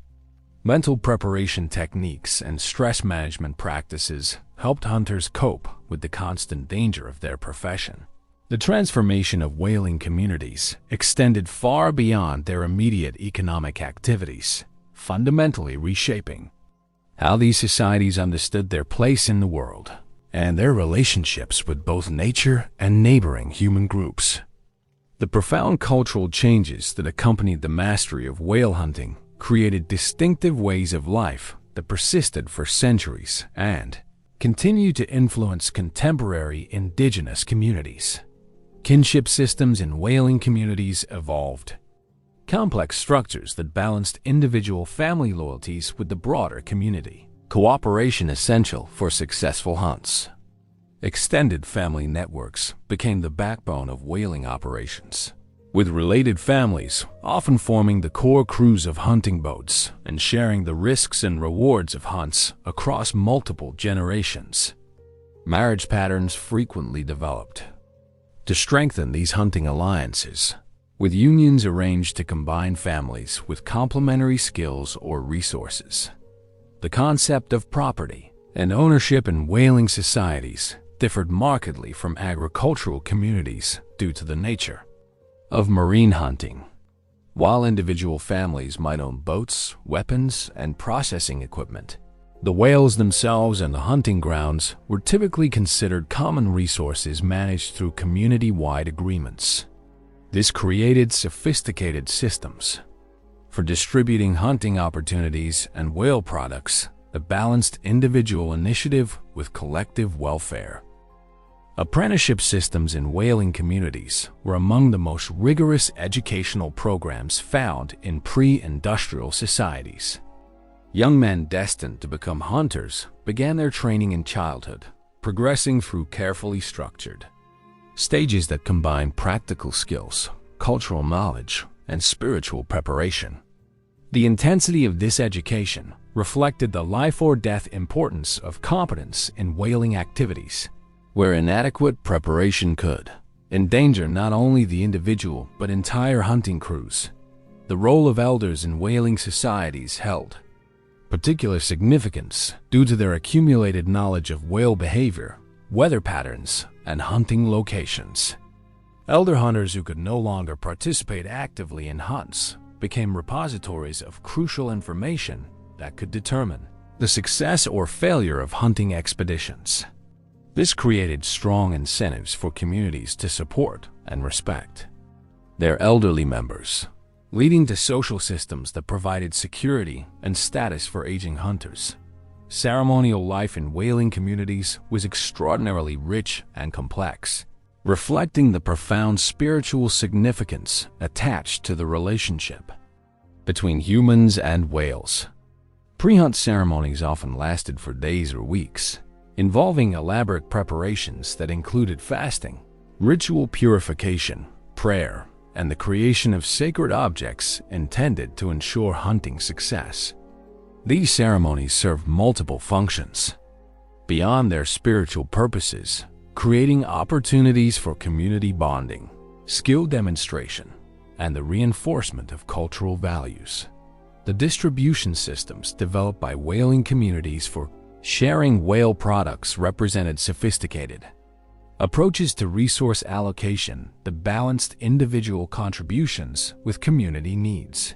Mental preparation techniques and stress management practices helped hunters cope with the constant danger of their profession. The transformation of whaling communities extended far beyond their immediate economic activities, fundamentally reshaping how these societies understood their place in the world and their relationships with both nature and neighboring human groups. The profound cultural changes that accompanied the mastery of whale hunting created distinctive ways of life that persisted for centuries and continue to influence contemporary indigenous communities. Kinship systems in whaling communities evolved. Complex structures that balanced individual family loyalties with the broader community. Cooperation essential for successful hunts. Extended family networks became the backbone of whaling operations, with related families often forming the core crews of hunting boats and sharing the risks and rewards of hunts across multiple generations. Marriage patterns frequently developed to strengthen these hunting alliances, with unions arranged to combine families with complementary skills or resources. The concept of property and ownership in whaling societies differed markedly from agricultural communities due to the nature of marine hunting. While individual families might own boats, weapons, and processing equipment, the whales themselves and the hunting grounds were typically considered common resources managed through community-wide agreements. This created sophisticated systems for distributing hunting opportunities and whale products that balanced individual initiative with collective welfare. Apprenticeship systems in whaling communities were among the most rigorous educational programs found in pre-industrial societies. Young men destined to become hunters began their training in childhood, progressing through carefully structured stages that combine practical skills, cultural knowledge, and spiritual preparation. The intensity of this education reflected the life-or-death importance of competence in whaling activities, where inadequate preparation could endanger not only the individual but entire hunting crews. The role of elders in whaling societies held particular significance due to their accumulated knowledge of whale behavior, weather patterns, and hunting locations. Elder hunters who could no longer participate actively in hunts became repositories of crucial information that could determine the success or failure of hunting expeditions. This created strong incentives for communities to support and respect their elderly members, leading to social systems that provided security and status for aging hunters. Ceremonial life in whaling communities was extraordinarily rich and complex, reflecting the profound spiritual significance attached to the relationship between humans and whales. Pre-hunt ceremonies often lasted for days or weeks, involving elaborate preparations that included fasting, ritual purification, prayer, and the creation of sacred objects intended to ensure hunting success. These ceremonies served multiple functions beyond their spiritual purposes, creating opportunities for community bonding, skill demonstration, and the reinforcement of cultural values. The distribution systems developed by whaling communities for sharing whale products represented sophisticated approaches to resource allocation that balanced individual contributions with community needs.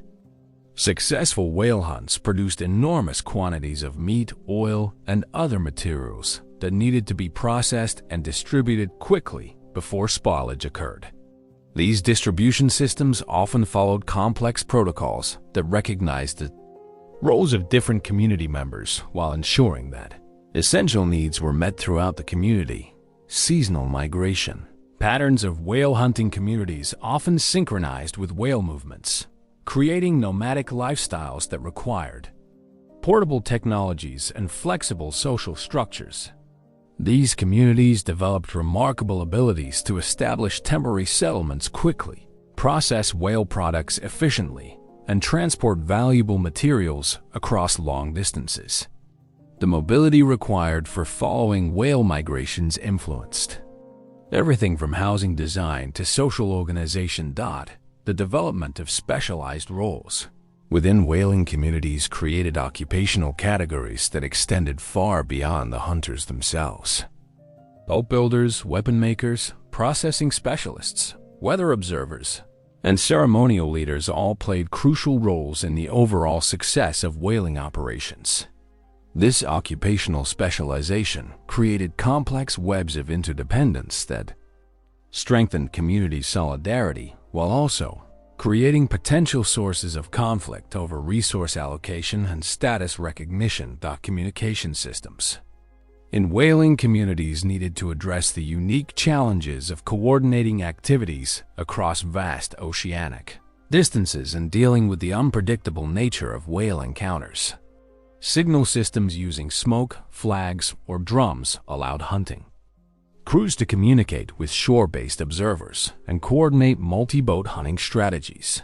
Successful whale hunts produced enormous quantities of meat, oil, and other materials that needed to be processed and distributed quickly before spoilage occurred. These distribution systems often followed complex protocols that recognized the roles of different community members while ensuring that essential needs were met throughout the community. Seasonal migration. Patterns of whale hunting communities often synchronized with whale movements, creating nomadic lifestyles that required portable technologies and flexible social structures. These communities developed remarkable abilities to establish temporary settlements quickly, process whale products efficiently, and transport valuable materials across long distances. The mobility required for following whale migrations influenced everything from housing design to social organization. The development of specialized roles within whaling communities created occupational categories that extended far beyond the hunters themselves. Boat builders, weapon makers, processing specialists, weather observers, and ceremonial leaders all played crucial roles in the overall success of whaling operations. This occupational specialization created complex webs of interdependence that strengthened community solidarity while also creating potential sources of conflict over resource allocation and status recognition. Communication systems in whaling communities needed to address the unique challenges of coordinating activities across vast oceanic distances and dealing with the unpredictable nature of whale encounters. Signal systems using smoke, flags, or drums allowed hunting crews to communicate with shore-based observers and coordinate multi-boat hunting strategies.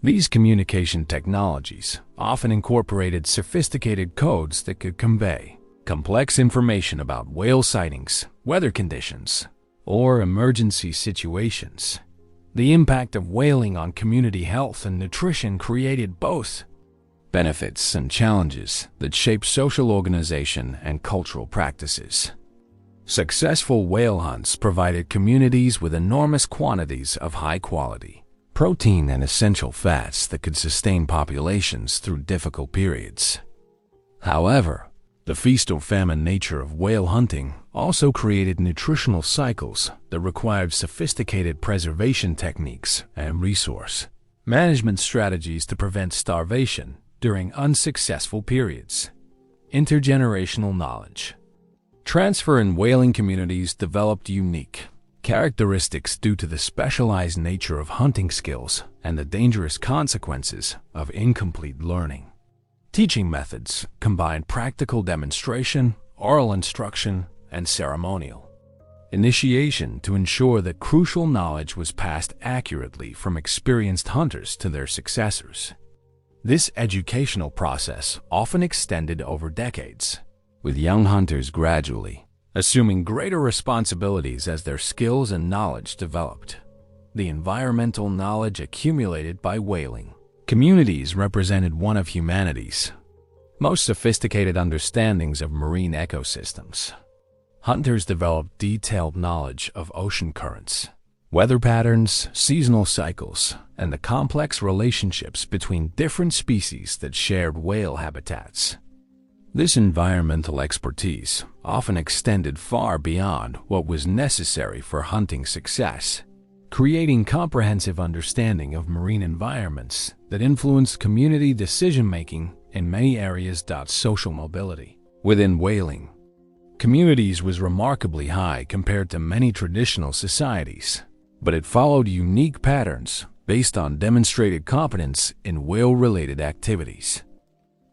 These communication technologies often incorporated sophisticated codes that could convey complex information about whale sightings, weather conditions, or emergency situations. The impact of whaling on community health and nutrition created both benefits and challenges that shape social organization and cultural practices. Successful whale hunts provided communities with enormous quantities of high-quality protein and essential fats that could sustain populations through difficult periods. However, the feast or famine nature of whale hunting also created nutritional cycles that required sophisticated preservation techniques and resource management strategies to prevent starvation during unsuccessful periods. Intergenerational knowledge. Transfer in whaling communities developed unique characteristics due to the specialized nature of hunting skills and the dangerous consequences of incomplete learning. Teaching methods combined practical demonstration, oral instruction, and ceremonial initiation to ensure that crucial knowledge was passed accurately from experienced hunters to their successors. This educational process often extended over decades, with young hunters gradually assuming greater responsibilities as their skills and knowledge developed. The environmental knowledge accumulated by whaling communities represented one of humanity's most sophisticated understandings of marine ecosystems. Hunters developed detailed knowledge of ocean currents, weather patterns, seasonal cycles, and the complex relationships between different species that shared whale habitats. This environmental expertise often extended far beyond what was necessary for hunting success, creating comprehensive understanding of marine environments that influenced community decision-making in many areas. Social mobility within whaling communities was remarkably high compared to many traditional societies, but it followed unique patterns based on demonstrated competence in whale-related activities.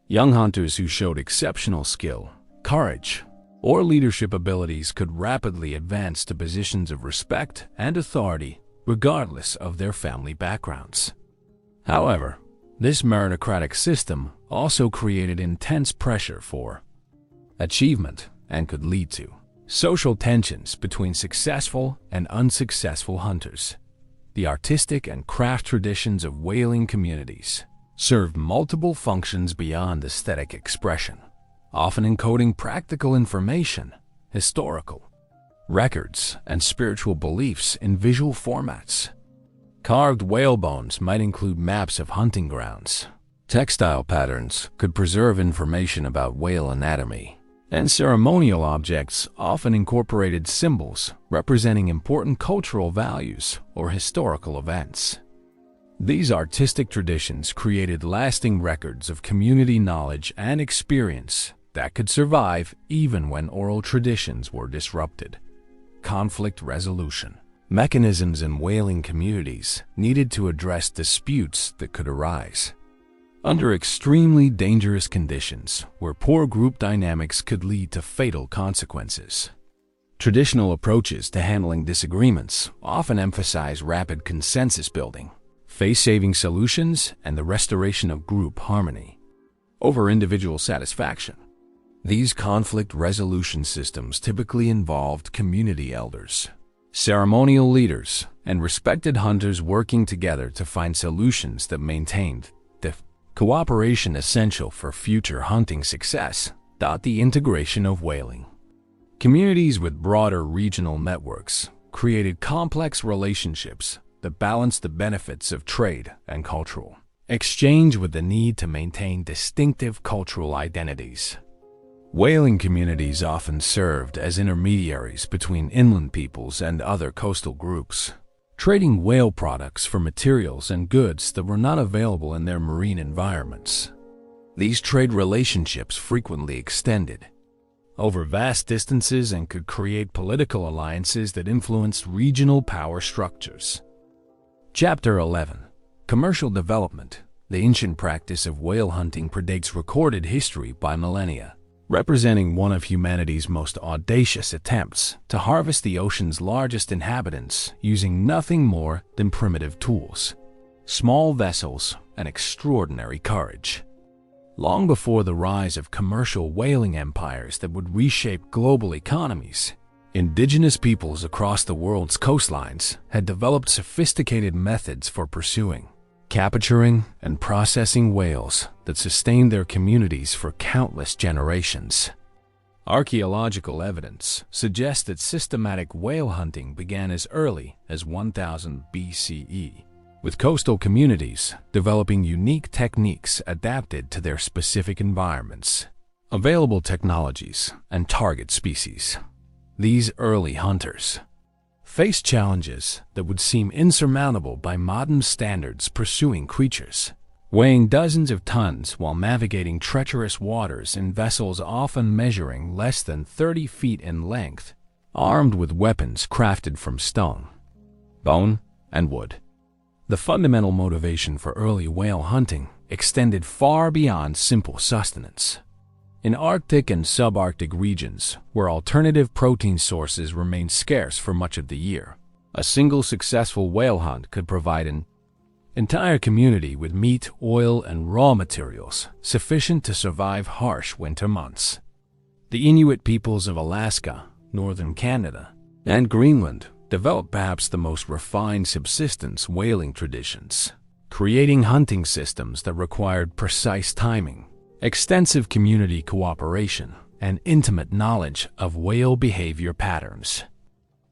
Young hunters who showed exceptional skill, courage, or leadership abilities could rapidly advance to positions of respect and authority regardless of their family backgrounds. However, this meritocratic system also created intense pressure for achievement and could lead to social tensions between successful and unsuccessful hunters. The artistic and craft traditions of whaling communities served multiple functions beyond aesthetic expression, often encoding practical information, historical records, and spiritual beliefs in visual formats. Carved whale bones might include maps of hunting grounds. Textile patterns could preserve information about whale anatomy, and ceremonial objects often incorporated symbols representing important cultural values or historical events. These artistic traditions created lasting records of community knowledge and experience that could survive even when oral traditions were disrupted. Conflict resolution mechanisms in whaling communities needed to address disputes that could arise under extremely dangerous conditions where poor group dynamics could lead to fatal consequences. Traditional approaches to handling disagreements often emphasize rapid consensus building, face-saving solutions, and the restoration of group harmony over individual satisfaction. These conflict resolution systems typically involved community elders, ceremonial leaders, and respected hunters working together to find solutions that maintained the cooperation essential for future hunting success. The integration of whaling communities with broader regional networks created complex relationships that balanced the benefits of trade and cultural exchange with the need to maintain distinctive cultural identities. Whaling communities often served as intermediaries between inland peoples and other coastal groups, trading whale products for materials and goods that were not available in their marine environments. These trade relationships frequently extended over vast distances and could create political alliances that influenced regional power structures. Chapter 11. Commercial development. The ancient practice of whale hunting predates recorded history by millennia, representing one of humanity's most audacious attempts to harvest the ocean's largest inhabitants using nothing more than primitive tools, small vessels, and extraordinary courage. Long before the rise of commercial whaling empires that would reshape global economies, indigenous peoples across the world's coastlines had developed sophisticated methods for pursuing, capturing, and processing whales that sustained their communities for countless generations. Archaeological evidence suggests that systematic whale hunting began as early as 1000 BCE, with coastal communities developing unique techniques adapted to their specific environments, available technologies, and target species. These early hunters faced challenges that would seem insurmountable by modern standards pursuing creatures weighing dozens of tons while navigating treacherous waters in vessels often measuring less than 30 feet in length, armed with weapons crafted from stone, bone, and wood. The fundamental motivation for early whale hunting extended far beyond simple sustenance. In Arctic and subarctic regions, where alternative protein sources remained scarce for much of the year, a single successful whale hunt could provide an entire community with meat, oil, and raw materials sufficient to survive harsh winter months. The Inuit peoples of Alaska, northern Canada, and Greenland developed perhaps the most refined subsistence whaling traditions, creating hunting systems that required precise timing, extensive community cooperation, and intimate knowledge of whale behavior patterns.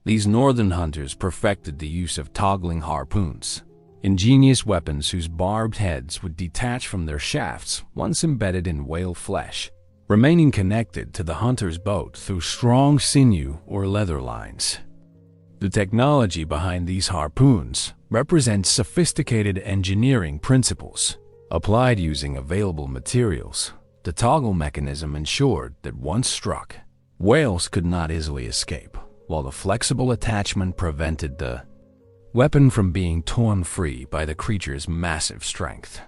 These northern hunters perfected the use of toggling harpoons, ingenious weapons whose barbed heads would detach from their shafts once embedded in whale flesh, remaining connected to the hunter's boat through strong sinew or leather lines. The technology behind these harpoons represents sophisticated engineering principles applied using available materials. The toggle mechanism ensured that once struck, whales could not easily escape, while the flexible attachment prevented the weapon from being torn free by the creature's massive strength.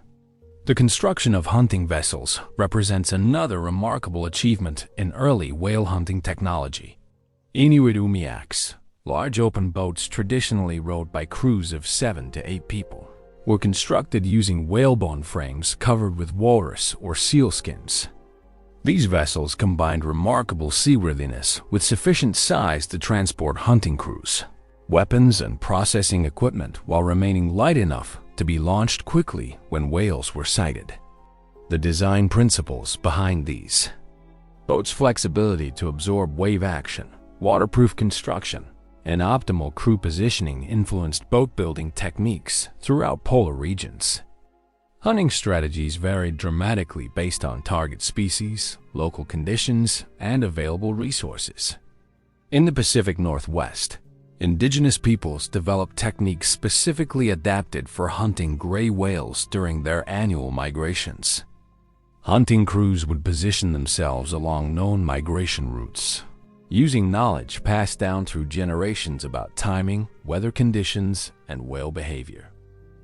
The construction of hunting vessels represents another remarkable achievement in early whale hunting technology. Inuit umiaks, large open boats traditionally rowed by crews of 7 to 8 people, were constructed using whalebone frames covered with walrus or seal skins. These vessels combined remarkable seaworthiness with sufficient size to transport hunting crews, weapons, and processing equipment while remaining light enough to be launched quickly when whales were sighted. The design principles behind these boats' flexibility to absorb wave action, waterproof construction, and optimal crew positioning influenced boat-building techniques throughout polar regions. Hunting strategies varied dramatically based on target species, local conditions, and available resources. In the Pacific Northwest, indigenous peoples developed techniques specifically adapted for hunting gray whales during their annual migrations. Hunting crews would position themselves along known migration routes, using knowledge passed down through generations about timing, weather conditions, and whale behavior.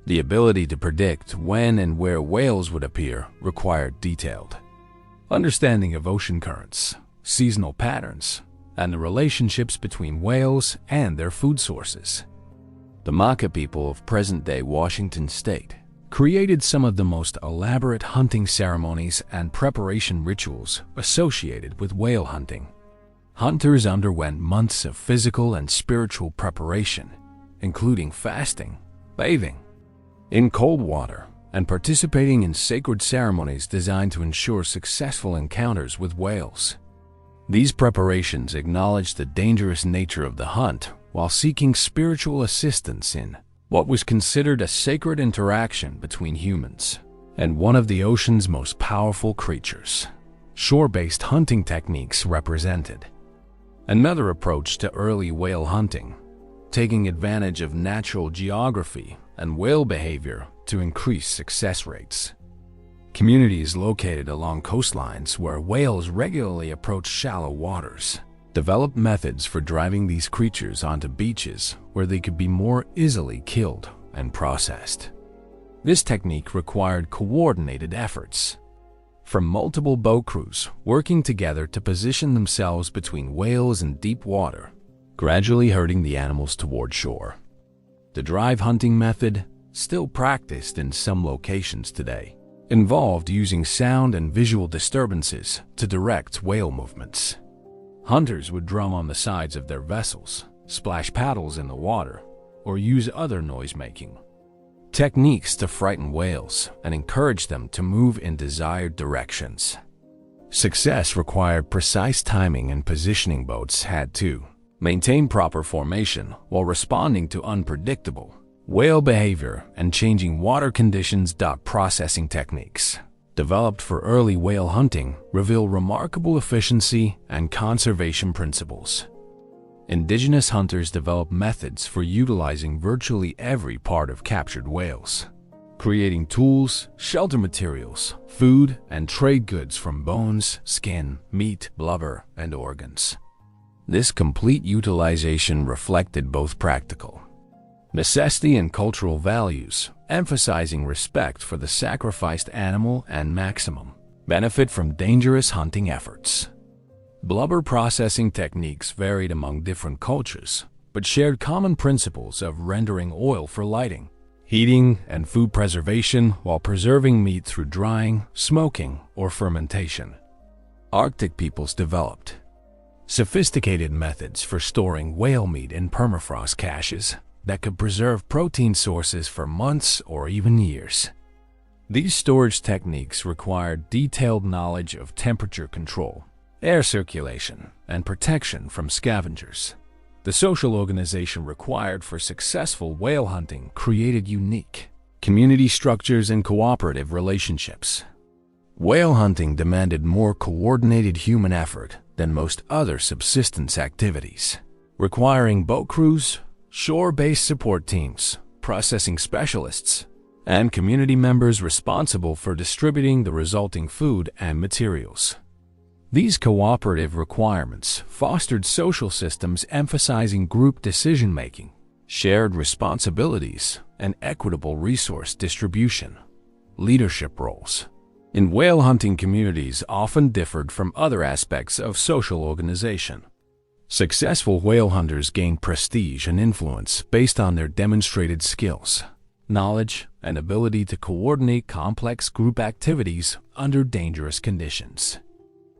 The ability to predict when and where whales would appear required detailed understanding of ocean currents, seasonal patterns, and the relationships between whales and their food sources. The Maka people of present-day Washington state created some of the most elaborate hunting ceremonies and preparation rituals associated with whale hunting. Hunters underwent months of physical and spiritual preparation, including fasting, bathing in cold water, and participating in sacred ceremonies designed to ensure successful encounters with whales. These preparations acknowledged the dangerous nature of the hunt while seeking spiritual assistance in what was considered a sacred interaction between humans and one of the ocean's most powerful creatures. Shore-based hunting techniques represented another approach to early whale hunting, taking advantage of natural geography and whale behavior to increase success rates. Communities located along coastlines where whales regularly approach shallow waters developed methods for driving these creatures onto beaches where they could be more easily killed and processed. This technique required coordinated efforts from multiple boat crews working together to position themselves between whales in deep water, gradually herding the animals toward shore. The drive hunting method, still practiced in some locations today, involved using sound and visual disturbances to direct whale movements. Hunters would drum on the sides of their vessels, splash paddles in the water, or use other noise-making techniques to frighten whales and encourage them to move in desired directions. Success required precise timing, and positioning boats had to maintain proper formation while responding to unpredictable whale behavior and changing water conditions. Processing techniques developed for early whale hunting reveal remarkable efficiency and conservation principles. Indigenous hunters developed methods for utilizing virtually every part of captured whales, creating tools, shelter materials, food, and trade goods from bones, skin, meat, blubber, and organs. This complete utilization reflected both practical necessity and cultural values, emphasizing respect for the sacrificed animal and maximum benefit from dangerous hunting efforts. Blubber processing techniques varied among different cultures, but shared common principles of rendering oil for lighting, heating, and food preservation while preserving meat through drying, smoking, or fermentation. Arctic peoples developed sophisticated methods for storing whale meat in permafrost caches that could preserve protein sources for months or even years. These storage techniques required detailed knowledge of temperature control, air circulation, and protection from scavengers. The social organization required for successful whale hunting created unique community structures and cooperative relationships. Whale hunting demanded more coordinated human effort than most other subsistence activities, requiring boat crews, shore-based support teams, processing specialists, and community members responsible for distributing the resulting food and materials. These cooperative requirements fostered social systems emphasizing group decision-making, shared responsibilities, and equitable resource distribution. Leadership roles in whale hunting communities often differed from other aspects of social organization. Successful whale hunters gained prestige and influence based on their demonstrated skills, knowledge, and ability to coordinate complex group activities under dangerous conditions.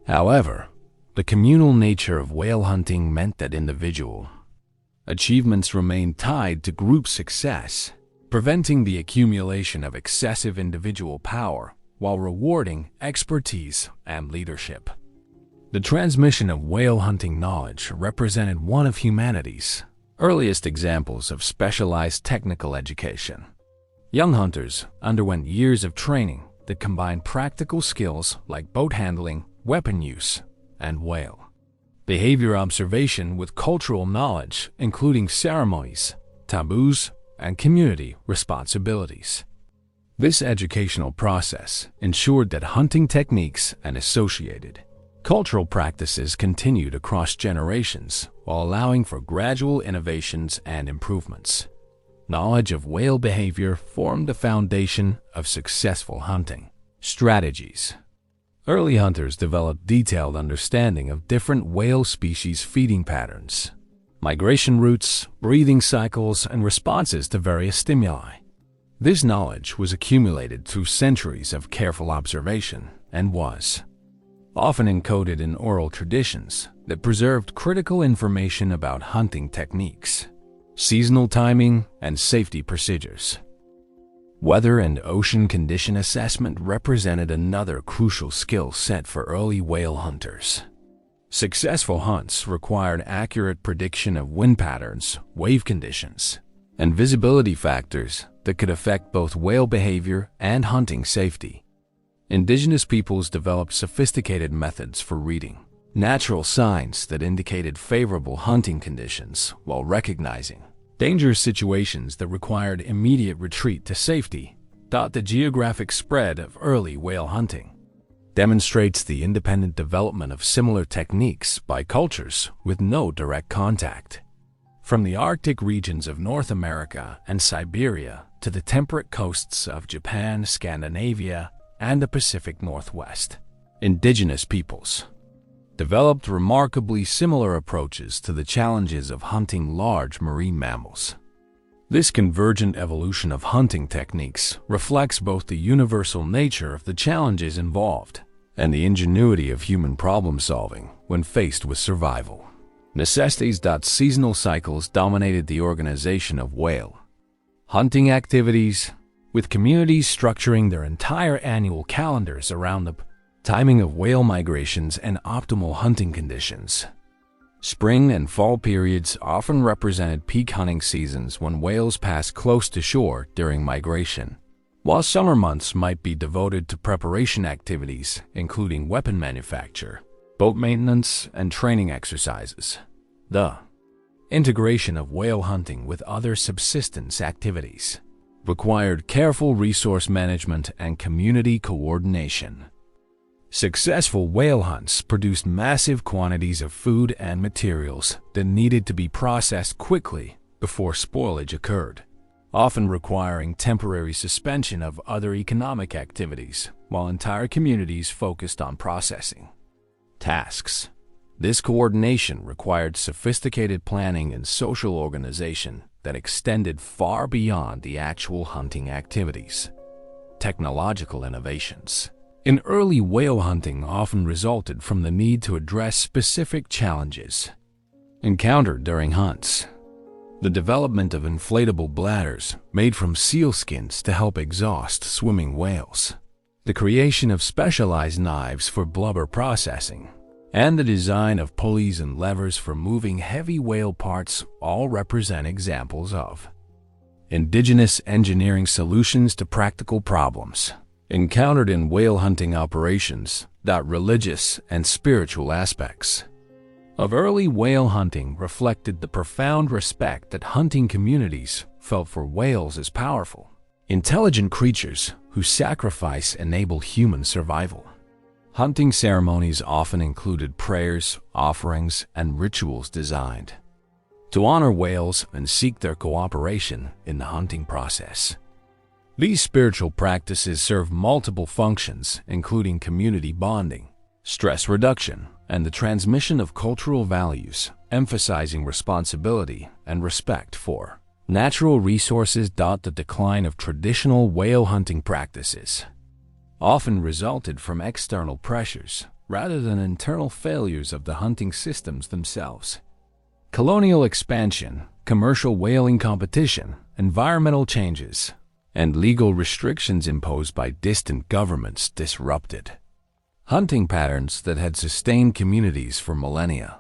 However, the communal nature of whale hunting meant that individual achievements remained tied to group success, preventing the accumulation of excessive individual power while rewarding expertise and leadership. The transmission of whale hunting knowledge represented one of humanity's earliest examples of specialized technical education. Young hunters underwent years of training that combined practical skills like boat handling, weapon use, and whale behavior observation with cultural knowledge, including ceremonies, taboos, and community responsibilities. This educational process ensured that hunting techniques and associated cultural practices continued across generations while allowing for gradual innovations and improvements. Knowledge of whale behavior formed the foundation of successful hunting strategies. Early hunters developed detailed understanding of different whale species' feeding patterns, migration routes, breathing cycles, and responses to various stimuli. This knowledge was accumulated through centuries of careful observation and was often encoded in oral traditions that preserved critical information about hunting techniques, seasonal timing, and safety procedures. Weather and ocean condition assessment represented another crucial skill set for early whale hunters. Successful hunts required accurate prediction of wind patterns, wave conditions, and visibility factors that could affect both whale behavior and hunting safety. Indigenous peoples developed sophisticated methods for reading natural signs that indicated favorable hunting conditions while recognizing dangerous situations that required immediate retreat to safety. The geographic spread of early whale hunting demonstrates the independent development of similar techniques by cultures with no direct contact. From the Arctic regions of North America and Siberia to the temperate coasts of Japan, Scandinavia, and the Pacific Northwest, indigenous peoples developed remarkably similar approaches to the challenges of hunting large marine mammals. This convergent evolution of hunting techniques reflects both the universal nature of the challenges involved and the ingenuity of human problem-solving when faced with survival necessities. Seasonal cycles dominated the organization of whale hunting activities, with communities structuring their entire annual calendars around the timing of whale migrations and optimal hunting conditions. Spring and fall periods often represented peak hunting seasons when whales pass close to shore during migration, while summer months might be devoted to preparation activities, including weapon manufacture, boat maintenance, and training exercises. The integration of whale hunting with other subsistence activities required careful resource management and community coordination. Successful whale hunts produced massive quantities of food and materials that needed to be processed quickly before spoilage occurred, often requiring temporary suspension of other economic activities while entire communities focused on processing tasks. This coordination required sophisticated planning and social organization that extended far beyond the actual hunting activities. Technological innovations in early whale hunting often resulted from the need to address specific challenges encountered during hunts. The development of inflatable bladders made from seal skins to help exhaust swimming whales, the creation of specialized knives for blubber processing, and the design of pulleys and levers for moving heavy whale parts all represent examples of indigenous engineering solutions to practical problems encountered in whale hunting operations. Religious and spiritual aspects of early whale hunting reflected the profound respect that hunting communities felt for whales as powerful, intelligent creatures whose sacrifice enabled human survival. Hunting ceremonies often included prayers, offerings, and rituals designed to honor whales and seek their cooperation in the hunting process. These spiritual practices serve multiple functions, including community bonding, stress reduction, and the transmission of cultural values, emphasizing responsibility and respect for natural resources. The decline of traditional whale hunting practices often resulted from external pressures rather than internal failures of the hunting systems themselves. Colonial expansion, commercial whaling competition, environmental changes, and legal restrictions imposed by distant governments disrupted hunting patterns that had sustained communities for millennia.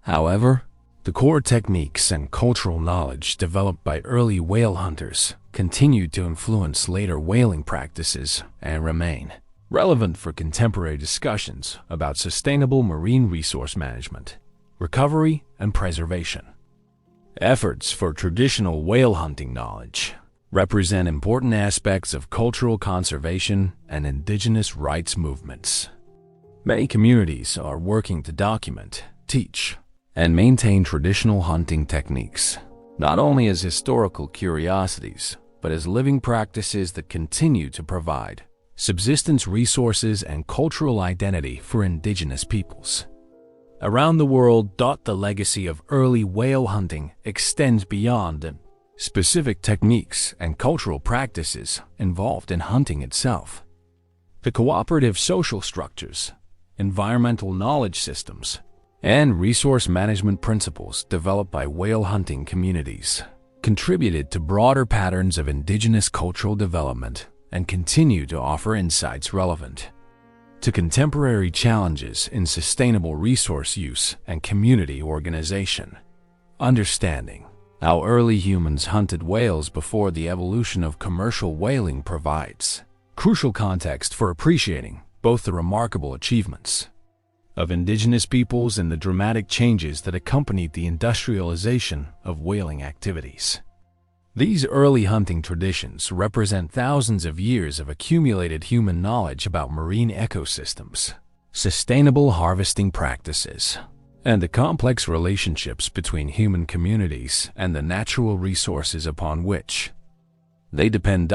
However, the core techniques and cultural knowledge developed by early whale hunters continued to influence later whaling practices and remain relevant for contemporary discussions about sustainable marine resource management, recovery, and preservation. Efforts for traditional whale hunting knowledge represent important aspects of cultural conservation and indigenous rights movements. Many communities are working to document, teach, and maintain traditional hunting techniques, not only as historical curiosities, but as living practices that continue to provide subsistence resources and cultural identity for indigenous peoples. Around the world, the legacy of early whale hunting extends beyond the specific techniques and cultural practices involved in hunting itself. The cooperative social structures, environmental knowledge systems, and resource management principles developed by whale hunting communities contributed to broader patterns of indigenous cultural development and continue to offer insights relevant to contemporary challenges in sustainable resource use and community organization. Understanding how early humans hunted whales before the evolution of commercial whaling provides crucial context for appreciating both the remarkable achievements of indigenous peoples and the dramatic changes that accompanied the industrialization of whaling activities. These early hunting traditions represent thousands of years of accumulated human knowledge about marine ecosystems, sustainable harvesting practices, and the complex relationships between human communities and the natural resources upon which they depend.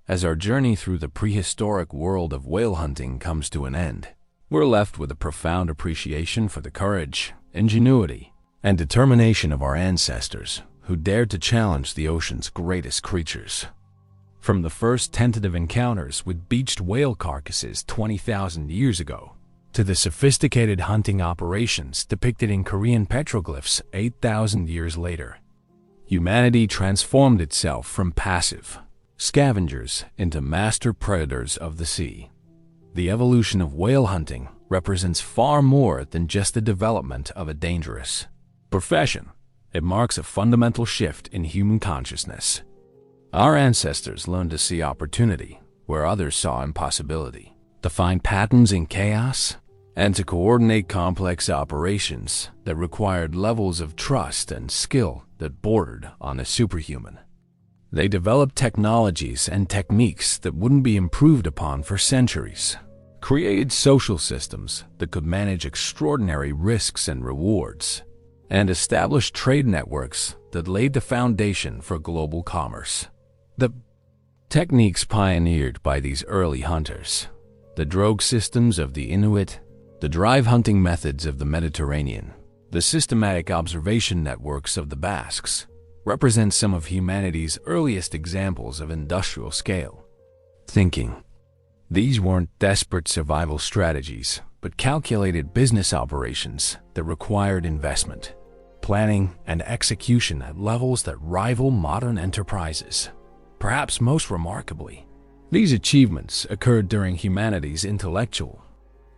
As our journey through the prehistoric world of whale hunting comes to an end, we're left with a profound appreciation for the courage, ingenuity, and determination of our ancestors who dared to challenge the ocean's greatest creatures. From the first tentative encounters with beached whale carcasses 20,000 years ago, to the sophisticated hunting operations depicted in Korean petroglyphs 8,000 years later, humanity transformed itself from passive scavengers into master predators of the sea. The evolution of whale hunting represents far more than just the development of a dangerous profession. It marks a fundamental shift in human consciousness. Our ancestors learned to see opportunity where others saw impossibility, to find patterns in chaos, and to coordinate complex operations that required levels of trust and skill that bordered on the superhuman. They developed technologies and techniques that wouldn't be improved upon for centuries, created social systems that could manage extraordinary risks and rewards, and established trade networks that laid the foundation for global commerce. The techniques pioneered by these early hunters, the drogue systems of the Inuit, the drive hunting methods of the Mediterranean, the systematic observation networks of the Basques, represent some of humanity's earliest examples of industrial scale thinking. These weren't desperate survival strategies, but calculated business operations that required investment, planning, and execution at levels that rival modern enterprises. Perhaps most remarkably, these achievements occurred during humanity's intellectual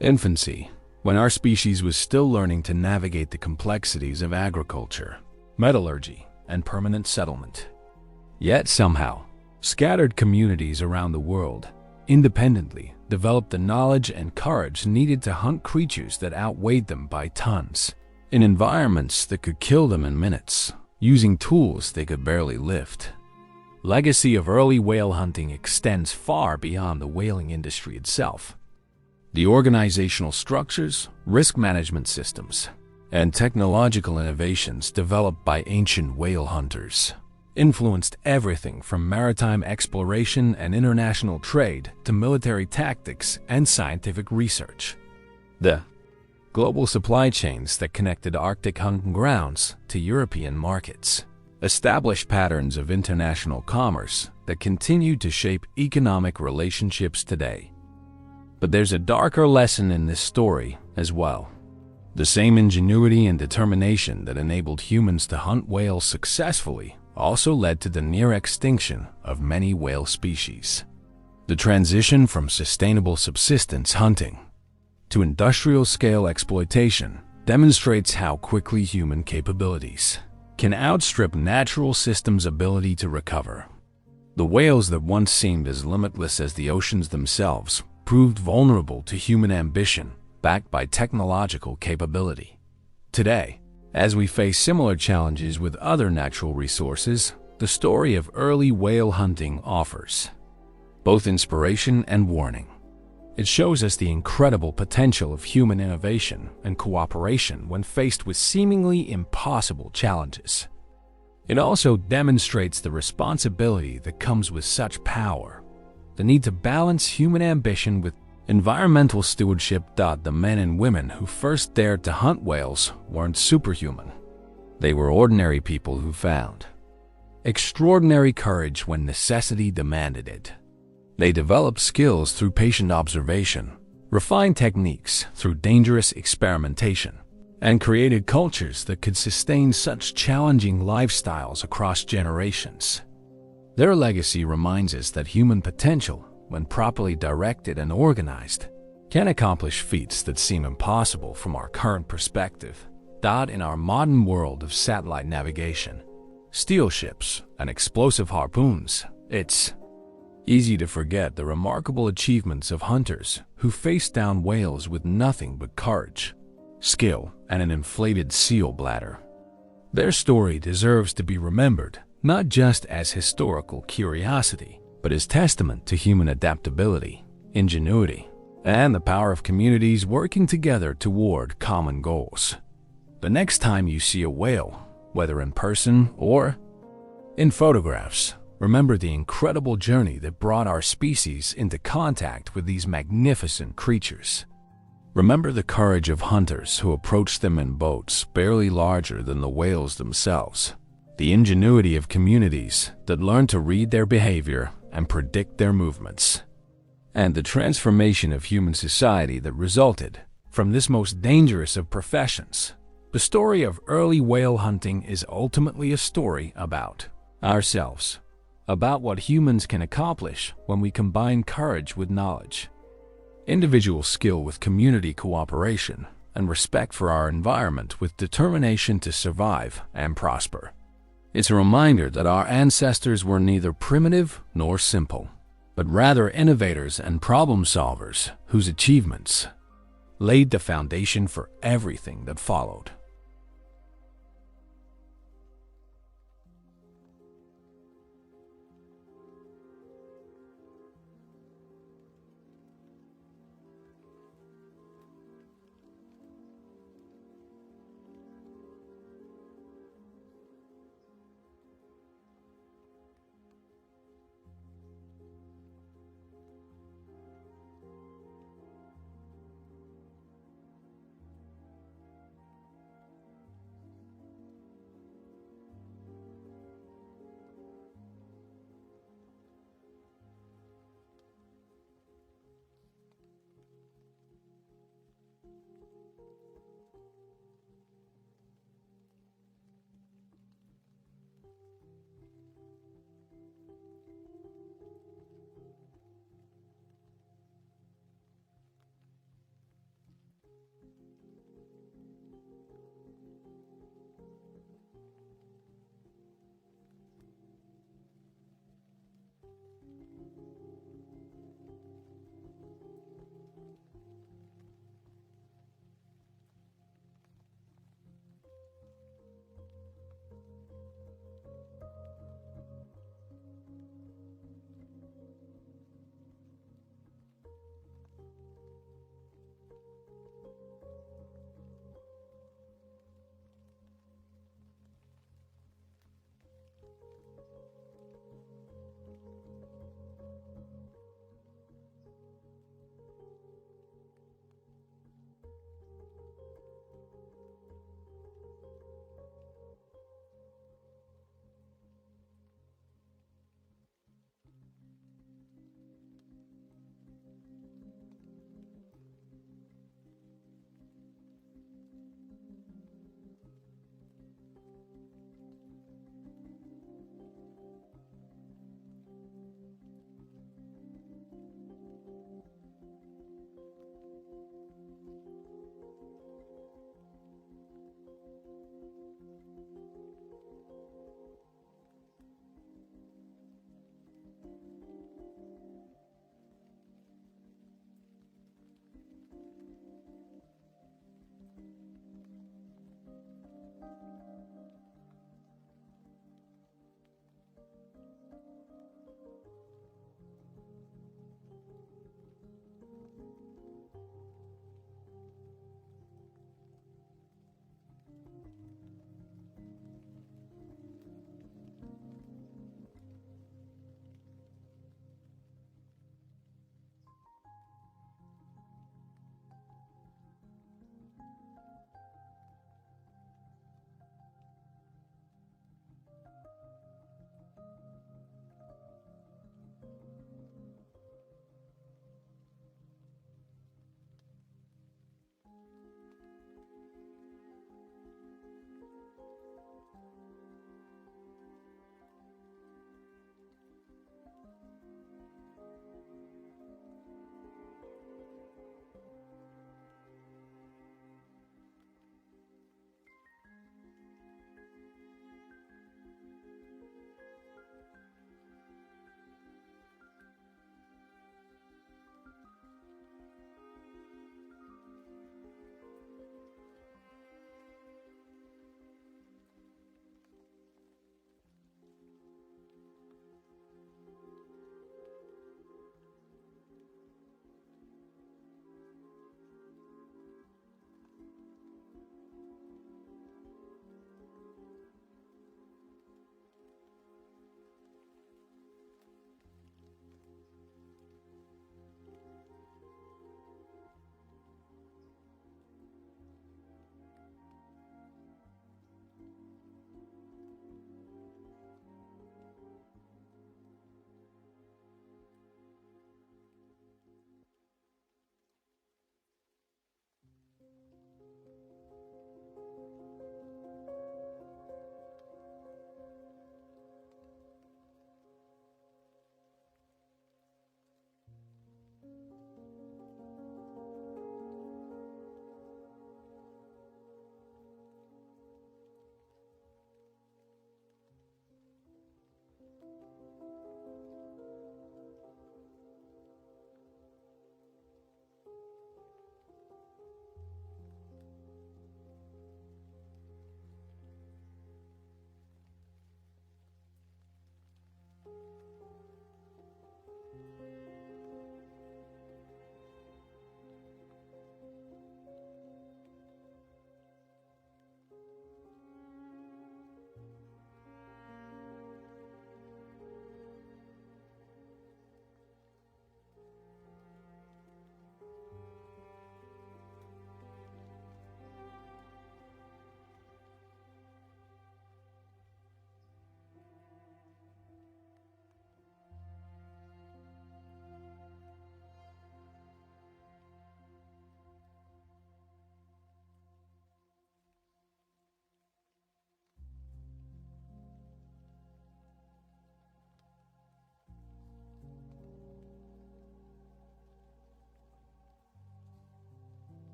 infancy, when our species was still learning to navigate the complexities of agriculture, metallurgy, and permanent settlement. Yet somehow, scattered communities around the world independently developed the knowledge and courage needed to hunt creatures that outweighed them by tons, in environments that could kill them in minutes, using tools they could barely lift. Legacy of early whale hunting extends far beyond the whaling industry itself. The organizational structures, risk management systems, and technological innovations developed by ancient whale hunters influenced everything from maritime exploration and international trade to military tactics and scientific research. The global supply chains that connected Arctic hunting grounds to European markets established patterns of international commerce that continue to shape economic relationships today. But there's a darker lesson in this story as well. The same ingenuity and determination that enabled humans to hunt whales successfully also led to the near extinction of many whale species. The transition from sustainable subsistence hunting to industrial-scale exploitation demonstrates how quickly human capabilities can outstrip natural systems' ability to recover. The whales that once seemed as limitless as the oceans themselves proved vulnerable to human ambition backed by technological capability. Today, as we face similar challenges with other natural resources, the story of early whale hunting offers both inspiration and warning. It shows us the incredible potential of human innovation and cooperation when faced with seemingly impossible challenges. It also demonstrates the responsibility that comes with such power, the need to balance human ambition with environmental stewardship. The men and women who first dared to hunt whales weren't superhuman. They were ordinary people who found extraordinary courage when necessity demanded it. They developed skills through patient observation, refined techniques through dangerous experimentation, and created cultures that could sustain such challenging lifestyles across generations. Their legacy reminds us that human potential, when properly directed and organized, can accomplish feats that seem impossible from our current perspective. In our modern world of satellite navigation, steel ships, and explosive harpoons, it's easy to forget the remarkable achievements of hunters who faced down whales with nothing but courage, skill, and an inflated seal bladder. Their story deserves to be remembered not just as historical curiosity, but as testament to human adaptability, ingenuity, and the power of communities working together toward common goals. The next time you see a whale, whether in person or in photographs, remember the incredible journey that brought our species into contact with these magnificent creatures. Remember the courage of hunters who approached them in boats barely larger than the whales themselves, the ingenuity of communities that learned to read their behavior and predict their movements, and the transformation of human society that resulted from this most dangerous of professions. The story of early whale hunting is ultimately a story about ourselves, about what humans can accomplish when we combine courage with knowledge, individual skill with community cooperation, and respect for our environment with determination to survive and prosper. It's a reminder that our ancestors were neither primitive nor simple, but rather innovators and problem solvers whose achievements laid the foundation for everything that followed.